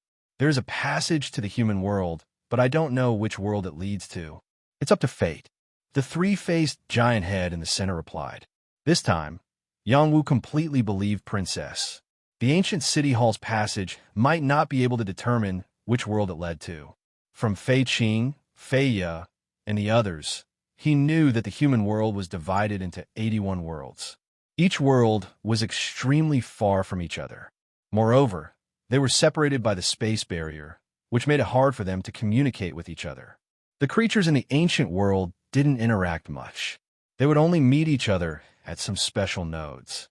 There's a passage to the human world, but I don't know which world it leads to. It's up to fate. If The three-faced giant head in the center replied. This time, Yang Wu completely believed Princess. The ancient city hall's passage might not be able to determine which world it led to. From Fei Qing, Fei Ye, and the others, he knew that the human world was divided into 81 worlds. Each world was extremely far from each other. Moreover, they were separated by the space barrier, which made it hard for them to communicate with each other. The creatures in the ancient world didn't interact much. They would only meet each other at some special nodes.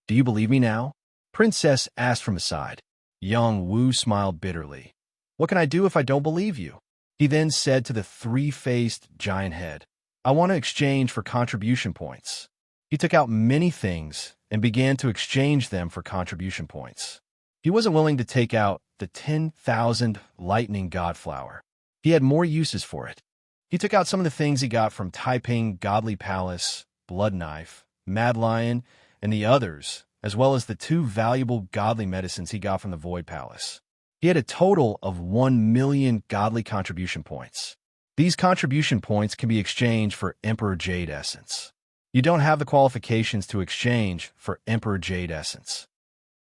Do you believe me now? Princess asked from aside. Yang Wu smiled bitterly. What can I do if I don't believe you? He then said to the three-faced giant head, I want to exchange for contribution points. He took out many things and began to exchange them for contribution points. He wasn't willing to take out the 10,000 lightning godflower. He had more uses for it. He took out some of the things he got from Taiping Godly Palace, Blood Knife, Mad Lion, and the others, as well as the 2 valuable godly medicines he got from the Void Palace. He had a total of 1 million godly contribution points. These contribution points can be exchanged for Emperor Jade Essence. You don't have the qualifications to exchange for Emperor Jade Essence.